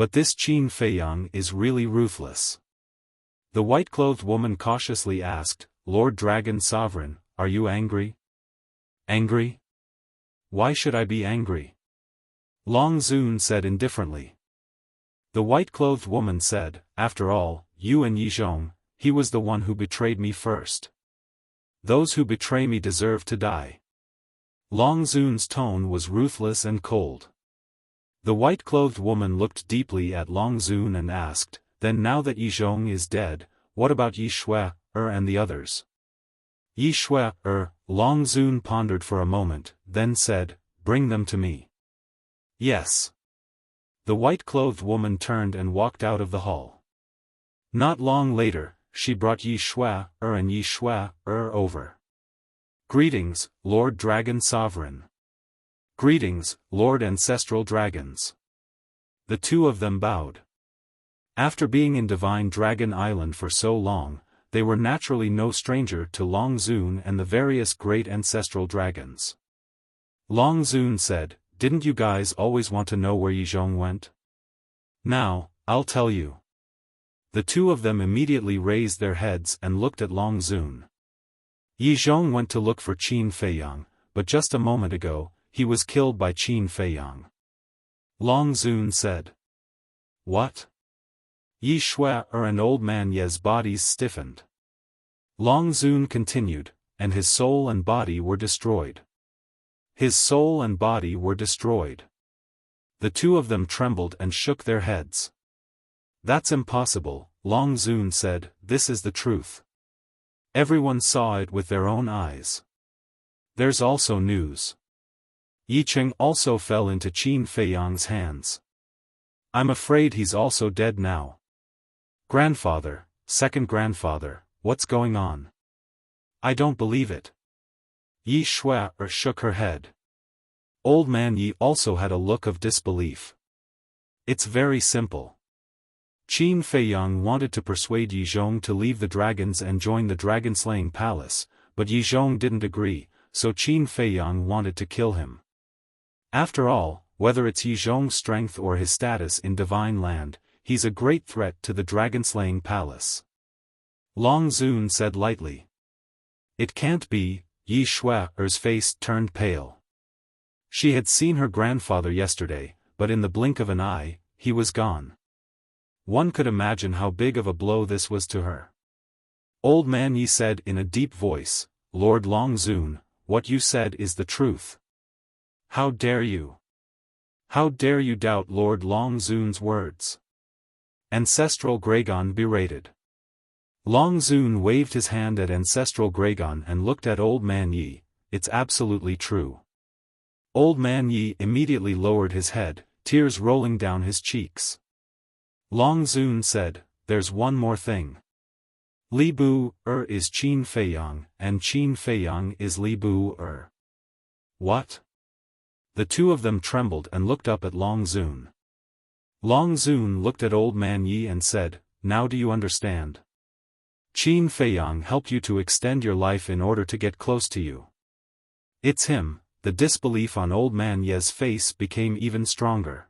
But this Qin Feiyang is really ruthless. The white-clothed woman cautiously asked, Lord Dragon Sovereign, are you angry? Angry? Why should I be angry? Long Zun said indifferently. The white-clothed woman said, after all, you and Yizhong, he was the one who betrayed me first. Those who betray me deserve to die. Long Zun's tone was ruthless and cold. The white-clothed woman looked deeply at Long Zun and asked, then now that Yizhong is dead, what about Yi Shui, and the others? Yi Shui, Long Zun pondered for a moment, then said, bring them to me. Yes. The white-clothed woman turned and walked out of the hall. Not long later, she brought Yi Shui, and Yi Shui, over. Greetings, Lord Dragon Sovereign. Greetings, Lord Ancestral Dragons. The two of them bowed. After being in Divine Dragon Island for so long, they were naturally no stranger to Long Zun and the various great ancestral dragons. Long Zun said, didn't you guys always want to know where Yizhong went? Now, I'll tell you. The two of them immediately raised their heads and looked at Long Zun. Yizhong went to look for Qin Feiyang, but just a moment ago, he was killed by Qin Feiyang. Long Zun said. What? Yi Shui and Old Man Ye's bodies stiffened. Long Zun continued, and his soul and body were destroyed. His soul and body were destroyed. The two of them trembled and shook their heads. That's impossible, Long Zun said, this is the truth. Everyone saw it with their own eyes. There's also news. Yi Cheng also fell into Qin Feiyang's hands. I'm afraid he's also dead now. Grandfather, second grandfather, what's going on? I don't believe it. Yi Shui shook her head. Old Man Yi also had a look of disbelief. It's very simple. Qin Feiyang wanted to persuade Yizhong to leave the dragons and join the dragon-slaying palace, but Yizhong didn't agree, so Qin Feiyang wanted to kill him. After all, whether it's Yizhong's strength or his status in Divine Land, he's a great threat to the dragon-slaying palace. Long Zun said lightly. It can't be. Yi Shui's face turned pale. She had seen her grandfather yesterday, but in the blink of an eye, he was gone. One could imagine how big of a blow this was to her. Old Man Yi said in a deep voice, Lord Long Zun, what you said is the truth. How dare you? How dare you doubt Lord Long Zun's words? Ancestral Gragon berated. Long Zun waved his hand at Ancestral Gragon and looked at Old Man Yi, it's absolutely true. Old Man Yi immediately lowered his head, tears rolling down his cheeks. Long Zun said, there's one more thing. Li Bu is Qin Feiyang, and Qin Feiyang is Li Bu. What? The two of them trembled and looked up at Long Zun. Long Zun looked at Old Man Yi and said, now do you understand? Qin Feiyang helped you to extend your life in order to get close to you. It's him. The disbelief on Old Man Ye's face became even stronger.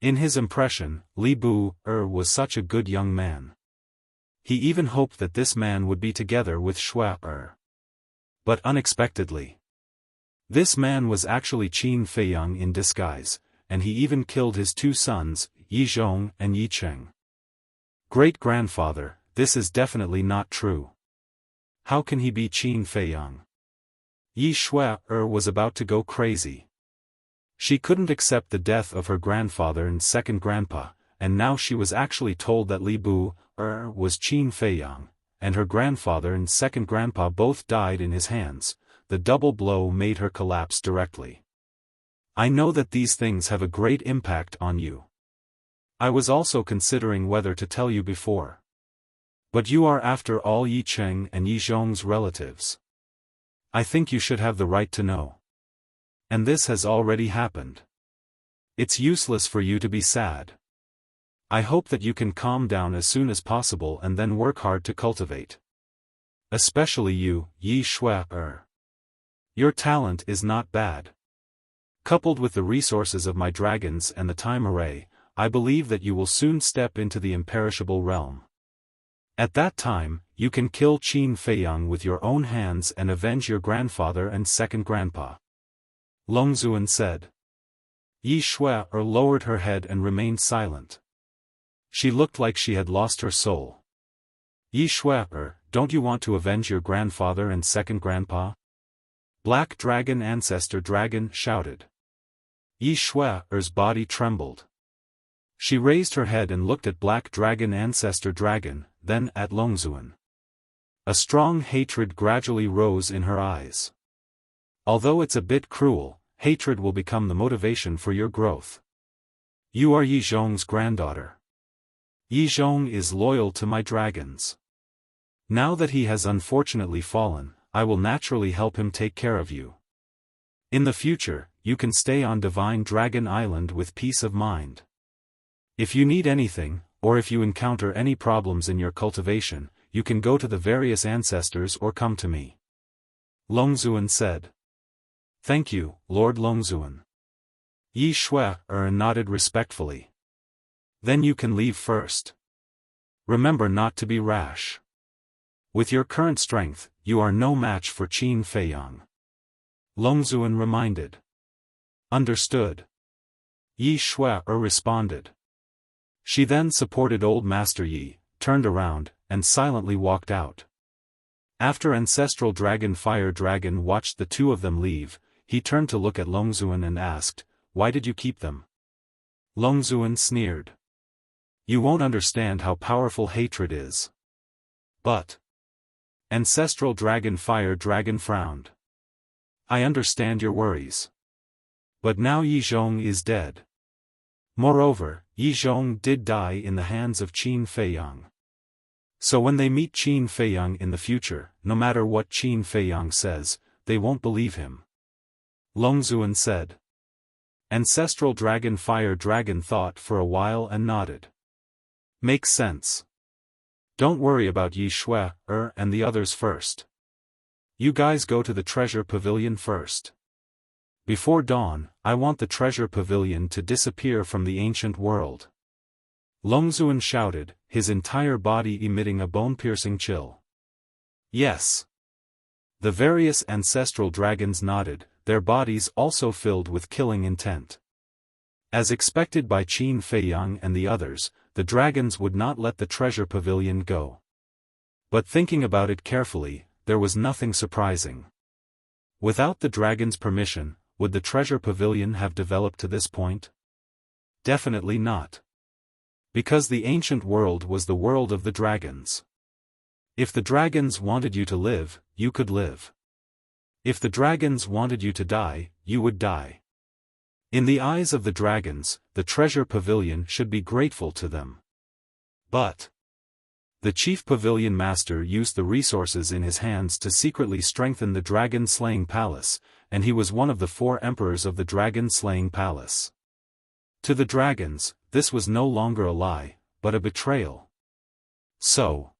In his impression, Li Bu was such a good young man. He even hoped that this man would be together with Shui. But unexpectedly, this man was actually Qin Feiyang in disguise, and he even killed his two sons, Yizhong and Yi Cheng. Great-grandfather, this is definitely not true. How can he be Qin Feiyang? Yi Shui was about to go crazy. She couldn't accept the death of her grandfather and second grandpa, and now she was actually told that Li Bu was Qin Feiyang, and her grandfather and second grandpa both died in his hands. The double blow made her collapse directly. I know that these things have a great impact on you. I was also considering whether to tell you before. But you are after all Yi Cheng and Yi Zhong's relatives. I think you should have the right to know. And this has already happened. It's useless for you to be sad. I hope that you can calm down as soon as possible and then work hard to cultivate. Especially you, Yi Shui. Your talent is not bad. Coupled with the resources of my dragons and the time array, I believe that you will soon step into the imperishable realm. At that time, you can kill Qin Feiyang with your own hands and avenge your grandfather and second grandpa. Longzuan said. Yi Shui lowered her head and remained silent. She looked like she had lost her soul. Yi Shui, don't you want to avenge your grandfather and second grandpa? Black Dragon Ancestor Dragon shouted. Yi Shui's body trembled. She raised her head and looked at Black Dragon Ancestor Dragon, then at Longzuan. A strong hatred gradually rose in her eyes. Although it's a bit cruel, hatred will become the motivation for your growth. You are Yi Zhong's granddaughter. Yi Zhong is loyal to my dragons. Now that he has unfortunately fallen, I will naturally help him take care of you. In the future, you can stay on Divine Dragon Island with peace of mind. If you need anything, or if you encounter any problems in your cultivation, you can go to the various ancestors or come to me. Longzuan said. Thank you, Lord Longzuan. Yi Shui nodded respectfully. Then you can leave first. Remember not to be rash. With your current strength, you are no match for Qin Feiyang. Longzuan reminded. Understood. Yi Shui responded. She then supported Old Master Yi, turned around, and silently walked out. After Ancestral Dragon Fire Dragon watched the two of them leave, he turned to look at Longzuan and asked, Why did you keep them? Longzuan sneered. You won't understand how powerful hatred is. But. Ancestral Dragon Fire Dragon frowned. I understand your worries. But now Yi Zhong is dead. Moreover, Yi Zhong did die in the hands of Qin Feiyang. So when they meet Qin Feiyang in the future, no matter what Qin Feiyang says, they won't believe him. Longzuan said. Ancestral Dragon Fire Dragon thought for a while and nodded. Makes sense. Don't worry about Yi Shui and the others first. You guys go to the treasure pavilion first. Before dawn, I want the treasure pavilion to disappear from the ancient world. Longzuan shouted, his entire body emitting a bone-piercing chill. Yes. The various ancestral dragons nodded, their bodies also filled with killing intent. As expected by Qin Feiyang and the others, the dragons would not let the treasure pavilion go. But thinking about it carefully, there was nothing surprising. Without the dragon's permission, would the treasure pavilion have developed to this point? Definitely not. Because the ancient world was the world of the dragons. If the dragons wanted you to live, you could live. If the dragons wanted you to die, you would die. In the eyes of the dragons, the treasure pavilion should be grateful to them. But the chief pavilion master used the resources in his hands to secretly strengthen the dragon-slaying palace, and he was one of the 4 emperors of the dragon-slaying palace. To the dragons, this was no longer a lie, but a betrayal. So,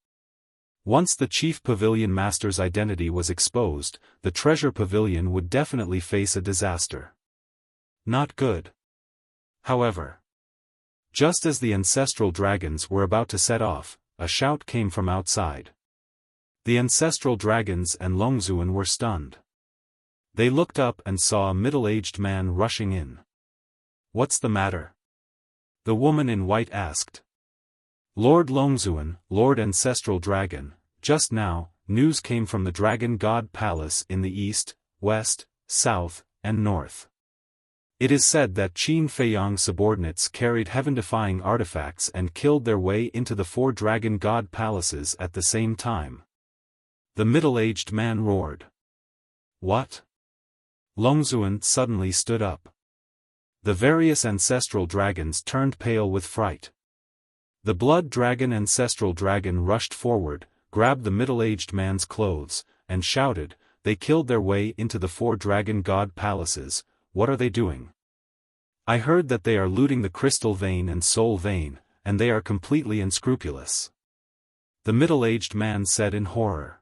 once the chief pavilion master's identity was exposed, the treasure pavilion would definitely face a disaster. Not good. However, just as the ancestral dragons were about to set off, a shout came from outside. The ancestral dragons and Longzuan were stunned. They looked up and saw a middle-aged man rushing in. What's the matter? The woman in white asked. Lord Longzuan, Lord Ancestral Dragon, just now, news came from the Dragon God Palace in the east, west, south, and north. It is said that Qin Feiyang's subordinates carried heaven-defying artifacts and killed their way into the 4 Dragon God Palaces at the same time. The middle-aged man roared. What? Longzuan suddenly stood up. The various ancestral dragons turned pale with fright. The blood dragon ancestral dragon rushed forward, grabbed the middle-aged man's clothes, and shouted, They killed their way into the 4 Dragon God Palaces. What are they doing? I heard that they are looting the crystal vein and soul vein, and they are completely unscrupulous. The middle-aged man said in horror.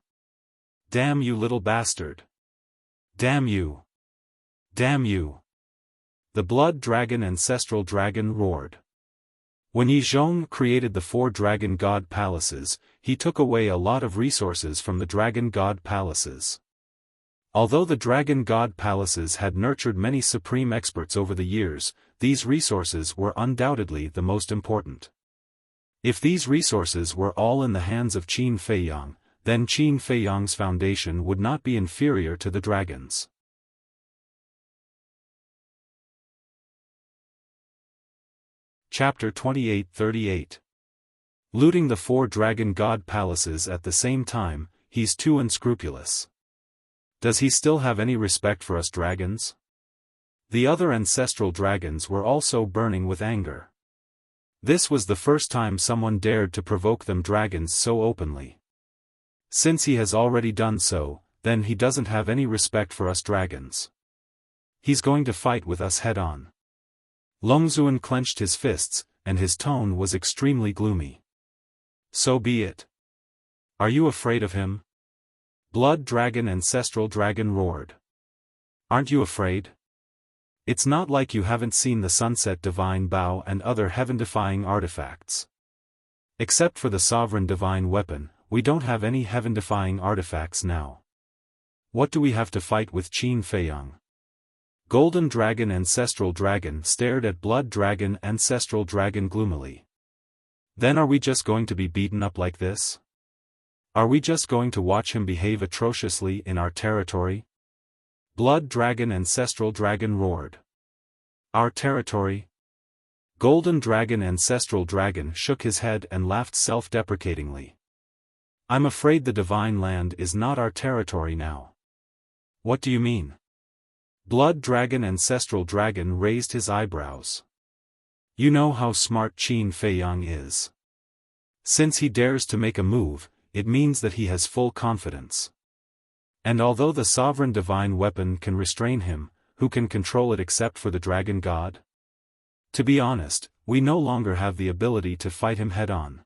Damn you little bastard! Damn you! Damn you! The blood dragon ancestral dragon roared. When Yi Zhong created the 4 dragon god palaces, he took away a lot of resources from the dragon god palaces. Although the dragon god palaces had nurtured many supreme experts over the years, these resources were undoubtedly the most important. If these resources were all in the hands of Qin Feiyang, then Qin Feiyang's foundation would not be inferior to the dragons. Chapter 28-38. Looting the 4 dragon god palaces at the same time, he's too unscrupulous. Does he still have any respect for us dragons? The other ancestral dragons were also burning with anger. This was the first time someone dared to provoke them dragons so openly. Since he has already done so, then he doesn't have any respect for us dragons. He's going to fight with us head-on. Longzuan clenched his fists, and his tone was extremely gloomy. So be it. Are you afraid of him? Blood Dragon Ancestral Dragon roared. Aren't you afraid? It's not like you haven't seen the Sunset Divine Bow and other heaven-defying artifacts. Except for the Sovereign Divine Weapon, we don't have any heaven-defying artifacts now. What do we have to fight with Qin Feiyang? Golden Dragon Ancestral Dragon stared at Blood Dragon Ancestral Dragon gloomily. Then are we just going to be beaten up like this? Are we just going to watch him behave atrociously in our territory? Blood Dragon Ancestral Dragon roared. Our territory? Golden Dragon Ancestral Dragon shook his head and laughed self-deprecatingly. I'm afraid the Divine Land is not our territory now. What do you mean? Blood Dragon Ancestral Dragon raised his eyebrows. You know how smart Qin Feiyang is. Since he dares to make a move, it means that he has full confidence. And although the Sovereign Divine Weapon can restrain him, who can control it except for the Dragon God? To be honest, we no longer have the ability to fight him head-on.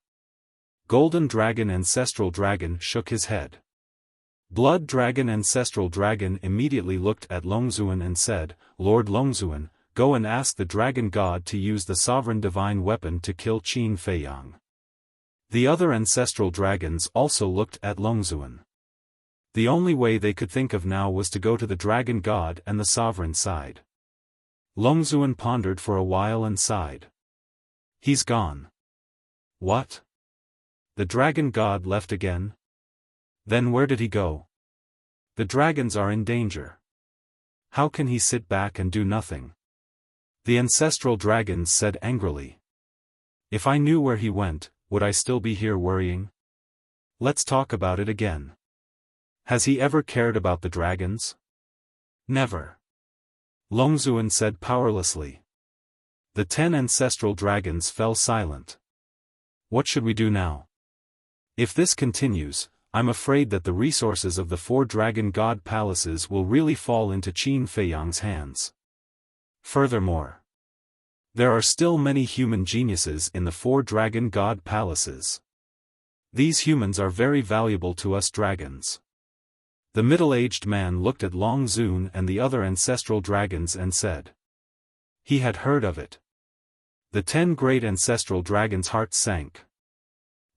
Golden Dragon Ancestral Dragon shook his head. Blood Dragon Ancestral Dragon immediately looked at Longzuan and said, Lord Longzuan, go and ask the Dragon God to use the Sovereign Divine Weapon to kill Qin Feiyang. The other ancestral dragons also looked at Longzuan. The only way they could think of now was to go to the Dragon God and the Sovereign side. Longzuan pondered for a while and sighed. He's gone. What? The Dragon God left again? Then where did he go? The dragons are in danger. How can he sit back and do nothing? The ancestral dragons said angrily. If I knew where he went, would I still be here worrying? Let's talk about it again. Has he ever cared about the dragons? Never. Longzuan said powerlessly. The 10 ancestral dragons fell silent. What should we do now? If this continues, I'm afraid that the resources of the 4 dragon god palaces will really fall into Qin Feiyang's hands. Furthermore, there are still many human geniuses in the 4 dragon god palaces. These humans are very valuable to us dragons. The middle-aged man looked at Longzuan and the other ancestral dragons and said. He had heard of it. The 10 great ancestral dragons' hearts sank.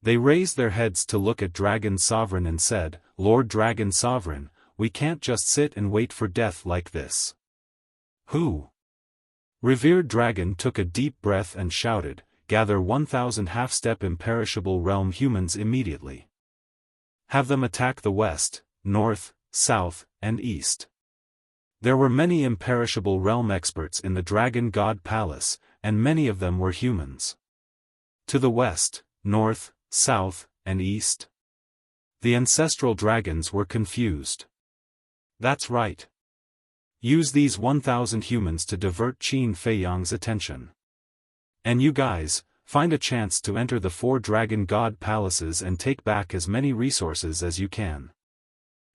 They raised their heads to look at Dragon Sovereign and said, Lord Dragon Sovereign, we can't just sit and wait for death like this. Who? Revered Dragon took a deep breath and shouted, gather 1,000 half-step imperishable realm humans immediately. Have them attack the west, north, south, and east. There were many imperishable realm experts in the Dragon God Palace, and many of them were humans. To the west, north, south, and east. The ancestral dragons were confused. That's right. Use these 1,000 humans to divert Qin Feiyang's attention. And you guys, find a chance to enter the 4 dragon god palaces and take back as many resources as you can.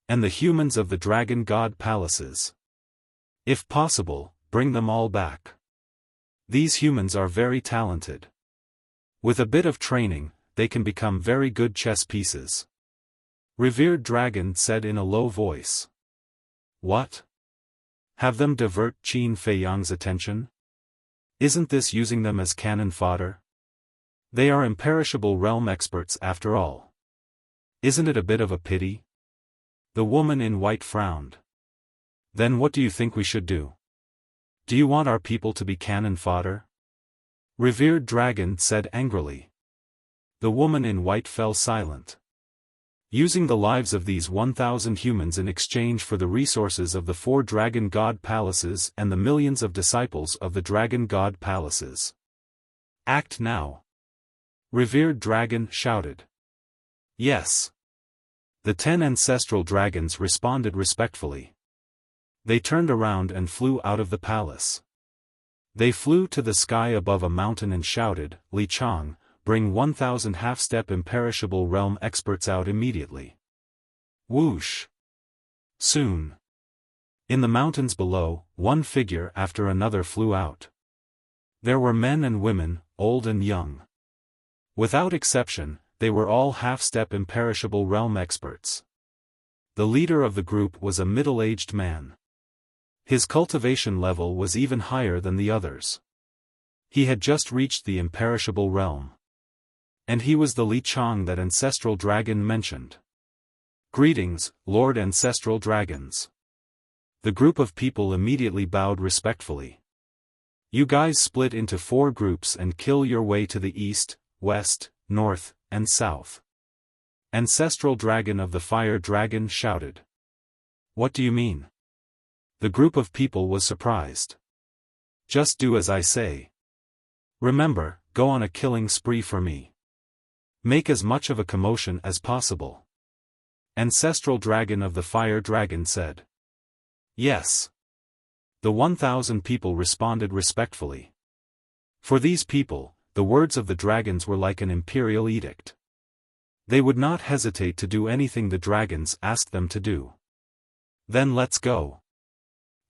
And the humans of the dragon god palaces. If possible, bring them all back. These humans are very talented. With a bit of training, they can become very good chess pieces. Revered Dragon said in a low voice. What? Have them divert Qin Feiyang's attention? Isn't this using them as cannon fodder? They are imperishable realm experts after all. Isn't it a bit of a pity? The woman in white frowned. Then what do you think we should do? Do you want our people to be cannon fodder? Revered Dragon said angrily. The woman in white fell silent. Using the lives of these 1,000 humans in exchange for the resources of the 4 Dragon God Palaces and the millions of disciples of the Dragon God Palaces. Act now. Revered Dragon shouted. Yes. The 10 ancestral dragons responded respectfully. They turned around and flew out of the palace. They flew to the sky above a mountain and shouted, Li Chang, bring 1,000 half-step imperishable realm experts out immediately. Whoosh. Soon. In the mountains below, one figure after another flew out. There were men and women, old and young. Without exception, they were all half-step imperishable realm experts. The leader of the group was a middle-aged man. His cultivation level was even higher than the others. He had just reached the imperishable realm. And he was the Li Chang that Ancestral Dragon mentioned. Greetings, Lord Ancestral Dragons. The group of people immediately bowed respectfully. You guys split into 4 groups and kill your way to the east, west, north, and south. Ancestral Dragon of the Fire Dragon shouted. What do you mean? The group of people was surprised. Just do as I say. Remember, go on a killing spree for me. Make as much of a commotion as possible. Ancestral Dragon of the Fire Dragon said. Yes. The 1,000 people responded respectfully. For these people, the words of the dragons were like an imperial edict. They would not hesitate to do anything the dragons asked them to do. Then let's go.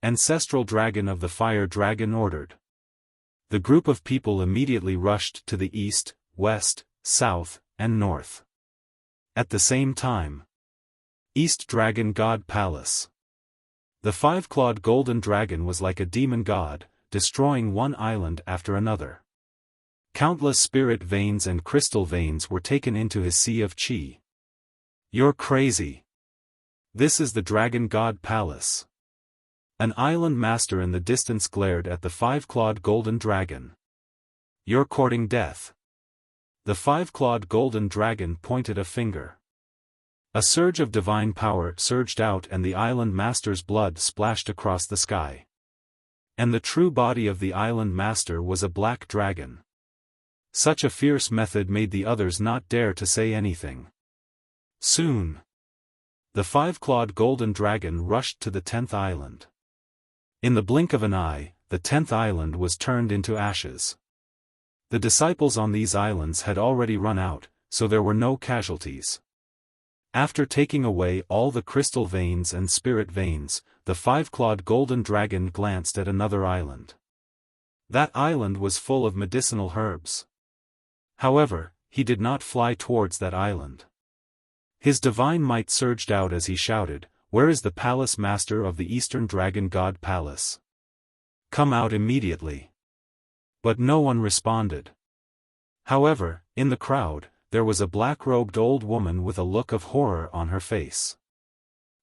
Ancestral Dragon of the Fire Dragon ordered. The group of people immediately rushed to the east, west, south, and north. At the same time. East Dragon God Palace. The 5-clawed golden dragon was like a demon god, destroying one island after another. Countless spirit veins and crystal veins were taken into his sea of chi. You're crazy. This is the Dragon God Palace. An island master in the distance glared at the 5-clawed golden dragon. You're courting death. The 5-clawed golden dragon pointed a finger. A surge of divine power surged out and the island master's blood splashed across the sky. And the true body of the island master was a black dragon. Such a fierce method made the others not dare to say anything. Soon. The 5-clawed golden dragon rushed to the 10th island. In the blink of an eye, the 10th island was turned into ashes. The disciples on these islands had already run out, so there were no casualties. After taking away all the crystal veins and spirit veins, the 5-clawed golden dragon glanced at another island. That island was full of medicinal herbs. However, he did not fly towards that island. His divine might surged out as he shouted, "Where is the palace master of the Eastern Dragon God Palace? Come out immediately." But no one responded. However, in the crowd, there was a black-robed old woman with a look of horror on her face.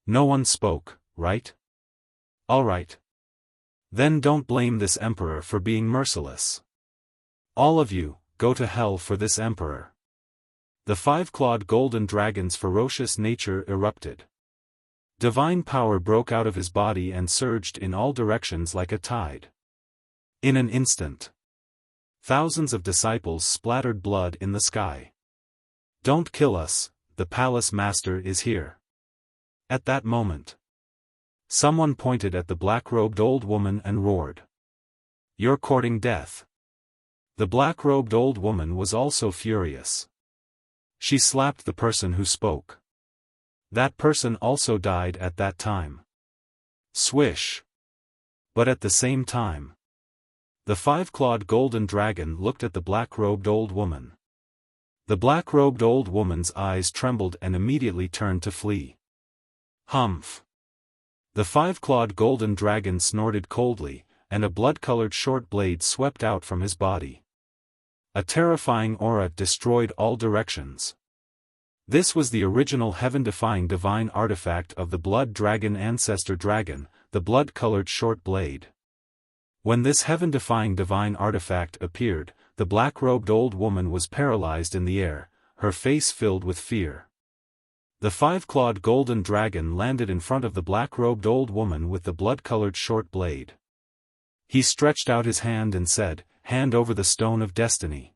No one spoke, right? All right. Then don't blame this emperor for being merciless. All of you, go to hell for this emperor. The 5-clawed golden dragon's ferocious nature erupted. Divine power broke out of his body and surged in all directions like a tide. In an instant, thousands of disciples splattered blood in the sky. Don't kill us, the palace master is here. At that moment, someone pointed at the black-robed old woman and roared. You're courting death. The black-robed old woman was also furious. She slapped the person who spoke. That person also died at that time. Swish. But at the same time, the 5-clawed golden dragon looked at the black-robed old woman. The black-robed old woman's eyes trembled and immediately turned to flee. Humph. The 5-clawed golden dragon snorted coldly, and a blood-colored short blade swept out from his body. A terrifying aura destroyed all directions. This was the original heaven-defying divine artifact of the blood dragon ancestor dragon, the blood-colored short blade. When this heaven-defying divine artifact appeared, the black-robed old woman was paralyzed in the air, her face filled with fear. The five-clawed golden dragon landed in front of the black-robed old woman with the blood-colored short blade. He stretched out his hand and said, "Hand over the stone of destiny."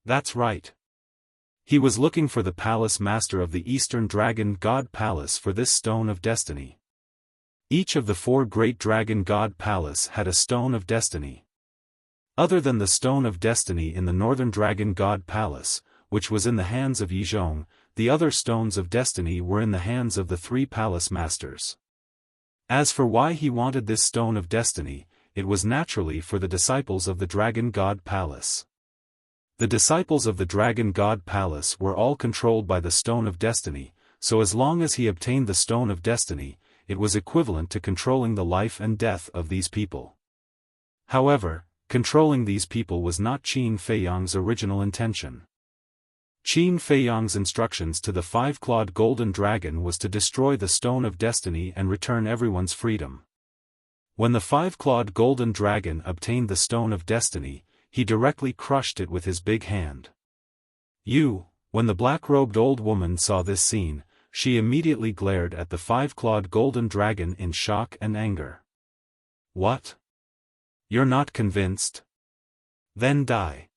That's right. He was looking for the palace master of the Eastern Dragon God Palace for this stone of destiny. Each of the four great Dragon God Palace had a stone of destiny. Other than the stone of destiny in the Northern Dragon God Palace, which was in the hands of Yizhong, the other stones of destiny were in the hands of the three palace masters. As for why he wanted this stone of destiny, it was naturally for the disciples of the Dragon God Palace. The disciples of the Dragon God Palace were all controlled by the Stone of Destiny, so as long as he obtained the Stone of Destiny, it was equivalent to controlling the life and death of these people. However, controlling these people was not Qin Feiyang's original intention. Qin Feiyang's instructions to the five-clawed golden dragon was to destroy the Stone of Destiny and return everyone's freedom. When the five-clawed golden dragon obtained the Stone of Destiny, he directly crushed it with his big hand. When the black-robed old woman saw this scene, she immediately glared at the five-clawed golden dragon in shock and anger. What? You're not convinced? Then die.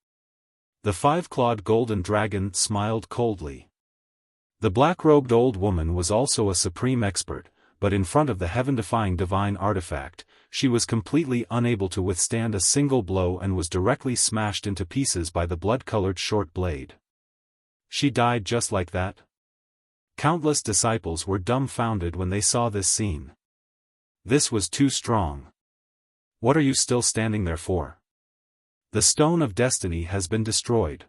The five-clawed golden dragon smiled coldly. The black-robed old woman was also a supreme expert, but in front of the heaven-defying divine artifact, she was completely unable to withstand a single blow and was directly smashed into pieces by the blood-colored short blade. She died just like that? Countless disciples were dumbfounded when they saw this scene. This was too strong. What are you still standing there for? The Stone of Destiny has been destroyed.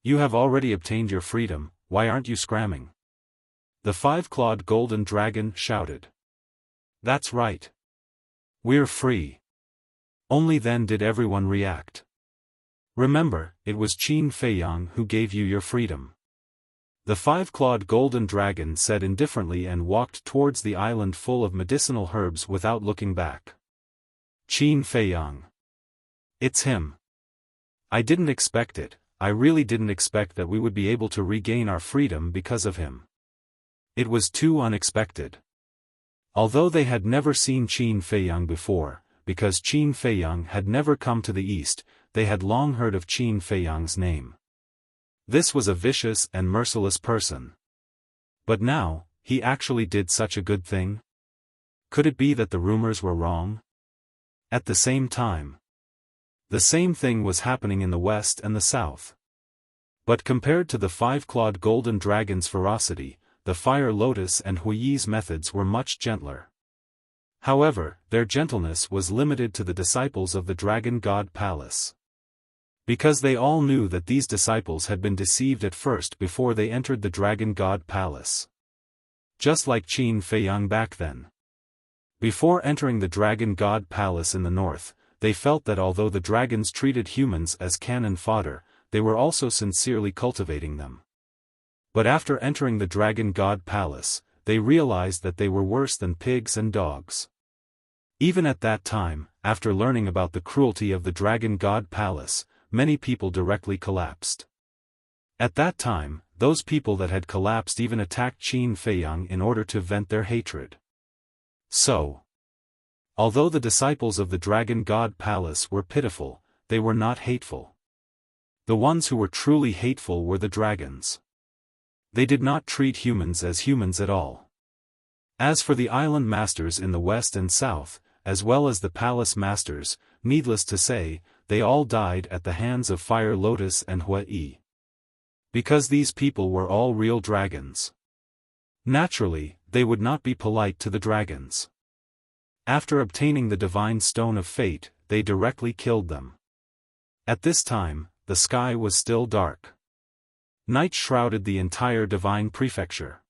You have already obtained your freedom, why aren't you scramming? The five-clawed golden dragon shouted. That's right. We're free. Only then did everyone react. Remember, it was Qin Feiyang who gave you your freedom. The five-clawed golden dragon said indifferently and walked towards the island full of medicinal herbs without looking back. Qin Feiyang. It's him. I didn't expect it, I really didn't expect that we would be able to regain our freedom because of him. It was too unexpected. Although they had never seen Qin Feiyang before, because Qin Feiyang had never come to the east, they had long heard of Qin Feiyang's name. This was a vicious and merciless person. But now, he actually did such a good thing? Could it be that the rumors were wrong? At the same time, the same thing was happening in the west and the south. But compared to the five-clawed golden dragon's ferocity, the Fire Lotus and Huiyi's methods were much gentler. However, their gentleness was limited to the disciples of the Dragon God Palace. Because they all knew that these disciples had been deceived at first before they entered the Dragon God Palace. Just like Qin Feiyang back then. Before entering the Dragon God Palace in the north, they felt that although the dragons treated humans as cannon fodder, they were also sincerely cultivating them. But after entering the Dragon God Palace, they realized that they were worse than pigs and dogs. Even at that time, after learning about the cruelty of the Dragon God Palace, many people directly collapsed. At that time, those people that had collapsed even attacked Qin Feiyang in order to vent their hatred. So, although the disciples of the Dragon God Palace were pitiful, they were not hateful. The ones who were truly hateful were the dragons. They did not treat humans as humans at all. As for the island masters in the west and south, as well as the palace masters, needless to say, they all died at the hands of Fire Lotus and Huiyi. Because these people were all real dragons. Naturally, they would not be polite to the dragons. After obtaining the divine stone of fate, they directly killed them. At this time, the sky was still dark. Night shrouded the entire divine prefecture.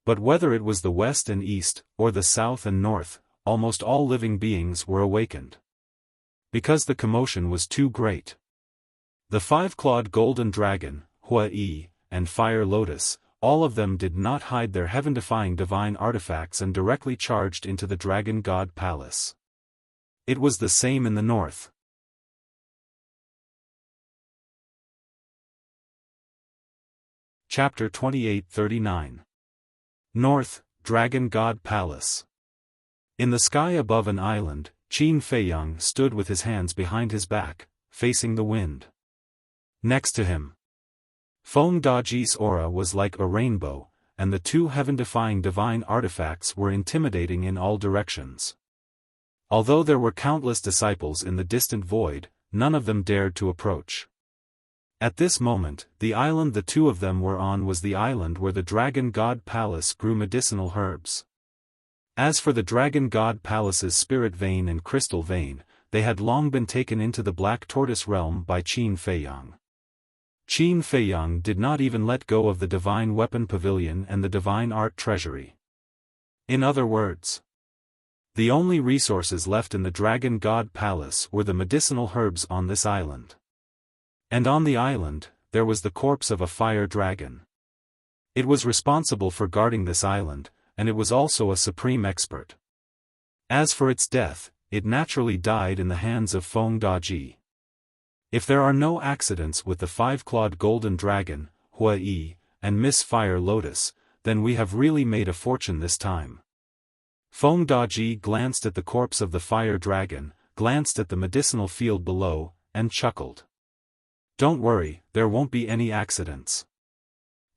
But whether it was the west and east, or the south and north, almost all living beings were awakened. Because the commotion was too great. The five-clawed golden dragon, Hua-yi, and fire lotus, all of them did not hide their heaven-defying divine artifacts and directly charged into the dragon god palace. It was the same in the north. Chapter 28-39. North, Dragon God Palace. In the sky above an island, Qin Feiyang stood with his hands behind his back, facing the wind. Next to him, Feng Daji's aura was like a rainbow, and the two heaven-defying divine artifacts were intimidating in all directions. Although there were countless disciples in the distant void, none of them dared to approach. At this moment, the island the two of them were on was the island where the Dragon God Palace grew medicinal herbs. As for the Dragon God Palace's spirit vein and crystal vein, they had long been taken into the Black Tortoise realm by Qin Feiyang. Qin Feiyang did not even let go of the Divine Weapon Pavilion and the Divine Art Treasury. In other words, the only resources left in the Dragon God Palace were the medicinal herbs on this island. And on the island, there was the corpse of a fire dragon. It was responsible for guarding this island, and it was also a supreme expert. As for its death, it naturally died in the hands of Feng Daji. If there are no accidents with the five-clawed golden dragon, Hua-yi, and Miss Fire Lotus, then we have really made a fortune this time. Feng Daji glanced at the corpse of the fire dragon, glanced at the medicinal field below, and chuckled. Don't worry, there won't be any accidents.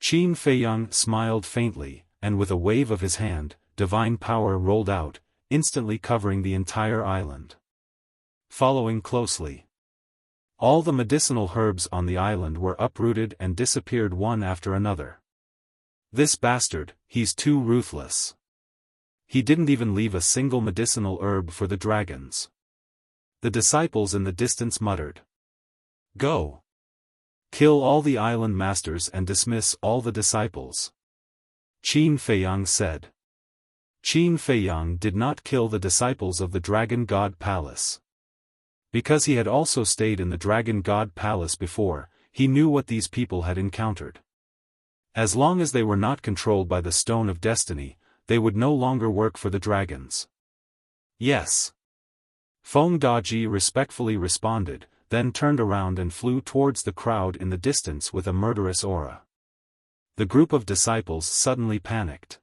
Qin Feiyang smiled faintly, and with a wave of his hand, divine power rolled out, instantly covering the entire island. Following closely, all the medicinal herbs on the island were uprooted and disappeared one after another. This bastard, he's too ruthless. He didn't even leave a single medicinal herb for the dragons. The disciples in the distance muttered. Go! Kill all the island masters and dismiss all the disciples. Qin Feiyang said. Qin Feiyang did not kill the disciples of the Dragon God Palace. Because he had also stayed in the Dragon God Palace before, he knew what these people had encountered. As long as they were not controlled by the Stone of Destiny, they would no longer work for the dragons. Yes. Feng Daji respectfully responded, then turned around and flew towards the crowd in the distance with a murderous aura. The group of disciples suddenly panicked.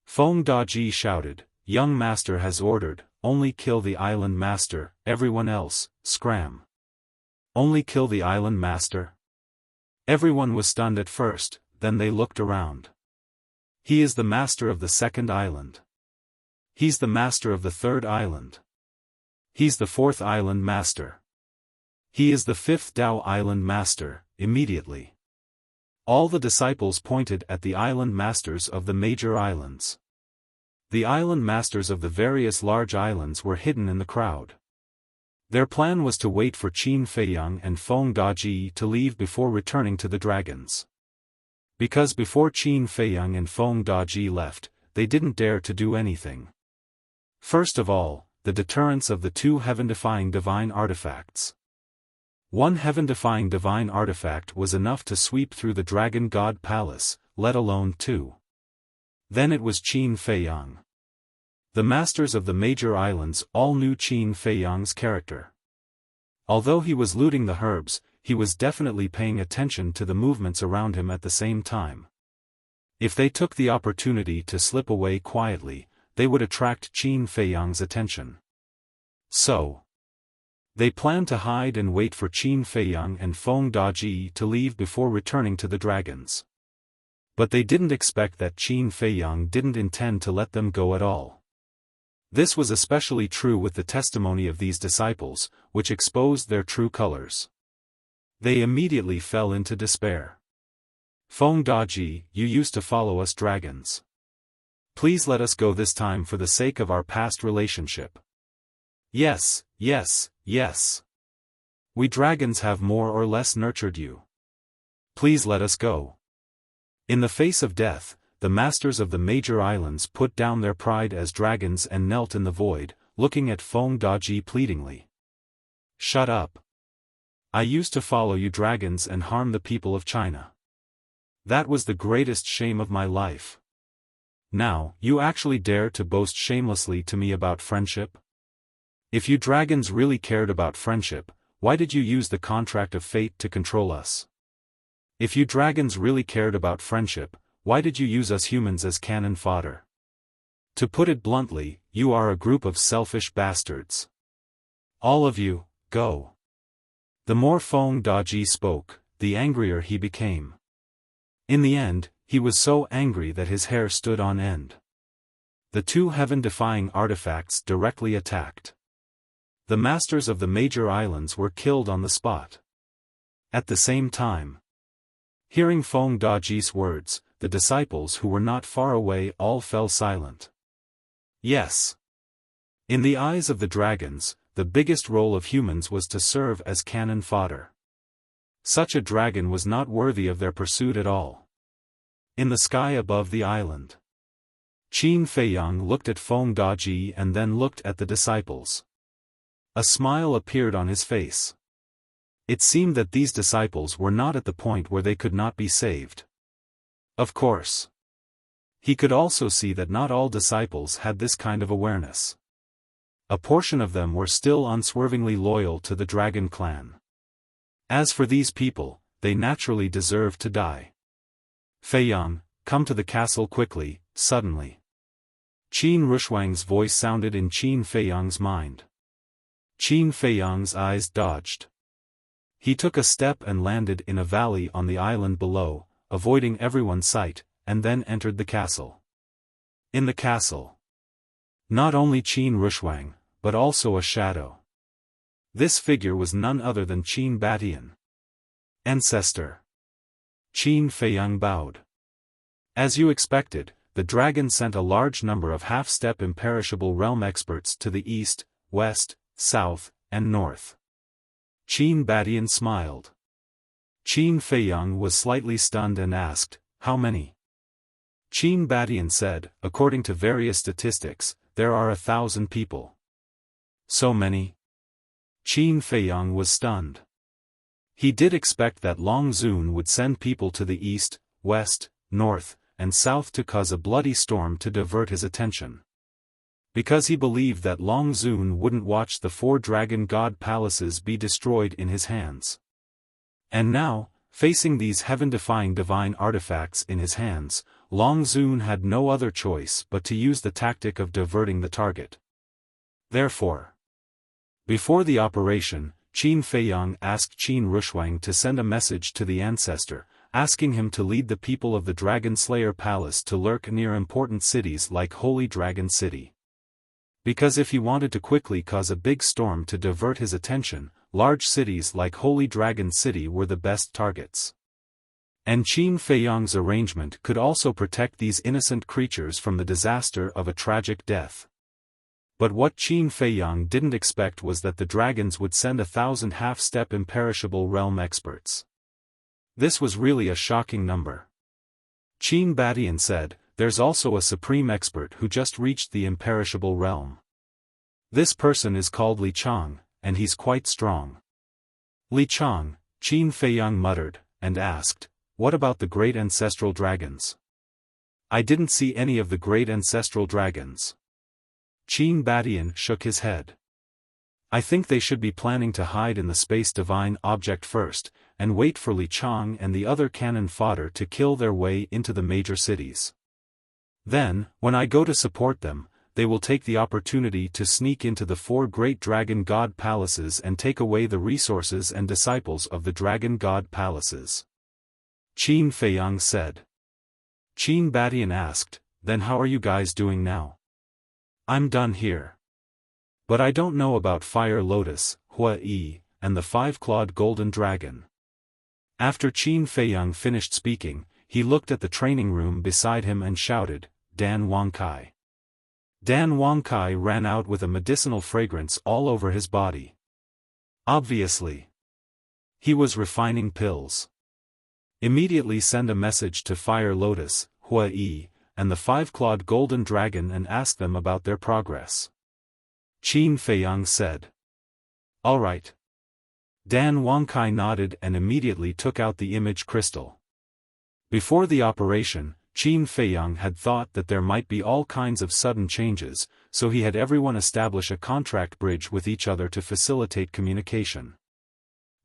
Feng Daji shouted, Young Master has ordered, only kill the island master, everyone else, scram. Only kill the island master? Everyone was stunned at first, then they looked around. He is the master of the second island. He's the master of the third island. He's the fourth island master. He is the fifth Dao island master, immediately. All the disciples pointed at the island masters of the major islands. The island masters of the various large islands were hidden in the crowd. Their plan was to wait for Qin Feiyang and Feng Daji to leave before returning to the dragons. Because before Qin Feiyang and Feng Daji left, they didn't dare to do anything. First of all, the deterrence of the two heaven-defying divine artifacts. One heaven-defying divine artifact was enough to sweep through the Dragon God Palace, let alone two. Then it was Qin Feiyang. The masters of the major islands all knew Qin Feiyang's character. Although he was looting the herbs, he was definitely paying attention to the movements around him at the same time. If they took the opportunity to slip away quietly, they would attract Qin Feiyang's attention. So, they planned to hide and wait for Qin Feiyang and Feng Daji to leave before returning to the dragons. But they didn't expect that Qin Feiyang didn't intend to let them go at all. This was especially true with the testimony of these disciples, which exposed their true colors. They immediately fell into despair. Feng Daji, you used to follow us dragons. Please let us go this time for the sake of our past relationship. Yes, yes, yes. We dragons have more or less nurtured you. Please let us go. In the face of death, the masters of the major islands put down their pride as dragons and knelt in the void, looking at Feng Daji pleadingly. Shut up. I used to follow you dragons and harm the people of China. That was the greatest shame of my life. Now, you actually dare to boast shamelessly to me about friendship? If you dragons really cared about friendship, why did you use the contract of fate to control us? If you dragons really cared about friendship, why did you use us humans as cannon fodder? To put it bluntly, you are a group of selfish bastards. All of you, go. The more Feng Daji spoke, the angrier he became. In the end, he was so angry that his hair stood on end. The two heaven-defying artifacts directly attacked. The masters of the major islands were killed on the spot. At the same time, hearing Feng Daji's words, the disciples who were not far away all fell silent. Yes. In the eyes of the dragons, the biggest role of humans was to serve as cannon fodder. Such a dragon was not worthy of their pursuit at all. In the sky above the island, Qin Feiyang looked at Feng Daji and then looked at the disciples. A smile appeared on his face. It seemed that these disciples were not at the point where they could not be saved. Of course. He could also see that not all disciples had this kind of awareness. A portion of them were still unswervingly loyal to the Dragon Clan. As for these people, they naturally deserved to die. Feiyang, come to the castle quickly, suddenly. Qin Rushuang's voice sounded in Qin Feiyang's mind. Qin Feiyang's eyes dodged. He took a step and landed in a valley on the island below, avoiding everyone's sight, and then entered the castle. In the castle, not only Qin Rushuang, but also a shadow. This figure was none other than Qin Batian. Ancestor. Qin Feiyang bowed. As you expected, the dragon sent a large number of half-step imperishable realm experts to the east, west, south, and north. Qin Batian smiled. Qin Feiyang was slightly stunned and asked, how many? Qin Batian said, according to various statistics, there are 1,000 people. So many? Qin Feiyang was stunned. He did expect that Long Zun would send people to the east, west, north, and south to cause a bloody storm to divert his attention. Because he believed that Long Zun wouldn't watch the 4 dragon god palaces be destroyed in his hands. And now, facing these heaven-defying divine artifacts in his hands, Long Zun had no other choice but to use the tactic of diverting the target. Therefore, before the operation, Qin Feiyang asked Qin Rushuang to send a message to the ancestor, asking him to lead the people of the Dragon Slayer Palace to lurk near important cities like Holy Dragon City. Because if he wanted to quickly cause a big storm to divert his attention, large cities like Holy Dragon City were the best targets. And Qin Feiyang's arrangement could also protect these innocent creatures from the disaster of a tragic death. But what Qin Feiyang didn't expect was that the dragons would send 1,000 half-step imperishable realm experts. This was really a shocking number. Qin Batian said, there's also a supreme expert who just reached the imperishable realm. This person is called Li Chang, and he's quite strong. Li Chang, Qin Feiyang muttered, and asked, what about the great ancestral dragons? I didn't see any of the great ancestral dragons. Qin Batian shook his head. I think they should be planning to hide in the space divine object first, and wait for Li Chang and the other cannon fodder to kill their way into the major cities. Then, when I go to support them, they will take the opportunity to sneak into the 4 great dragon god palaces and take away the resources and disciples of the dragon god palaces. Qin Feiyang said. Qin Batian asked, then how are you guys doing now? I'm done here. But I don't know about Fire Lotus, Hua Yi, and the 5-clawed golden dragon. After Qin Feiyang finished speaking, he looked at the training room beside him and shouted, Dan Wangkai. Dan Wangkai ran out with a medicinal fragrance all over his body. Obviously, he was refining pills. Immediately send a message to Fire Lotus, Hua Yi, and the 5-clawed golden dragon and ask them about their progress. Qin Feiyang said. All right. Dan Wangkai nodded and immediately took out the image crystal. Before the operation, Qin Feiyang had thought that there might be all kinds of sudden changes, so he had everyone establish a contract bridge with each other to facilitate communication.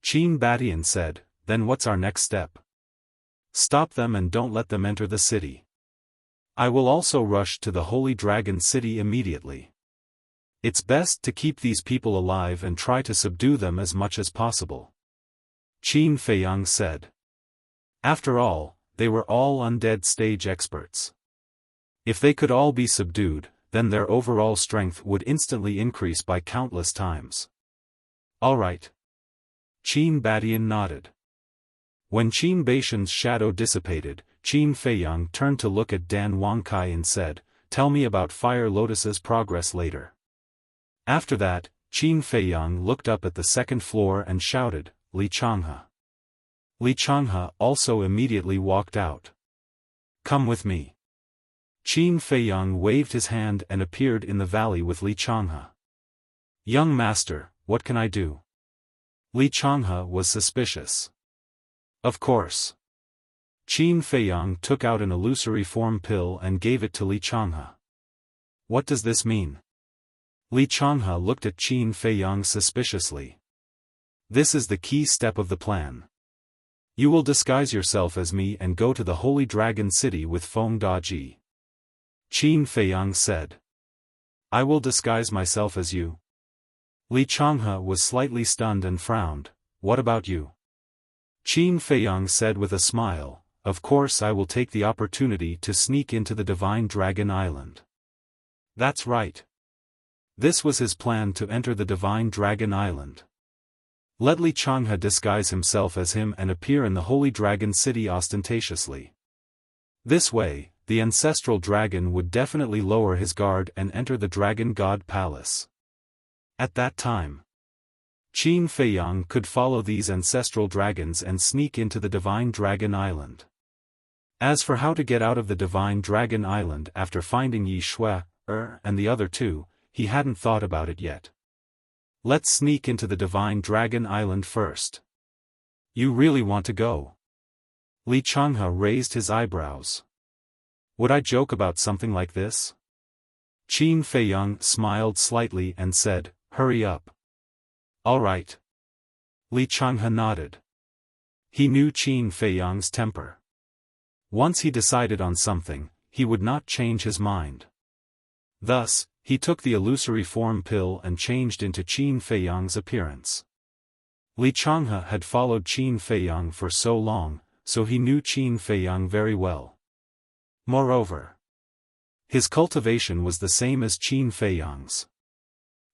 Qin Batian said, "Then what's our next step? Stop them and don't let them enter the city. I will also rush to the Holy Dragon City immediately. It's best to keep these people alive and try to subdue them as much as possible." Qin Feiyang said. After all, they were all undead stage experts. If they could all be subdued, then their overall strength would instantly increase by countless times. All right. Qin Batian nodded. When Qin Baishan's shadow dissipated, Qin Feiyang turned to look at Dan Wangkai and said, "Tell me about Fire Lotus's progress later." After that, Qin Feiyang looked up at the second floor and shouted, "Li Changhe." Li Changhe also immediately walked out. "Come with me." Qin Feiyang waved his hand and appeared in the valley with Li Changhe. "Young master, what can I do?" Li Changhe was suspicious. "Of course." Qin Feiyang took out an illusory form pill and gave it to Li Changhe. "What does this mean?" Li Changhe looked at Qin Feiyang suspiciously. "This is the key step of the plan. You will disguise yourself as me and go to the Holy Dragon City with Feng Daji." Qin Feiyang said. "I will disguise myself as you." Li Changhe was slightly stunned and frowned. "What about you?" Qin Feiyang said with a smile, "Of course I will take the opportunity to sneak into the Divine Dragon Island." That's right. This was his plan, to enter the Divine Dragon Island. Let Li Changhe disguise himself as him and appear in the Holy Dragon City ostentatiously. This way, the ancestral dragon would definitely lower his guard and enter the Dragon God Palace. At that time, Qin Feiyang could follow these ancestral dragons and sneak into the Divine Dragon Island. As for how to get out of the Divine Dragon Island after finding Yi Shui, and the other two, he hadn't thought about it yet. Let's sneak into the Divine Dragon Island first. You really want to go? Li Changhe raised his eyebrows. Would I joke about something like this? Qin Feiyang smiled slightly and said, "Hurry up." "All right." Li Changhe nodded. He knew Qin Feiyang's temper. Once he decided on something, he would not change his mind. Thus, he took the illusory form pill and changed into Qin Feiyang's appearance. Li Changhe had followed Qin Feiyang for so long, so he knew Qin Feiyang very well. Moreover, his cultivation was the same as Qin Feiyang's.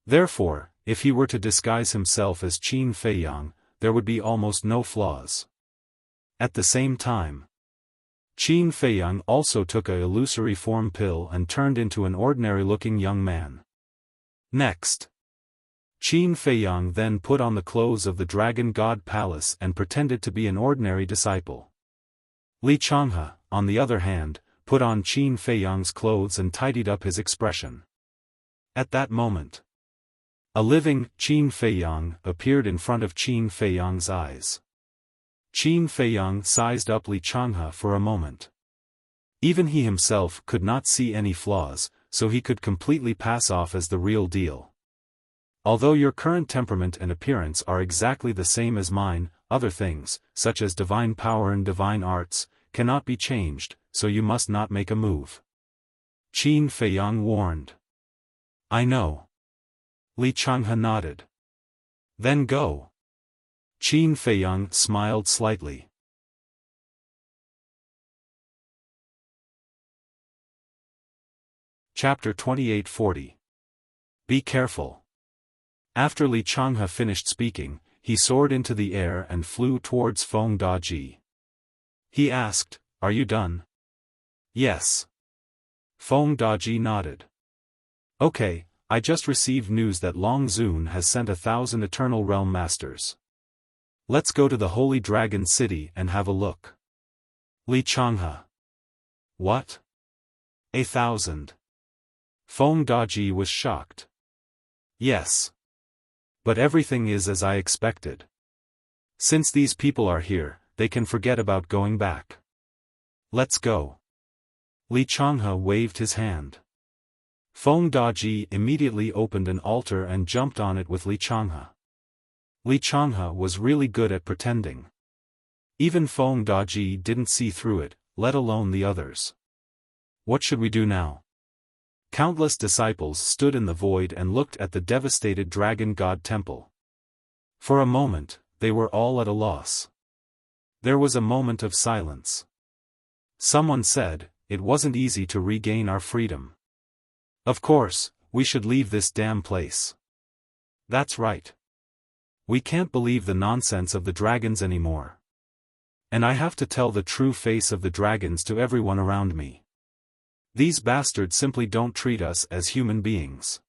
Therefore, if he were to disguise himself as Qin Feiyang, there would be almost no flaws. At the same time, Qin Feiyang also took a illusory form pill and turned into an ordinary-looking young man. Next, Qin Feiyang then put on the clothes of the Dragon God Palace and pretended to be an ordinary disciple. Li Changhe, on the other hand, put on Qin Feiyang's clothes and tidied up his expression. At that moment, a living Qin Feiyang appeared in front of Qin Feiyang's eyes. Qin Feiyang sized up Li Changhe for a moment. Even he himself could not see any flaws, so he could completely pass off as the real deal. Although your current temperament and appearance are exactly the same as mine, other things, such as divine power and divine arts, cannot be changed, so you must not make a move. Qin Feiyang warned. "I know." Li Changhe nodded. "Then go." Qin Feiyang smiled slightly. Chapter 2840. Be careful. After Li Changhe finished speaking, he soared into the air and flew towards Feng Daji. He asked, "Are you done?" "Yes." Feng Daji nodded. "Okay, I just received news that Long Zun has sent 1,000 Eternal Realm Masters. Let's go to the Holy Dragon City and have a look." Li Changhe. "What? 1,000? Feng Daji was shocked. "Yes. But everything is as I expected. Since these people are here, they can forget about going back. Let's go. Li Changhe waved his hand. Feng Daji immediately opened an altar and jumped on it with Li Changhe. Li Changhe was really good at pretending. Even Feng Daji didn't see through it, let alone the others. What should we do now? Countless disciples stood in the void and looked at the devastated dragon god temple. For a moment, they were all at a loss. There was a moment of silence. Someone said, "It wasn't easy to regain our freedom. Of course, we should leave this damn place." That's right. We can't believe the nonsense of the dragons anymore. And I have to tell the true face of the dragons to everyone around me. These bastards simply don't treat us as human beings.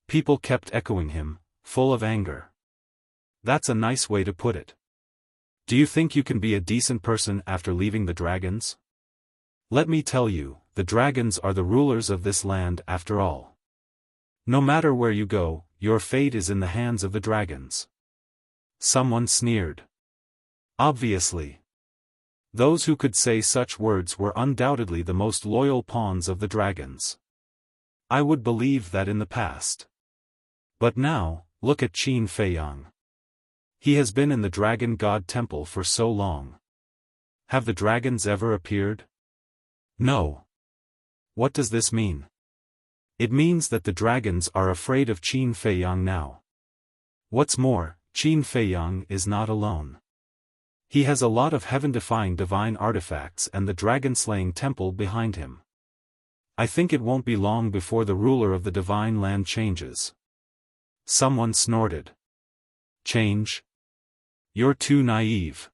People kept echoing him, full of anger. That's a nice way to put it. Do you think you can be a decent person after leaving the dragons? Let me tell you, the dragons are the rulers of this land after all. No matter where you go, your fate is in the hands of the dragons. Someone sneered. Obviously. Those who could say such words were undoubtedly the most loyal pawns of the dragons. I would believe that in the past. But now, look at Qin Feiyang. He has been in the Dragon God Temple for so long. Have the dragons ever appeared? No. What does this mean? It means that the dragons are afraid of Qin Feiyang now. What's more, Qin Feiyang is not alone. He has a lot of heaven-defying divine artifacts and the dragon-slaying temple behind him. I think it won't be long before the ruler of the divine land changes. Someone snorted. Change? You're too naive.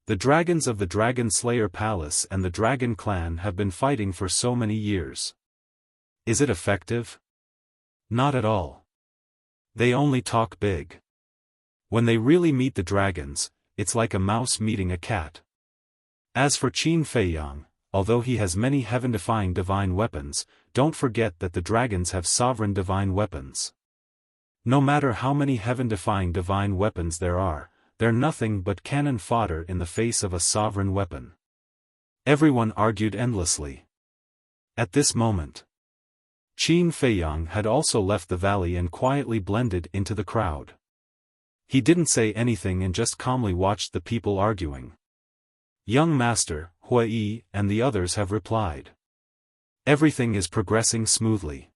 The dragons of the Dragon Slayer Palace and the Dragon Clan have been fighting for so many years. Is it effective? Not at all. They only talk big. When they really meet the dragons, it's like a mouse meeting a cat. As for Qin Feiyang, although he has many heaven-defying divine weapons, don't forget that the dragons have sovereign divine weapons. No matter how many heaven-defying divine weapons there are, they're nothing but cannon fodder in the face of a sovereign weapon. Everyone argued endlessly. At this moment, Qin Feiyang had also left the valley and quietly blended into the crowd. He didn't say anything and just calmly watched the people arguing. Young Master, Hui, and the others have replied. Everything is progressing smoothly.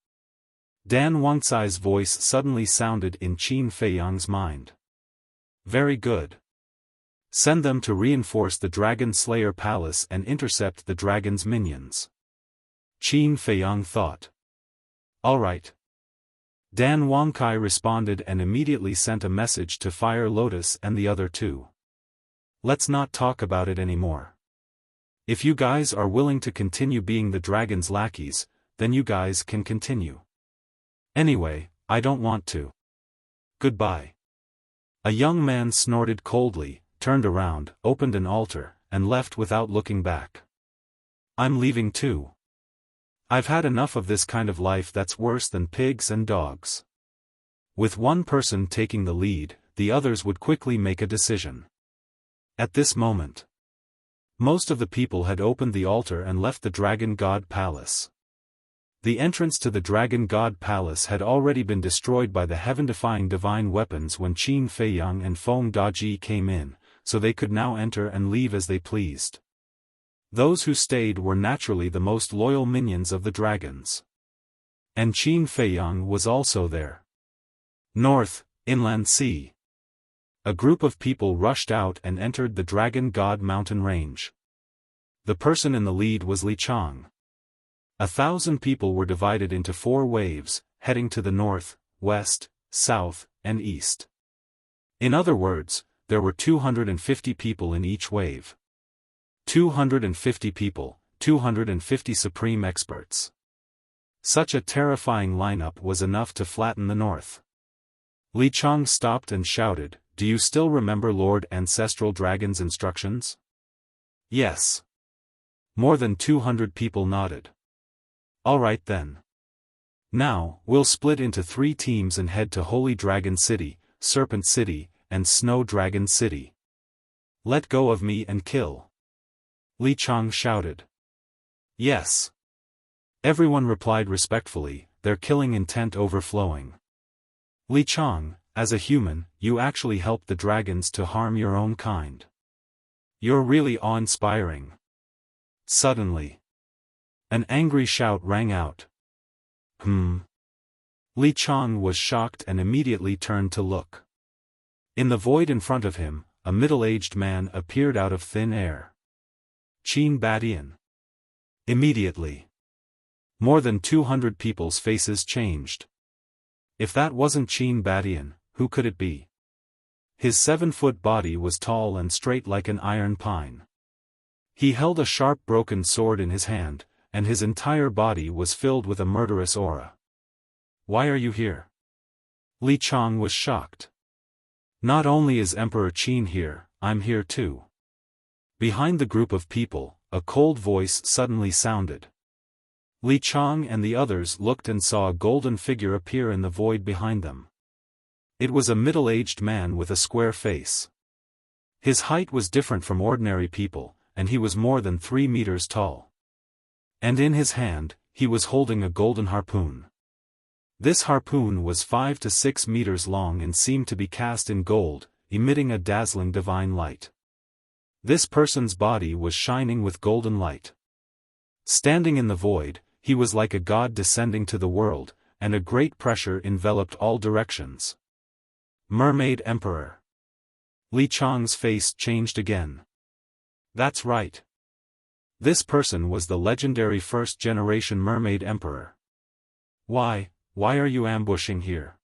Dan Wangcai's voice suddenly sounded in Qin Feiyang's mind. Very good. Send them to reinforce the Dragon Slayer Palace and intercept the dragon's minions. Qin Feiyang thought. All right. Dan Wangcai responded and immediately sent a message to Fire Lotus and the other two. Let's not talk about it anymore. If you guys are willing to continue being the dragon's lackeys, then you guys can continue. Anyway, I don't want to. Goodbye. A young man snorted coldly, turned around, opened an altar, and left without looking back. I'm leaving too. I've had enough of this kind of life that's worse than pigs and dogs. With one person taking the lead, the others would quickly make a decision. At this moment, most of the people had opened the altar and left the Dragon God Palace. The entrance to the Dragon God Palace had already been destroyed by the heaven-defying divine weapons when Qin Feiyang and Feng Daji came in, so they could now enter and leave as they pleased. Those who stayed were naturally the most loyal minions of the dragons. And Qin Feiyang was also there. North, Inland Sea. A group of people rushed out and entered the Dragon God mountain range. The person in the lead was Li Chang. 1,000 people were divided into 4 waves, heading to the north, west, south, and east. In other words, there were 250 people in each wave. 250 people, 250 supreme experts. Such a terrifying lineup was enough to flatten the north. Li Chang stopped and shouted, "Do you still remember Lord Ancestral Dragon's instructions?" Yes. More than 200 people nodded. Alright then. Now, we'll split into 3 teams and head to Holy Dragon City, Serpent City, and Snow Dragon City. Let go of me and kill. Li Chang shouted. Yes. Everyone replied respectfully, their killing intent overflowing. Li Chang, as a human, you actually helped the dragons to harm your own kind. You're really awe-inspiring. Suddenly, an angry shout rang out. Li Chang was shocked and immediately turned to look. In the void in front of him, a middle-aged man appeared out of thin air. Qin Badian. Immediately, more than 200 people's faces changed. If that wasn't Qin Badian, who could it be? His 7-foot body was tall and straight like an iron pine. He held a sharp broken sword in his hand, and his entire body was filled with a murderous aura. Why are you here? Li Chang was shocked. Not only is Emperor Qin here, I'm here too. Behind the group of people, a cold voice suddenly sounded. Li Chang and the others looked and saw a golden figure appear in the void behind them. It was a middle-aged man with a square face. His height was different from ordinary people, and he was more than 3 meters tall. And in his hand, he was holding a golden harpoon. This harpoon was 5 to 6 meters long and seemed to be cast in gold, emitting a dazzling divine light. This person's body was shining with golden light. Standing in the void, he was like a god descending to the world, and a great pressure enveloped all directions. Mermaid Emperor. Li Chang's face changed again. That's right. This person was the legendary first-generation Mermaid Emperor. Why are you ambushing here?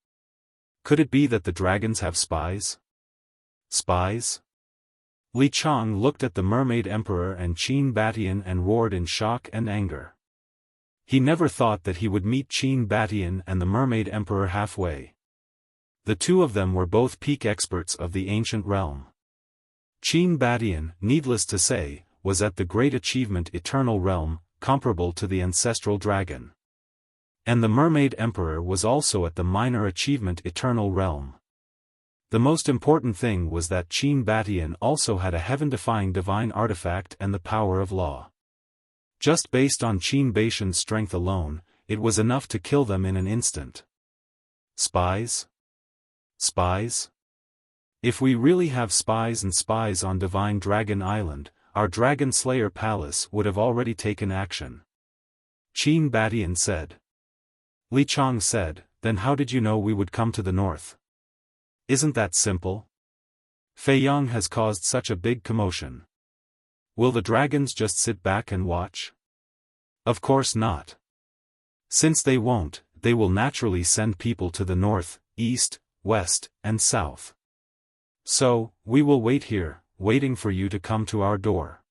Could it be that the dragons have spies? Spies? Li Chang looked at the Mermaid Emperor and Qin Badian and roared in shock and anger. He never thought that he would meet Qin Badian and the Mermaid Emperor halfway. The two of them were both peak experts of the ancient realm. Qin Badian, needless to say, was at the great achievement Eternal Realm, comparable to the ancestral dragon. And the Mermaid Emperor was also at the minor achievement Eternal Realm. The most important thing was that Qin Badian also had a heaven-defying divine artifact and the power of law. Just based on Qin Badian's strength alone, it was enough to kill them in an instant. Spies? Spies? If we really have spies and spies on Divine Dragon Island, our Dragon Slayer Palace would have already taken action. Qin Badian said. Li Chang said, then how did you know we would come to the north? Isn't that simple? Fei Yang has caused such a big commotion. Will the dragons just sit back and watch? Of course not. Since they won't, they will naturally send people to the north, east, west, and south. So, we will wait here, waiting for you to come to our door.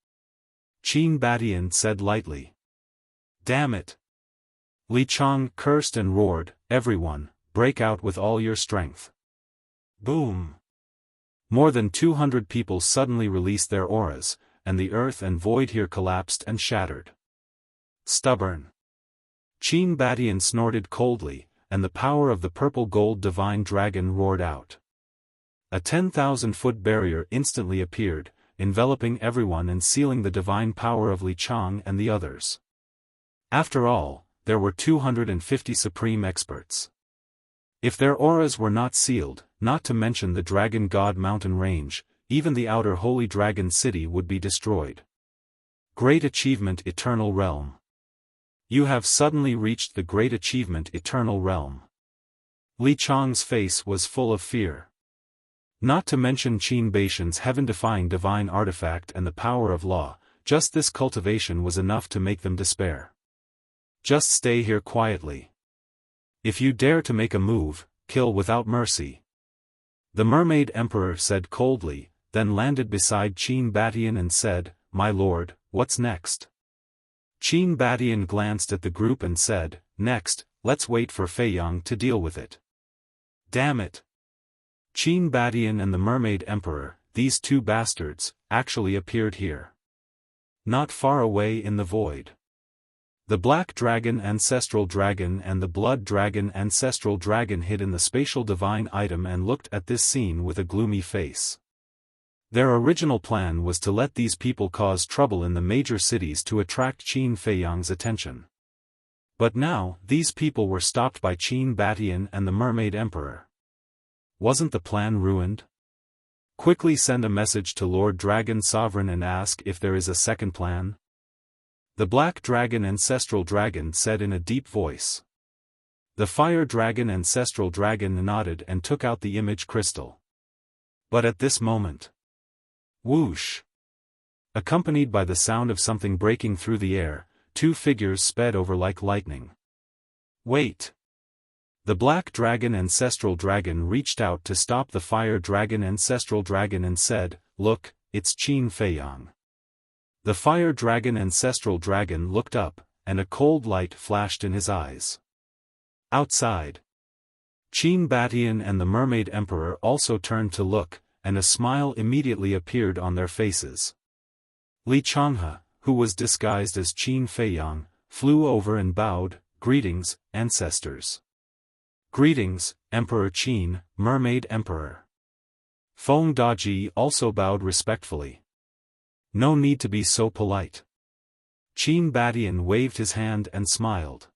Qin Badian said lightly. Damn it! Li Chang cursed and roared, everyone, break out with all your strength. Boom! More than 200 people suddenly released their auras, and the earth and void here collapsed and shattered. Stubborn! Qin Badian snorted coldly, and the power of the purple gold divine dragon roared out. A 10,000-foot barrier instantly appeared, enveloping everyone and sealing the divine power of Li Chang and the others. After all, there were 250 supreme experts. If their auras were not sealed, not to mention the Dragon God Mountain Range, even the outer Holy Dragon City would be destroyed. Great Achievement Eternal Realm. You have suddenly reached the Great Achievement Eternal Realm. Li Chang's face was full of fear. Not to mention Qin Badian's heaven-defying divine artifact and the power of law, just this cultivation was enough to make them despair. Just stay here quietly. If you dare to make a move, kill without mercy. The Mermaid Emperor said coldly, then landed beside Qin Badian and said, My lord, what's next? Qin Badian glanced at the group and said, Next, let's wait for Fei Yang to deal with it. Damn it! Qin Badian and the Mermaid Emperor, these two bastards, actually appeared here. Not far away in the void. The Black Dragon Ancestral Dragon and the Blood Dragon Ancestral Dragon hid in the spatial divine item and looked at this scene with a gloomy face. Their original plan was to let these people cause trouble in the major cities to attract Qin Feiyang's attention. But now, these people were stopped by Qin Batian and the Mermaid Emperor. Wasn't the plan ruined? Quickly send a message to Lord Dragon Sovereign and ask if there is a second plan. The Black Dragon Ancestral Dragon said in a deep voice. The Fire Dragon Ancestral Dragon nodded and took out the image crystal. But at this moment, whoosh! Accompanied by the sound of something breaking through the air, two figures sped over like lightning. Wait! The Black Dragon Ancestral Dragon reached out to stop the Fire Dragon Ancestral Dragon and said, "Look, it's Qin Feiyang." The Fire Dragon Ancestral Dragon looked up, and a cold light flashed in his eyes. Outside, Qin Batian and the Mermaid Emperor also turned to look, and a smile immediately appeared on their faces. Li Changhe, who was disguised as Qin Feiyang, flew over and bowed, "Greetings, ancestors." "Greetings, Emperor Qin, Mermaid Emperor." Feng Daji also bowed respectfully. No need to be so polite. Qin Batian waved his hand and smiled.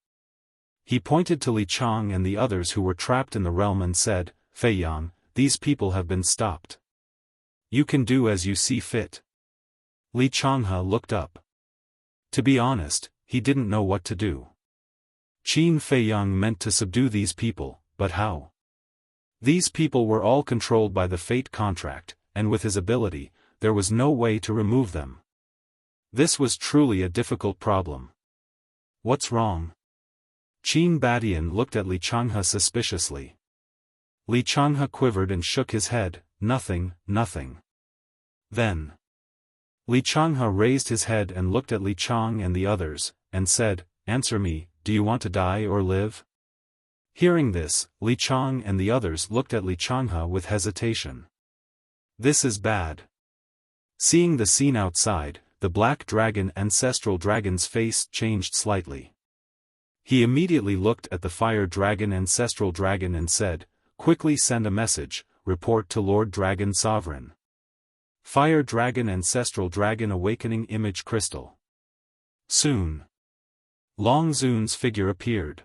He pointed to Li Chang and the others who were trapped in the realm and said, "Feiyang, these people have been stopped. You can do as you see fit." Li Changhe looked up. To be honest, he didn't know what to do. Qin Feiyang meant to subdue these people, but how? These people were all controlled by the fate contract, and with his ability, there was no way to remove them. This was truly a difficult problem. What's wrong? Qin Batian looked at Li Changhe suspiciously. Li Changhe quivered and shook his head, "Nothing, nothing." Then, Li Changhe raised his head and looked at Li Chang and the others, and said, "Answer me, do you want to die or live?" Hearing this, Li Chang and the others looked at Li Changhe with hesitation. This is bad. Seeing the scene outside, the Black Dragon Ancestral Dragon's face changed slightly. He immediately looked at the Fire Dragon Ancestral Dragon and said, "Quickly send a message, report to Lord Dragon Sovereign." Fire Dragon Ancestral Dragon Awakening Image Crystal. Soon, Long Zun's figure appeared.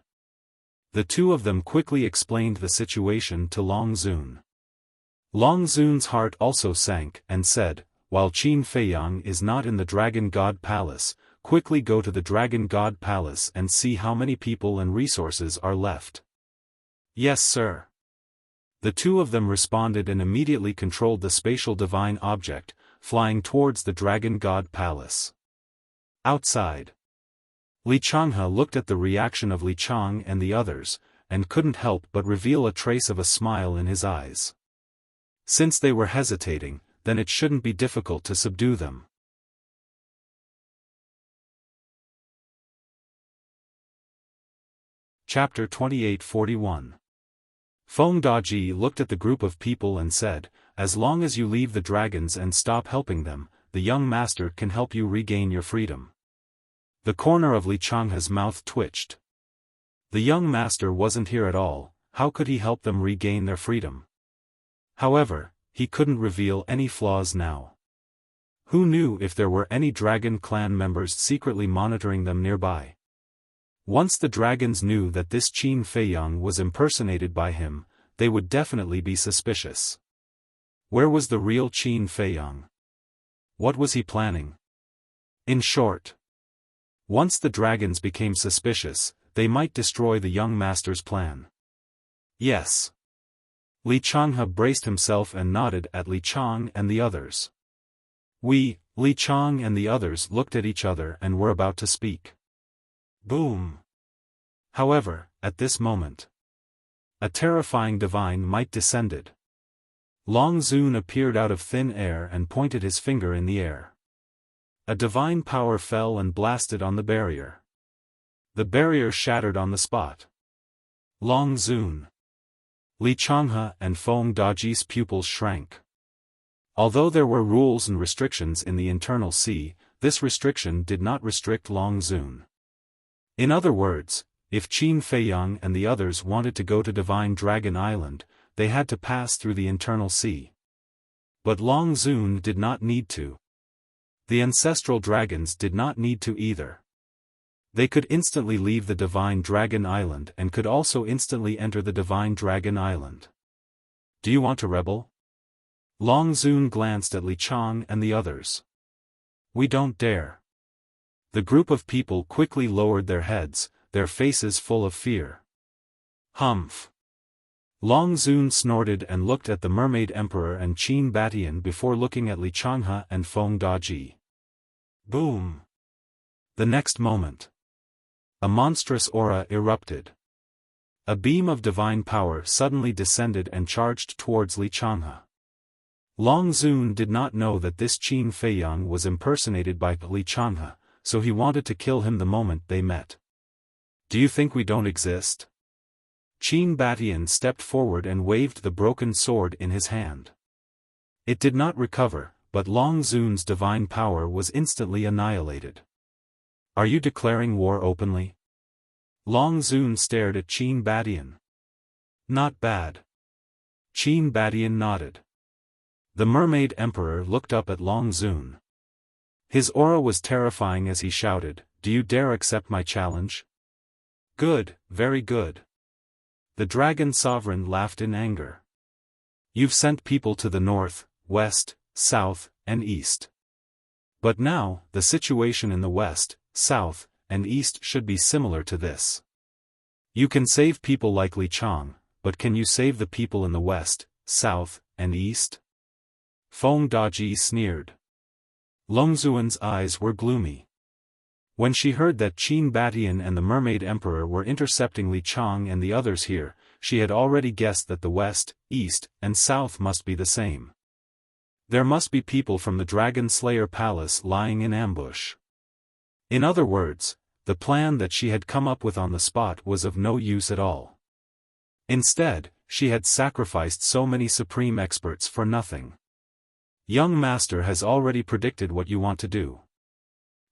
The two of them quickly explained the situation to Long Zun. Long Zun's heart also sank and said, "While Qin Feiyang is not in the Dragon God Palace, quickly go to the Dragon God Palace and see how many people and resources are left." "Yes, sir." The two of them responded and immediately controlled the spatial divine object, flying towards the Dragon God Palace. Outside, Li Changhe looked at the reaction of Li Chang and the others, and couldn't help but reveal a trace of a smile in his eyes. Since they were hesitating, then it shouldn't be difficult to subdue them. Chapter 28-41. Feng Daji looked at the group of people and said, "As long as you leave the dragons and stop helping them, the young master can help you regain your freedom." The corner of Li Changhe's mouth twitched. The young master wasn't here at all, how could he help them regain their freedom? However, he couldn't reveal any flaws now. Who knew if there were any dragon clan members secretly monitoring them nearby? Once the dragons knew that this Qin Feiyang was impersonated by him, they would definitely be suspicious. Where was the real Qin Feiyang? What was he planning? In short, once the dragons became suspicious, they might destroy the young master's plan. Yes. Li Changhe braced himself and nodded at Li Chang and the others. Li Chang and the others looked at each other and were about to speak. Boom. However, at this moment, a terrifying divine might descended. Long Zun appeared out of thin air and pointed his finger in the air. A divine power fell and blasted on the barrier. The barrier shattered on the spot. Long Zun, Li Changhe and Feng Daji's pupils shrank. Although there were rules and restrictions in the internal sea, this restriction did not restrict Long Zun. In other words, if Qin Feiyang and the others wanted to go to Divine Dragon Island, they had to pass through the Internal Sea. But Long Zun did not need to. The ancestral dragons did not need to either. They could instantly leave the Divine Dragon Island and could also instantly enter the Divine Dragon Island. Do you want to rebel? Long Zun glanced at Li Chang and the others. We don't dare. The group of people quickly lowered their heads, their faces full of fear. Humph. Long Zun snorted and looked at the Mermaid Emperor and Qin Batian before looking at Li Changhe and Feng Daji. Boom! The next moment, a monstrous aura erupted. A beam of divine power suddenly descended and charged towards Li Changhe. Long Zun did not know that this Qin Feiyang was impersonated by Li Changhe, so he wanted to kill him the moment they met. Do you think we don't exist? Qin Batian stepped forward and waved the broken sword in his hand. It did not recover, but Long Zun's divine power was instantly annihilated. Are you declaring war openly? Long Zun stared at Qin Batian. Not bad. Qin Batian nodded. The Mermaid Emperor looked up at Long Zun. His aura was terrifying as he shouted, "Do you dare accept my challenge?" Good, very good. The Dragon Sovereign laughed in anger. You've sent people to the north, west, south, and east. But now, the situation in the west, south, and east should be similar to this. You can save people like Li Chang, but can you save the people in the west, south, and east? Feng Daji sneered. Longzuan's eyes were gloomy. When she heard that Qin Batian and the Mermaid Emperor were intercepting Li Chang and the others here, she had already guessed that the west, east, and south must be the same. There must be people from the Dragon Slayer Palace lying in ambush. In other words, the plan that she had come up with on the spot was of no use at all. Instead, she had sacrificed so many supreme experts for nothing. Young Master has already predicted what you want to do.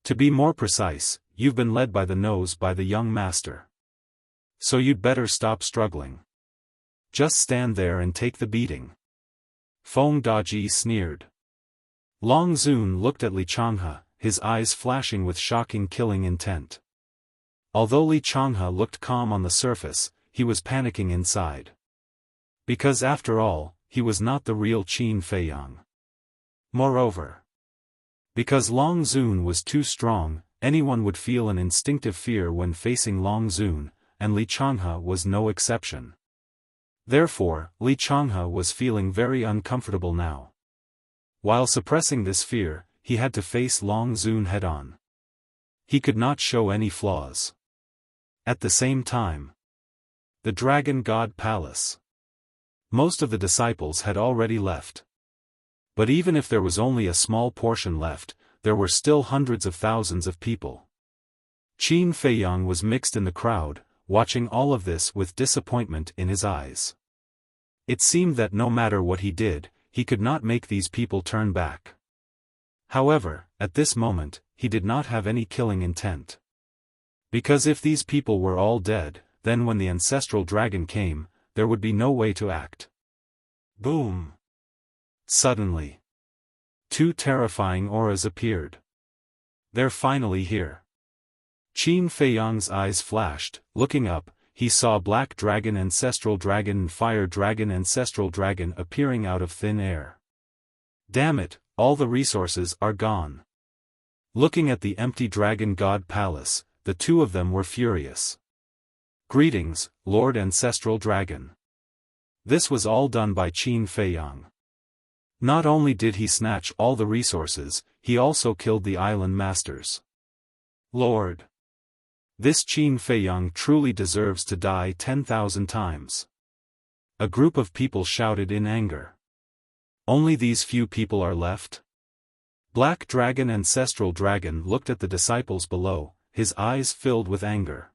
To be more precise, you've been led by the nose by the young master. So you'd better stop struggling. Just stand there and take the beating. Feng Daji sneered. Long Zun looked at Li Changhe, his eyes flashing with shocking killing intent. Although Li Changhe looked calm on the surface, he was panicking inside. Because after all, he was not the real Qin Feiyang. Moreover, because Long Zun was too strong, anyone would feel an instinctive fear when facing Long Zun, and Li Changhe was no exception. Therefore, Li Changhe was feeling very uncomfortable now. While suppressing this fear, he had to face Long Zun head-on. He could not show any flaws. At the same time, the Dragon God Palace. Most of the disciples had already left. But even if there was only a small portion left, there were still hundreds of thousands of people. Qin Feiyang was mixed in the crowd, watching all of this with disappointment in his eyes. It seemed that no matter what he did, he could not make these people turn back. However, at this moment, he did not have any killing intent. Because if these people were all dead, then when the ancestral dragon came, there would be no way to act. Boom! Suddenly, two terrifying auras appeared. They're finally here. Qin Feiyang's eyes flashed. Looking up, he saw Black Dragon Ancestral Dragon and Fire Dragon Ancestral Dragon appearing out of thin air. Damn it, all the resources are gone. Looking at the empty Dragon God Palace, the two of them were furious. Greetings, Lord Ancestral Dragon. This was all done by Qin Feiyang. Not only did he snatch all the resources, he also killed the island masters. Lord! This Qin Feiyang truly deserves to die 10,000 times. A group of people shouted in anger. Only these few people are left? Black Dragon Ancestral Dragon looked at the disciples below, his eyes filled with anger.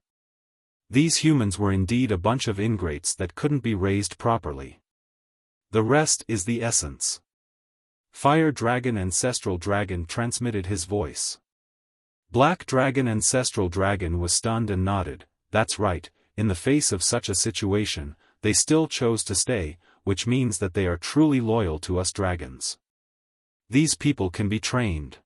These humans were indeed a bunch of ingrates that couldn't be raised properly. The rest is the essence. Fire Dragon Ancestral Dragon transmitted his voice. Black Dragon Ancestral Dragon was stunned and nodded. That's right, in the face of such a situation, they still chose to stay, which means that they are truly loyal to us dragons. These people can be trained.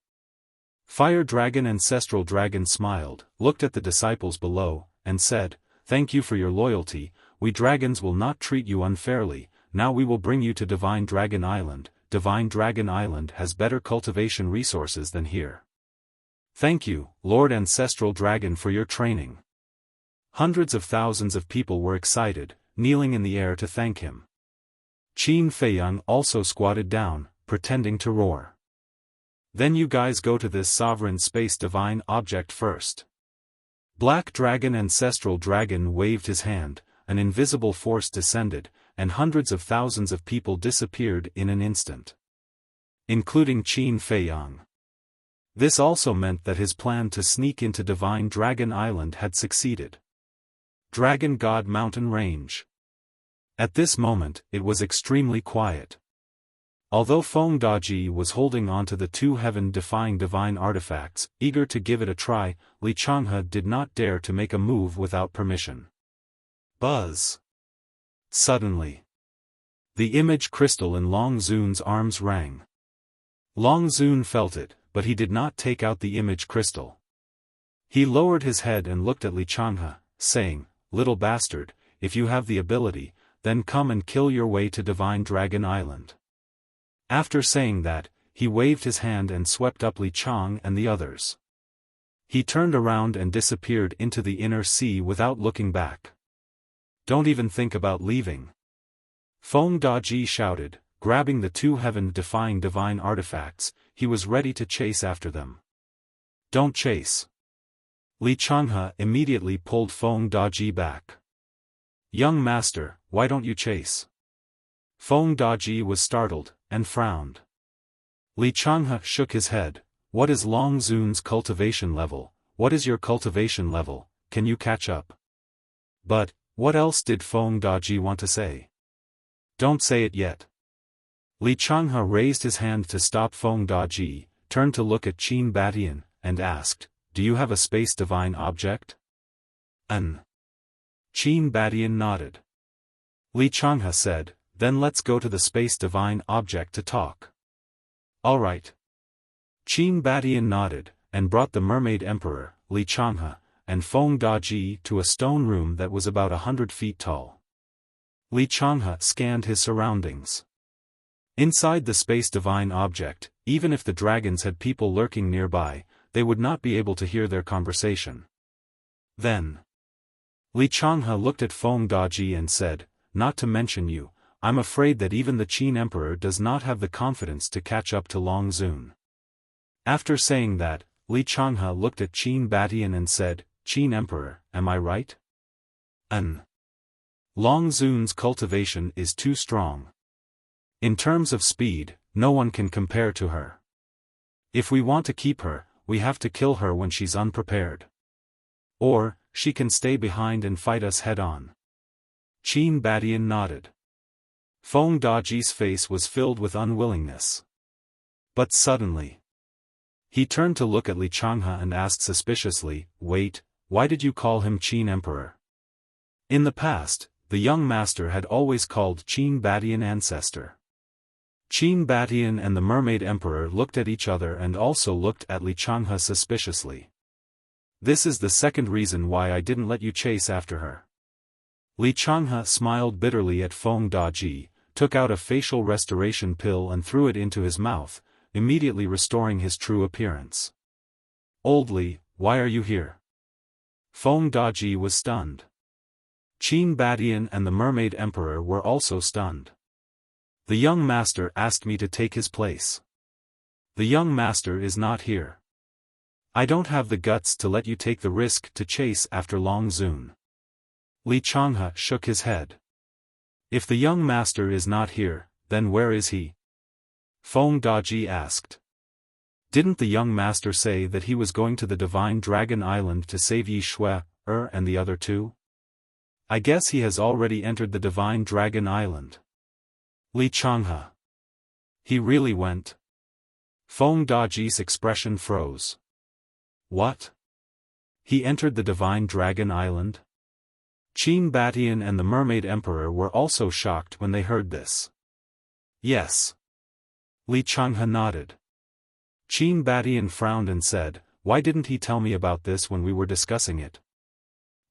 Fire Dragon Ancestral Dragon smiled, looked at the disciples below, and said, "Thank you for your loyalty, we dragons will not treat you unfairly, now we will bring you to Divine Dragon Island. Divine Dragon Island has better cultivation resources than here. Thank you, Lord Ancestral Dragon, for your training." Hundreds of thousands of people were excited, kneeling in the air to thank him. Qin Feiyang also squatted down, pretending to roar. "Then you guys go to this sovereign space divine object first." Black Dragon Ancestral Dragon waved his hand, an invisible force descended, and hundreds of thousands of people disappeared in an instant. Including Qin Feiyang. This also meant that his plan to sneak into Divine Dragon Island had succeeded. Dragon God Mountain Range. At this moment, it was extremely quiet. Although Feng Daji was holding onto the two heaven-defying divine artifacts, eager to give it a try, Li Changhe did not dare to make a move without permission. Buzz! Suddenly, the image crystal in Long Zun's arms rang. Long Zun felt it, but he did not take out the image crystal. He lowered his head and looked at Li Changhe, saying, "Little bastard, if you have the ability, then come and kill your way to Divine Dragon Island." After saying that, he waved his hand and swept up Li Chang and the others. He turned around and disappeared into the inner sea without looking back. "Don't even think about leaving." Feng Daji shouted, grabbing the two heaven-defying divine artifacts, he was ready to chase after them. "Don't chase." Li Changhe immediately pulled Feng Daji back. "Young master, why don't you chase?" Feng Daji was startled, and frowned. Li Changhe shook his head. "What is Long Zun's cultivation level? What is your cultivation level? Can you catch up?" But, what else did Feng Daji want to say? "Don't say it yet." Li Changhe raised his hand to stop Feng Daji, turned to look at Qin Batian, and asked, "Do you have a space divine object?" Qin Batian nodded. Li Changhe said, "Then let's go to the space divine object to talk." "All right." Qin Batian nodded, and brought the Mermaid Emperor, Li Changhe, and Feng Daji to a stone room that was about 100 feet tall. Li Changhe scanned his surroundings. Inside the space divine object, even if the dragons had people lurking nearby, they would not be able to hear their conversation. Then, Li Changhe looked at Feng Daji and said, "Not to mention you, I'm afraid that even the Qin Emperor does not have the confidence to catch up to Long Zun." After saying that, Li Changhe looked at Qin Batian and said, "Qin Emperor, am I right?" Long Zun's cultivation is too strong. In terms of speed, no one can compare to her. If we want to keep her, we have to kill her when she's unprepared. Or, she can stay behind and fight us head-on. Qin Batian nodded. Feng Daji's face was filled with unwillingness. But suddenly, he turned to look at Li Changhe and asked suspiciously, "Wait, why did you call him Qin Emperor?" In the past, the young master had always called Qin Batian Ancestor. Qin Batian and the Mermaid Emperor looked at each other and also looked at Li Changhe suspiciously. "This is the second reason why I didn't let you chase after her." Li Changhe smiled bitterly at Feng Daji, took out a facial restoration pill and threw it into his mouth, immediately restoring his true appearance. "Old Li, why are you here?" Feng Daji was stunned. Qin Batian and the Mermaid Emperor were also stunned. "The young master asked me to take his place." "The young master is not here." "I don't have the guts to let you take the risk to chase after Long Zun." Li Changhe shook his head. "If the young master is not here, then where is he?" Feng Daji asked. "Didn't the young master say that he was going to the Divine Dragon Island to save Yi Shui, and the other two? I guess he has already entered the Divine Dragon Island." Li Changhe. "He really went?" Feng Daji's expression froze. What? He entered the Divine Dragon Island? Qin Batian and the Mermaid Emperor were also shocked when they heard this. Yes. Li Changhe nodded. Qin Batian frowned and said, "Why didn't he tell me about this when we were discussing it?"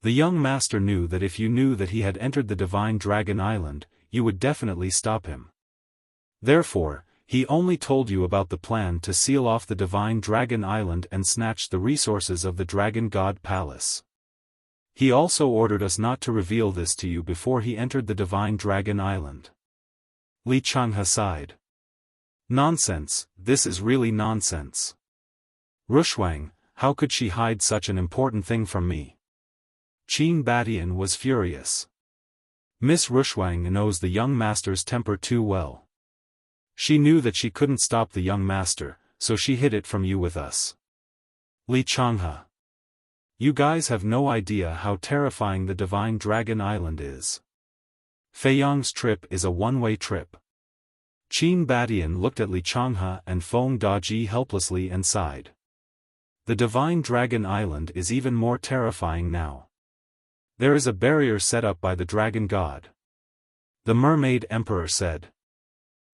The young master knew that if you knew that he had entered the Divine Dragon Island, you would definitely stop him. Therefore, he only told you about the plan to seal off the Divine Dragon Island and snatch the resources of the Dragon God Palace. He also ordered us not to reveal this to you before he entered the Divine Dragon Island. Li Changhe sighed. Nonsense, this is really nonsense. Rushuang, how could she hide such an important thing from me? Qin Batian was furious. Miss Rushuang knows the young master's temper too well. She knew that she couldn't stop the young master, so she hid it from you with us. Li Changhe. You guys have no idea how terrifying the Divine Dragon Island is. Fei Yang's trip is a one-way trip. Qin Batian looked at Li Changhe and Feng Daji helplessly and sighed. The Divine Dragon Island is even more terrifying now. There is a barrier set up by the Dragon God. The Mermaid Emperor said.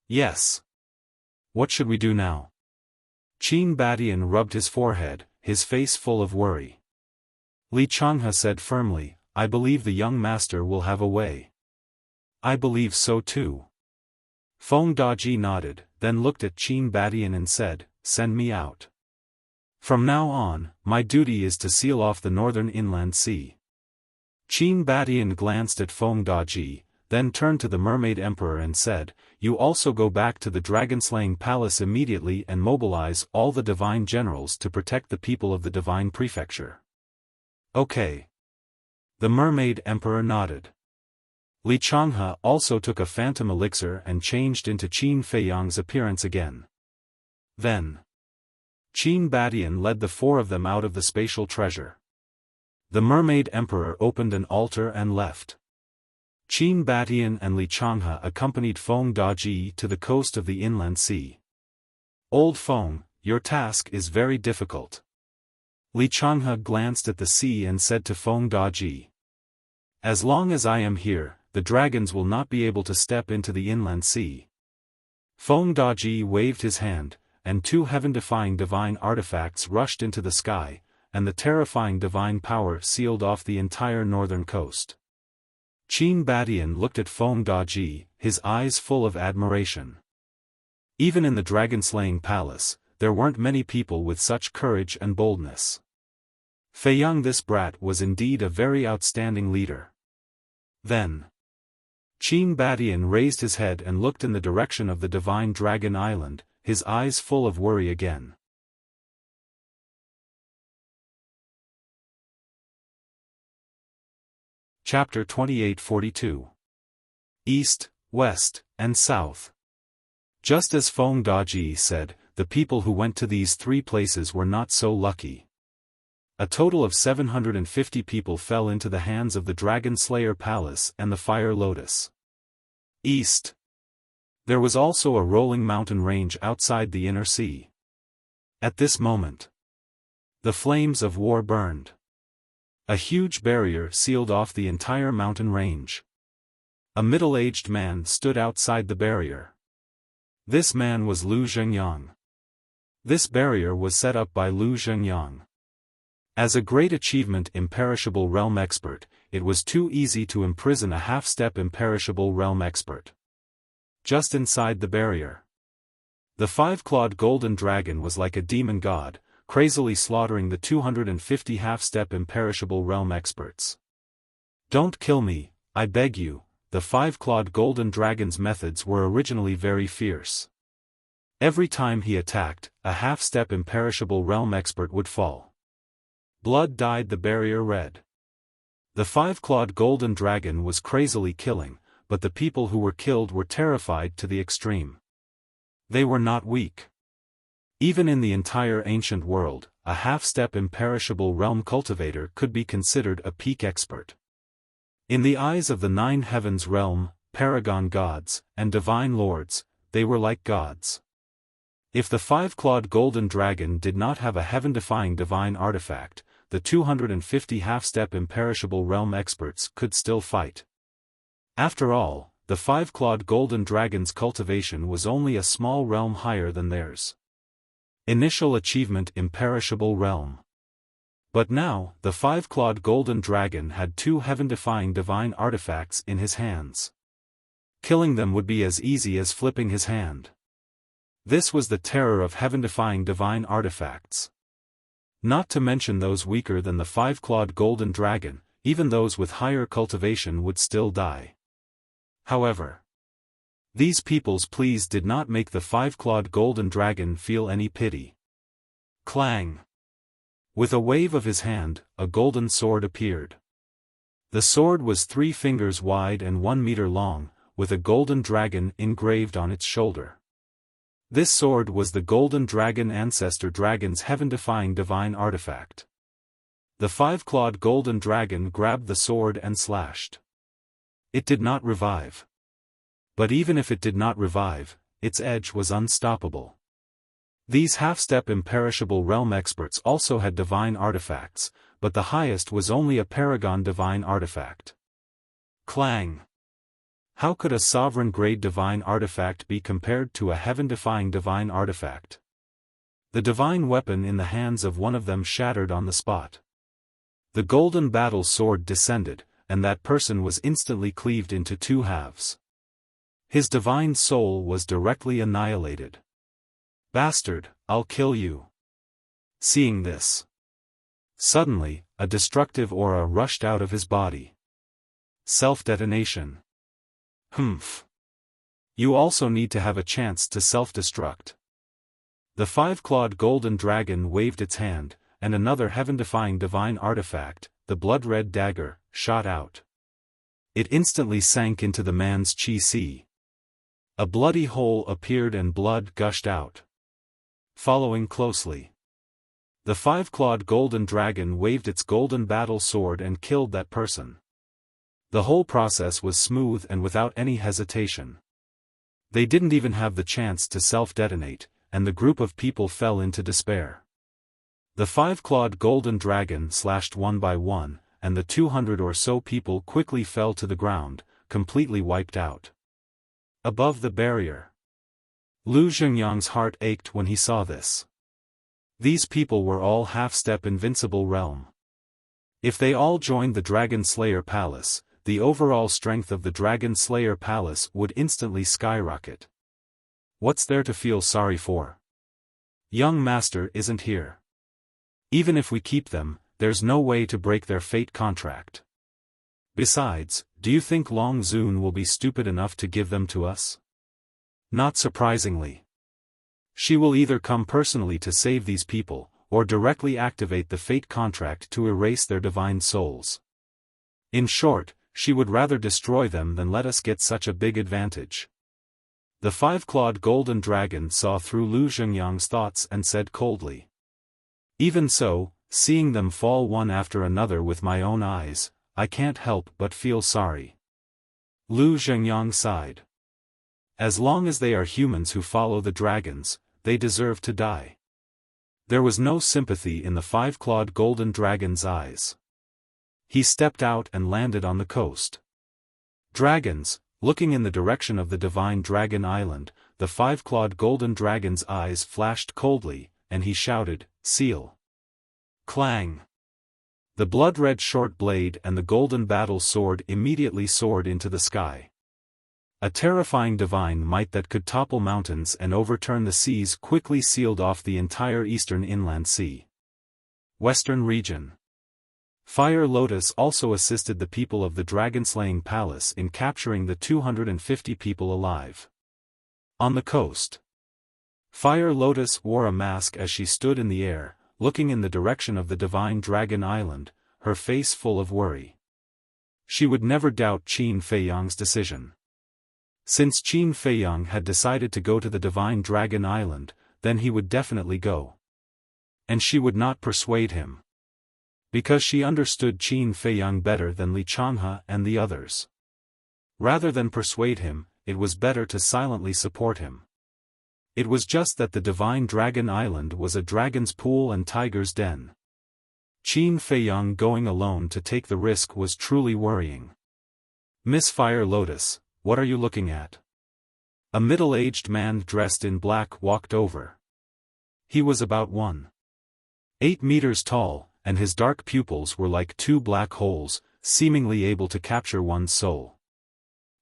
Yes. What should we do now? Qin Batian rubbed his forehead, his face full of worry. Li Changhe said firmly, I believe the young master will have a way. I believe so too. Feng Daji nodded, then looked at Qin Batian and said, Send me out. From now on, my duty is to seal off the northern inland sea. Qin Batian glanced at Feng Daji, then turned to the Mermaid Emperor and said, You also go back to the dragon-slaying palace immediately and mobilize all the divine generals to protect the people of the divine prefecture. Okay. The Mermaid Emperor nodded. Li Changhe also took a phantom elixir and changed into Qin Fei Yang's appearance again. Then, Qin Batian led the four of them out of the spatial treasure. The Mermaid Emperor opened an altar and left. Qin Batian and Li Changhe accompanied Feng Daji to the coast of the inland sea. Old Feng, your task is very difficult. Li Changhe glanced at the sea and said to Feng Daji. As long as I am here, the dragons will not be able to step into the inland sea. Feng Daji waved his hand, and two heaven-defying divine artifacts rushed into the sky, and the terrifying divine power sealed off the entire northern coast. Qin Batian looked at Feng Daji, his eyes full of admiration. Even in the dragon-slaying palace, there weren't many people with such courage and boldness. Fei Yang, this brat, was indeed a very outstanding leader. Then, Qin Batian raised his head and looked in the direction of the Divine Dragon Island, his eyes full of worry again. Chapter 2842. East, West, and South. Just as Feng Daji said, the people who went to these three places were not so lucky. A total of 750 people fell into the hands of the Dragon Slayer Palace and the Fire Lotus. East. There was also a rolling mountain range outside the inner sea. At this moment, the flames of war burned. A huge barrier sealed off the entire mountain range. A middle-aged man stood outside the barrier. This man was Lu Zhengyang. This barrier was set up by Lu Zhengyang. As a great achievement imperishable realm expert, it was too easy to imprison a half-step imperishable realm expert. Just inside the barrier, the five-clawed golden dragon was like a demon god, crazily slaughtering the 250 half-step imperishable realm experts. Don't kill me, I beg you. The five-clawed golden dragon's methods were originally very fierce. Every time he attacked, a half-step imperishable realm expert would fall. Blood dyed the barrier red. The five-clawed golden dragon was crazily killing, but the people who were killed were terrified to the extreme. They were not weak. Even in the entire ancient world, a half-step imperishable realm cultivator could be considered a peak expert. In the eyes of the nine heavens realm, paragon gods, and divine lords, they were like gods. If the five-clawed golden dragon did not have a heaven-defying divine artifact, the 250 half-step imperishable realm experts could still fight. After all, the five-clawed golden dragon's cultivation was only a small realm higher than theirs. Initial achievement: imperishable realm. But now, the five-clawed golden dragon had two heaven-defying divine artifacts in his hands. Killing them would be as easy as flipping his hand. This was the terror of heaven-defying divine artifacts. Not to mention those weaker than the five-clawed golden dragon, even those with higher cultivation would still die. However, these people's pleas did not make the five-clawed golden dragon feel any pity. Clang! With a wave of his hand, a golden sword appeared. The sword was 3 fingers wide and 1 meter long, with a golden dragon engraved on its shoulder. This sword was the golden dragon ancestor dragon's heaven-defying divine artifact. The five-clawed golden dragon grabbed the sword and slashed. It did not revive. But even if it did not revive, its edge was unstoppable. These half-step imperishable realm experts also had divine artifacts, but the highest was only a paragon divine artifact. Clang! How could a sovereign-grade divine artifact be compared to a heaven-defying divine artifact? The divine weapon in the hands of one of them shattered on the spot. The golden battle sword descended, and that person was instantly cleaved into 2 halves. His divine soul was directly annihilated. Bastard, I'll kill you. Seeing this, suddenly, a destructive aura rushed out of his body. Self-detonation. Humph. You also need to have a chance to self-destruct. The five-clawed golden dragon waved its hand, and another heaven-defying divine artifact, the blood-red dagger, shot out. It instantly sank into the man's chi sea. A bloody hole appeared and blood gushed out. Following closely, the five-clawed golden dragon waved its golden battle sword and killed that person. The whole process was smooth and without any hesitation. They didn't even have the chance to self-detonate, and the group of people fell into despair. The five-clawed golden dragon slashed one by one, and the 200 or so people quickly fell to the ground, completely wiped out. Above the barrier, Lu Zhengyang's heart ached when he saw this. These people were all half-step invincible realm. If they all joined the Dragon Slayer Palace, the overall strength of the Dragon Slayer Palace would instantly skyrocket. What's there to feel sorry for? Young Master isn't here. Even if we keep them, there's no way to break their fate contract. Besides, do you think Long Zun will be stupid enough to give them to us? Not surprisingly. She will either come personally to save these people, or directly activate the fate contract to erase their divine souls. In short, she would rather destroy them than let us get such a big advantage. The five-clawed golden dragon saw through Lu Zhengyang's thoughts and said coldly. Even so, seeing them fall one after another with my own eyes, I can't help but feel sorry. Lu Zhengyang sighed. As long as they are humans who follow the dragons, they deserve to die. There was no sympathy in the five-clawed golden dragon's eyes. He stepped out and landed on the coast. Dragons, looking in the direction of the divine dragon island, the five-clawed golden dragon's eyes flashed coldly, and he shouted, "Seal!" Clang! The blood-red short blade and the golden battle sword immediately soared into the sky. A terrifying divine might that could topple mountains and overturn the seas quickly sealed off the entire eastern inland sea. Western region. Fire Lotus also assisted the people of the dragon-slaying palace in capturing the 250 people alive. On the coast, Fire Lotus wore a mask as she stood in the air, looking in the direction of the divine dragon island, her face full of worry. She would never doubt Qin Feiyang's decision. Since Qin Feiyang had decided to go to the divine dragon island, then he would definitely go. And she would not persuade him. Because she understood Qin Feiyang better than Li Changhe and the others. Rather than persuade him, it was better to silently support him. It was just that the Divine Dragon Island was a dragon's pool and tiger's den. Qin Feiyang going alone to take the risk was truly worrying. Miss Fire Lotus, what are you looking at? A middle-aged man dressed in black walked over. He was about 1.8 meters tall, and his dark pupils were like two black holes, seemingly able to capture one's soul.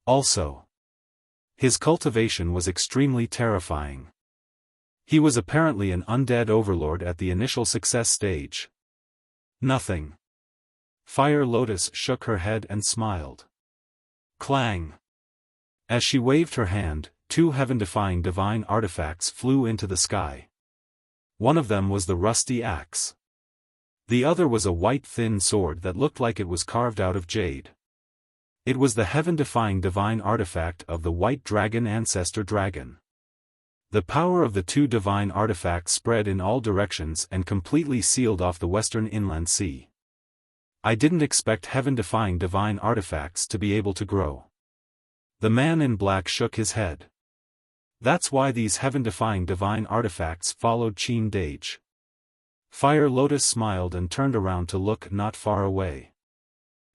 Also, his cultivation was extremely terrifying. He was apparently an undead overlord at the initial success stage. Nothing. Fire Lotus shook her head and smiled. Clang! As she waved her hand, two heaven-defying divine artifacts flew into the sky. One of them was the rusty axe. The other was a white thin sword that looked like it was carved out of jade. It was the heaven-defying divine artifact of the white dragon ancestor dragon. The power of the two divine artifacts spread in all directions and completely sealed off the western inland sea. I didn't expect heaven-defying divine artifacts to be able to grow. The man in black shook his head. That's why these heaven-defying divine artifacts followed Qin Dage. Fire Lotus smiled and turned around to look not far away.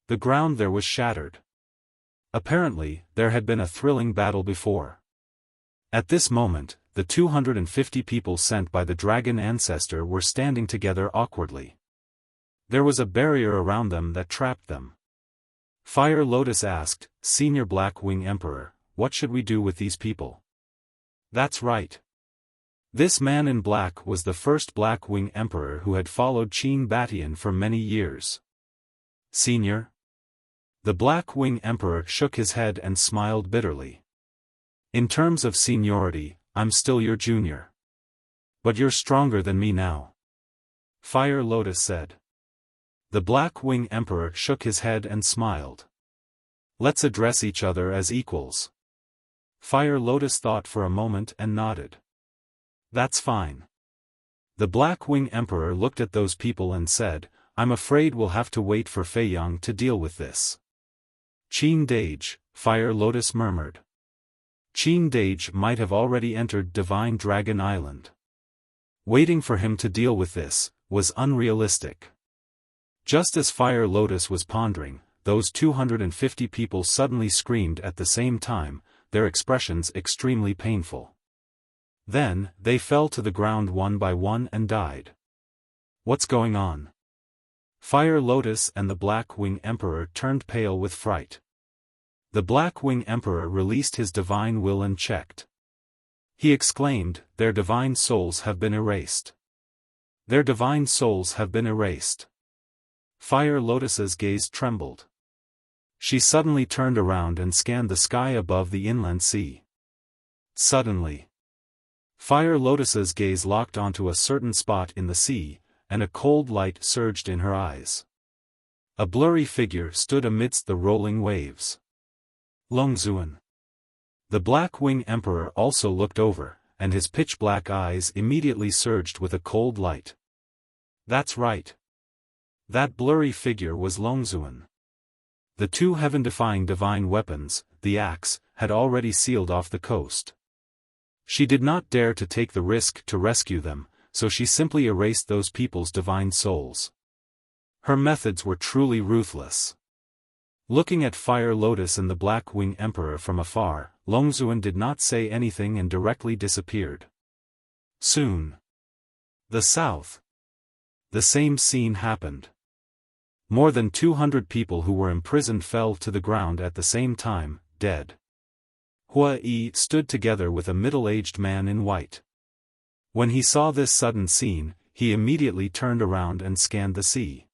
The ground there was shattered. Apparently, there had been a thrilling battle before. At this moment, the 250 people sent by the dragon ancestor were standing together awkwardly. There was a barrier around them that trapped them. Fire Lotus asked, Senior Black Wing Emperor, what should we do with these people? That's right. This man in black was the first Black Wing Emperor who had followed Qin Batian for many years. Senior? The Black Wing Emperor shook his head and smiled bitterly. In terms of seniority, I'm still your junior. But you're stronger than me now. Fire Lotus said. The Black Wing Emperor shook his head and smiled. Let's address each other as equals. Fire Lotus thought for a moment and nodded. That's fine. The Black Wing Emperor looked at those people and said, I'm afraid we'll have to wait for Feiyang to deal with this. Qin Dage, Fire Lotus murmured. Qin Dage might have already entered Divine Dragon Island. Waiting for him to deal with this was unrealistic. Just as Fire Lotus was pondering, those 250 people suddenly screamed at the same time, their expressions extremely painful. Then, they fell to the ground one by one and died. What's going on? Fire Lotus and the Black Wing Emperor turned pale with fright. The Black Wing Emperor released his divine will and checked. He exclaimed, Their divine souls have been erased. Their divine souls have been erased. Fire Lotus's gaze trembled. She suddenly turned around and scanned the sky above the inland sea. Suddenly, Fire Lotus's gaze locked onto a certain spot in the sea, and a cold light surged in her eyes. A blurry figure stood amidst the rolling waves. Longzuan. The Black Wing Emperor also looked over, and his pitch-black eyes immediately surged with a cold light. That's right. That blurry figure was Longzuan. The two heaven-defying divine weapons, the axe, had already sealed off the coast. She did not dare to take the risk to rescue them, so she simply erased those people's divine souls. Her methods were truly ruthless. Looking at Fire Lotus and the Black Wing Emperor from afar, Longzuan did not say anything and directly disappeared. Soon. The south. The same scene happened. More than 200 people who were imprisoned fell to the ground at the same time, dead. Hua Yi stood together with a middle-aged man in white. When he saw this sudden scene, he immediately turned around and scanned the sea.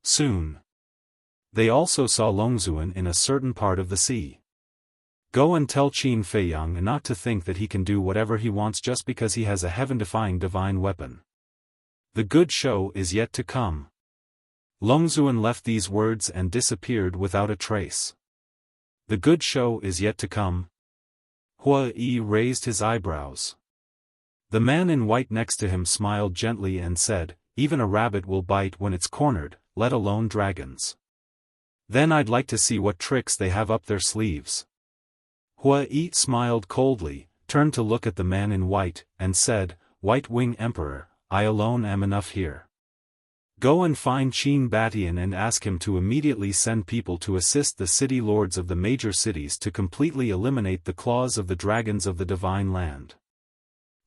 Soon. They also saw Longzuan in a certain part of the sea. Go and tell Qin Feiyang not to think that he can do whatever he wants just because he has a heaven-defying divine weapon. The good show is yet to come. Longzuan left these words and disappeared without a trace. The good show is yet to come. Hua Yi raised his eyebrows. The man in white next to him smiled gently and said, Even a rabbit will bite when it's cornered, let alone dragons. Then I'd like to see what tricks they have up their sleeves. Hua Yi smiled coldly, turned to look at the man in white, and said, "White Wing Emperor, I alone am enough here. Go and find Qin Batian and ask him to immediately send people to assist the city lords of the major cities to completely eliminate the claws of the dragons of the divine land."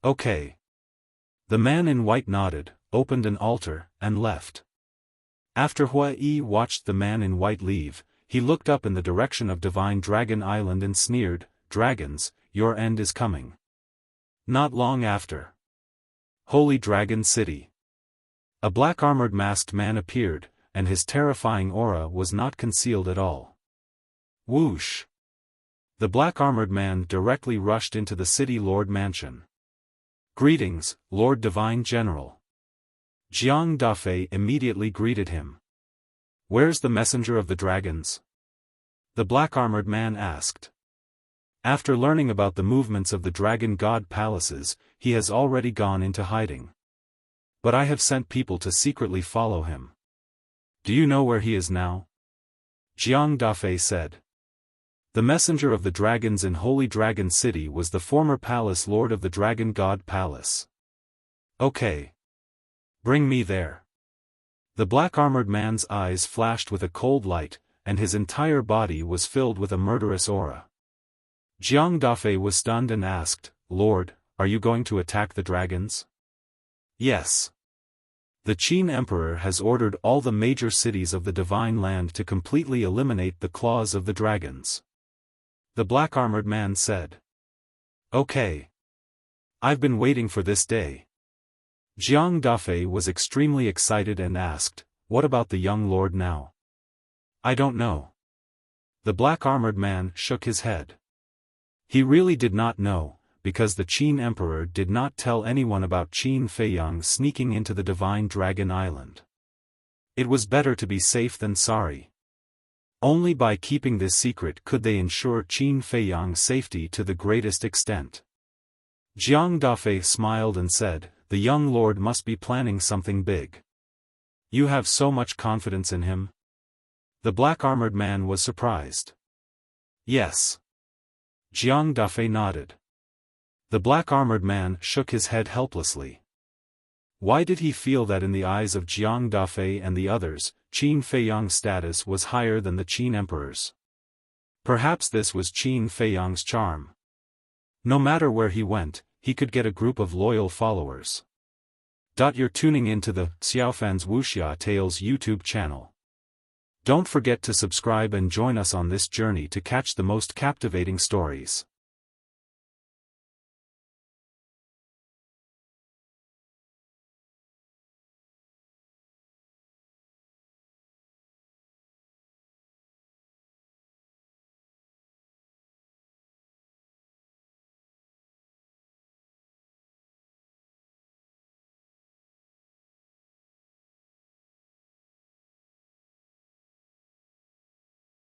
Okay. The man in white nodded, opened an altar, and left. After Hua Yi watched the man in white leave, he looked up in the direction of Divine Dragon Island and sneered, "Dragons, your end is coming." Not long after. Holy Dragon City. A black-armored masked man appeared, and his terrifying aura was not concealed at all. Whoosh! The black-armored man directly rushed into the city lord mansion. "Greetings, Lord Divine General." Jiang Dafei immediately greeted him. "Where's the messenger of the dragons?" the black-armored man asked. After learning about the movements of the dragon god palaces, he has already gone into hiding. But I have sent people to secretly follow him. Do you know where he is now? Jiang Dafei said. The messenger of the dragons in Holy Dragon City was the former palace lord of the Dragon God Palace. Okay. Bring me there. The black-armored man's eyes flashed with a cold light, and his entire body was filled with a murderous aura. Jiang Dafei was stunned and asked, "Lord, are you going to attack the dragons?" "Yes. The Qin Emperor has ordered all the major cities of the Divine Land to completely eliminate the claws of the dragons," the black-armored man said. "Okay. I've been waiting for this day." Jiang Dafei was extremely excited and asked, "What about the young lord now?" "I don't know." The black-armored man shook his head. He really did not know, because the Qin Emperor did not tell anyone about Qin Feiyang sneaking into the Divine Dragon Island. It was better to be safe than sorry. Only by keeping this secret could they ensure Qin Feiyang's safety to the greatest extent. Jiang Dafei smiled and said, "The young lord must be planning something big. You have so much confidence in him?" The black-armored man was surprised. "Yes." Jiang Dafei nodded. The black-armored man shook his head helplessly. Why did he feel that in the eyes of Jiang Dafei and the others, Qin Feiyang's status was higher than the Qin Emperor's? Perhaps this was Qin Feiyang's charm. No matter where he went, he could get a group of loyal followers. You're tuning into the Xiaofan's Wuxia Tales YouTube channel. Don't forget to subscribe and join us on this journey to catch the most captivating stories.